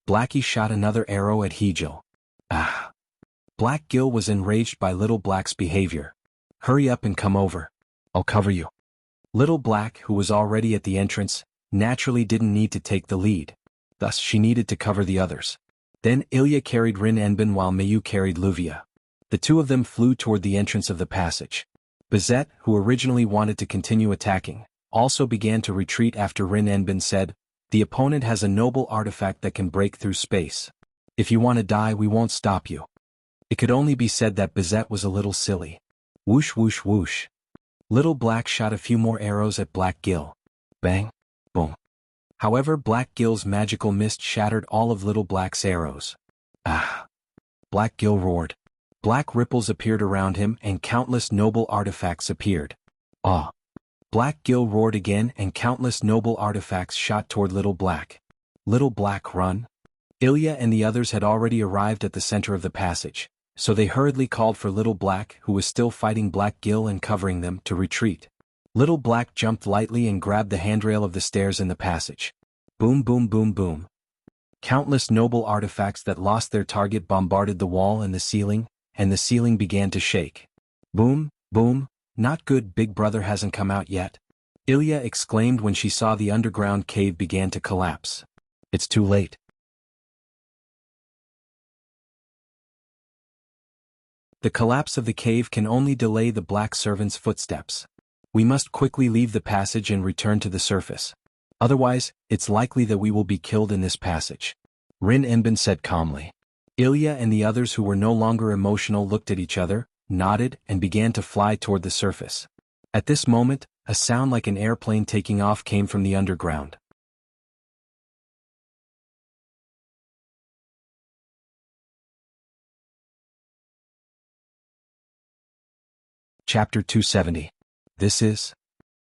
Blackie shot another arrow at Hejil. Black Gill was enraged by Little Black's behavior. Hurry up and come over. I'll cover you. Little Black, who was already at the entrance, naturally didn't need to take the lead. Thus she needed to cover the others. Then Ilya carried Rin Enbin while Meiyu carried Luvia. The two of them flew toward the entrance of the passage. Bizet, who originally wanted to continue attacking, also began to retreat after Rin Enbin said, "The opponent has a noble artifact that can break through space. If you want to die, we won't stop you." It could only be said that Bizet was a little silly. Whoosh whoosh whoosh. Little Black shot a few more arrows at Black Gill. Bang. Boom. However, Black Gill's magical mist shattered all of Little Black's arrows. Black Gill roared. Black ripples appeared around him and countless noble artifacts appeared. Black Gill roared again and countless noble artifacts shot toward Little Black. Little Black, run. Ilya and the others had already arrived at the center of the passage, so they hurriedly called for Little Black, who was still fighting Black Gill and covering them, to retreat. Little Black jumped lightly and grabbed the handrail of the stairs in the passage. Boom boom boom boom. Countless noble artifacts that lost their target bombarded the wall and the ceiling began to shake. Boom, boom, not good, big brother hasn't come out yet. Ilya exclaimed when she saw the underground cave began to collapse. It's too late. The collapse of the cave can only delay the black servant's footsteps. We must quickly leave the passage and return to the surface. Otherwise, it's likely that we will be killed in this passage. Rin Enbin said calmly. Ilya and the others who were no longer emotional looked at each other, nodded, and began to fly toward the surface. At this moment, a sound like an airplane taking off came from the underground. Chapter 270. This is...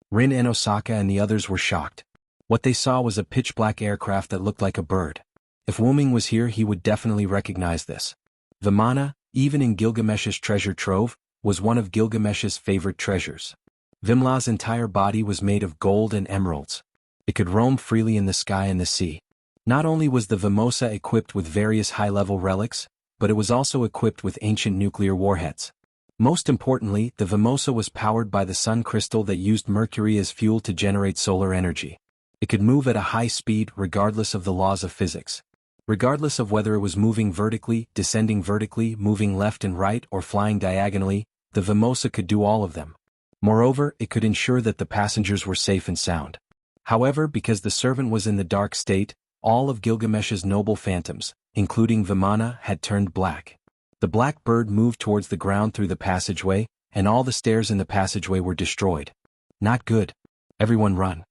Rin and Osaka and the others were shocked. What they saw was a pitch-black aircraft that looked like a bird. If Wu Ming was here, he would definitely recognize this. Vimana, even in Gilgamesh's treasure trove, was one of Gilgamesh's favorite treasures. Vimla's entire body was made of gold and emeralds. It could roam freely in the sky and the sea. Not only was the Vimosa equipped with various high-level relics, but it was also equipped with ancient nuclear warheads. Most importantly, the Vimosa was powered by the sun crystal that used mercury as fuel to generate solar energy. It could move at a high speed regardless of the laws of physics. Regardless of whether it was moving vertically, descending vertically, moving left and right, or flying diagonally, The Vimosa could do all of them. Moreover, it could ensure that the passengers were safe and sound. However, because the servant was in the dark state, all of Gilgamesh's noble phantoms, including Vimana, had turned black. The black bird moved towards the ground through the passageway, and all the stairs in the passageway were destroyed. Not good. Everyone run.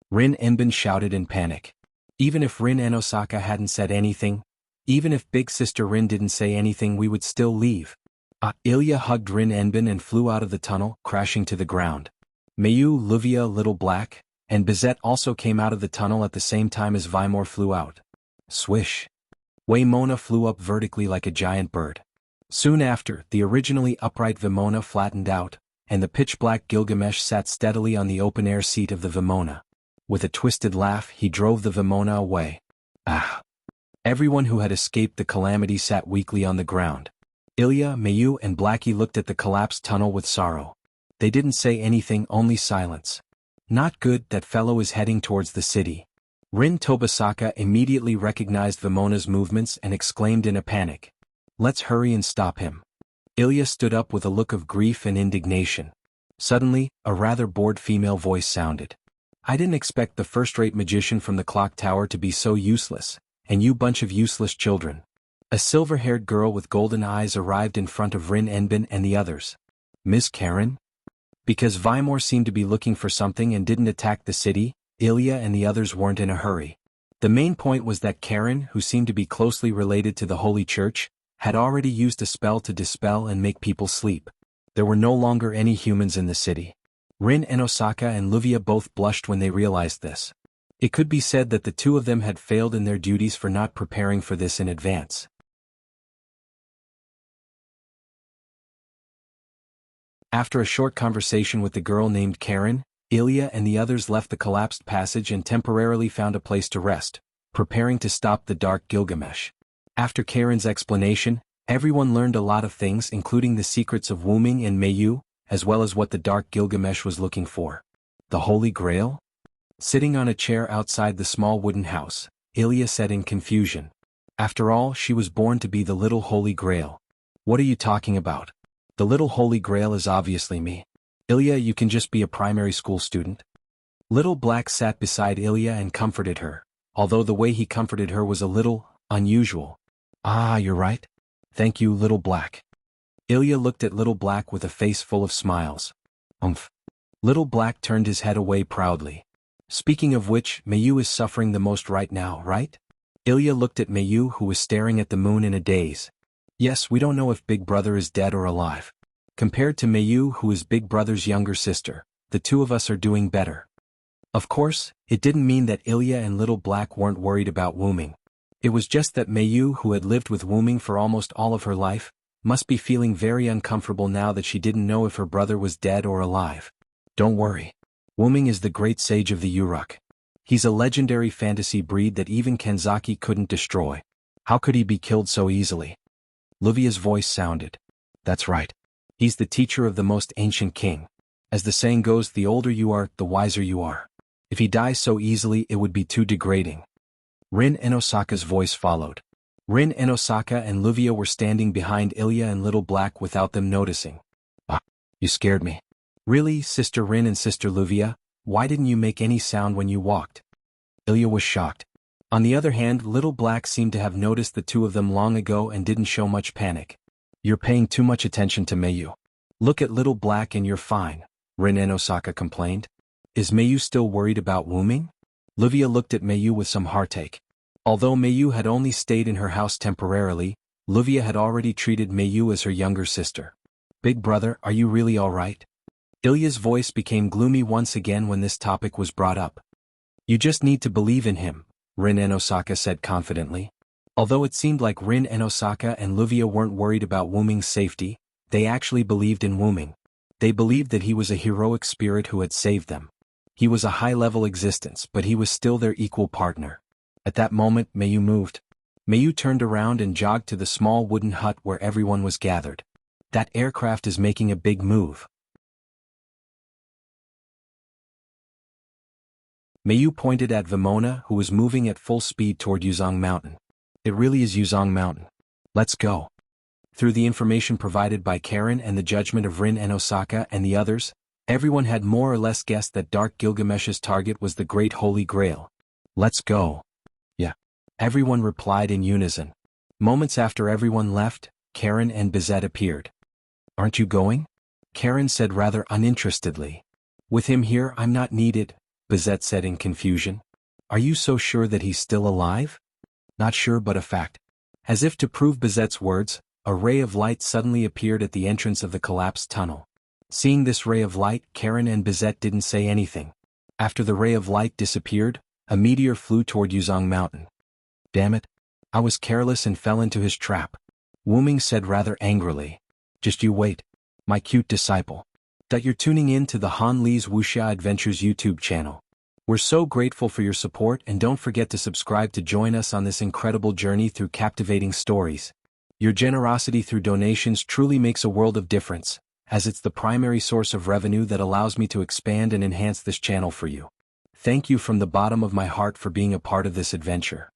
Rin Enbin shouted in panic. Even if Rin and Osaka hadn't said anything, even if Big Sister Rin didn't say anything, we would still leave. Ilya hugged Rin Enbin and flew out of the tunnel, crashing to the ground. Mayu, Luvia, Little Black, and Bizette also came out of the tunnel at the same time as Vimor flew out. Swish. Waymona flew up vertically like a giant bird. Soon after, the originally upright Vimona flattened out, and the pitch-black Gilgamesh sat steadily on the open-air seat of the Vimona. With a twisted laugh, he drove the Vimona away. Ah! Everyone who had escaped the calamity sat weakly on the ground. Ilya, Mayu, and Blackie looked at the collapsed tunnel with sorrow. They didn't say anything, only silence. Not good, that fellow is heading towards the city. Rin Tobasaka immediately recognized Vimona's movements and exclaimed in a panic. Let's hurry and stop him. Ilya stood up with a look of grief and indignation. Suddenly, a rather bored female voice sounded. I didn't expect the first-rate magician from the clock tower to be so useless, and you bunch of useless children. A silver-haired girl with golden eyes arrived in front of Rin Enbin and the others. Miss Karen? Because Vimor seemed to be looking for something and didn't attack the city, Ilya and the others weren't in a hurry. The main point was that Karen, who seemed to be closely related to the Holy Church, had already used a spell to dispel and make people sleep. There were no longer any humans in the city. Rin and Osaka and Luvia both blushed when they realized this. It could be said that the two of them had failed in their duties for not preparing for this in advance. After a short conversation with the girl named Karen, Ilya and the others left the collapsed passage and temporarily found a place to rest, preparing to stop the dark Gilgamesh. After Karen's explanation, everyone learned a lot of things, including the secrets of Wuming and Mayu, as well as what the dark Gilgamesh was looking for. The Holy Grail? Sitting on a chair outside the small wooden house, Ilya said in confusion. After all, she was born to be the little Holy Grail. What are you talking about? The little Holy Grail is obviously me. Ilya, you can just be a primary school student. Little Black sat beside Ilya and comforted her, although the way he comforted her was a little unusual. Ah, you're right. Thank you, Little Black. Ilya looked at Little Black with a face full of smiles. Umph. Little Black turned his head away proudly. Speaking of which, Mayu is suffering the most right now, right? Ilya looked at Mayu, who was staring at the moon in a daze. Yes, we don't know if Big Brother is dead or alive. Compared to Mayu, who is Big Brother's younger sister, the two of us are doing better. Of course, it didn't mean that Ilya and Little Black weren't worried about Wuming. It was just that Mayu, who had lived with Wuming for almost all of her life, must be feeling very uncomfortable now that she didn't know if her brother was dead or alive. Don't worry. Wuming is the great sage of the Uruk. He's a legendary fantasy breed that even Kanzaki couldn't destroy. How could he be killed so easily? Luvia's voice sounded. That's right. He's the teacher of the most ancient king. As the saying goes, the older you are, the wiser you are. If he dies so easily, it would be too degrading. Rin and Osaka's voice followed. Rin and Osaka and Luvia were standing behind Ilya and Little Black without them noticing. Ah, you scared me. Really, Sister Rin and Sister Luvia, why didn't you make any sound when you walked? Ilya was shocked. On the other hand, Little Black seemed to have noticed the two of them long ago and didn't show much panic. You're paying too much attention to Mayu. Look at Little Black and you're fine, Rin and Osaka complained. Is Mayu still worried about Wuming? Luvia looked at Mayu with some heartache. Although Mayu had only stayed in her house temporarily, Luvia had already treated Mayu as her younger sister. Big Brother, are you really all right? Ilya's voice became gloomy once again when this topic was brought up. You just need to believe in him, Rin and Osaka said confidently. Although it seemed like Rin and Osaka and Luvia weren't worried about Wuming's safety, they actually believed in Wuming. They believed that he was a heroic spirit who had saved them. He was a high-level existence, but he was still their equal partner. At that moment, Mayu moved. Mayu turned around and jogged to the small wooden hut where everyone was gathered. That aircraft is making a big move. Mayu pointed at Vimona, who was moving at full speed toward Yuzong Mountain. It really is Yuzong Mountain. Let's go. Through the information provided by Karen and the judgment of Rin and Osaka and the others, everyone had more or less guessed that Dark Gilgamesh's target was the Great Holy Grail. Let's go. Yeah. Everyone replied in unison. Moments after everyone left, Karen and Bizet appeared. Aren't you going? Karen said rather uninterestedly. With him here I'm not needed, Bizet said in confusion. Are you so sure that he's still alive? Not sure but a fact. As if to prove Bizet's words, a ray of light suddenly appeared at the entrance of the collapsed tunnel. Seeing this ray of light, Karen and Bizet didn't say anything. After the ray of light disappeared, a meteor flew toward Yuzhong Mountain. Damn it. I was careless and fell into his trap. Wuming said rather angrily. Just you wait. My cute disciple. That you're tuning in to the Han Li's Wuxia Adventures YouTube channel. We're so grateful for your support and don't forget to subscribe to join us on this incredible journey through captivating stories. Your generosity through donations truly makes a world of difference, as it's the primary source of revenue that allows me to expand and enhance this channel for you. Thank you from the bottom of my heart for being a part of this adventure.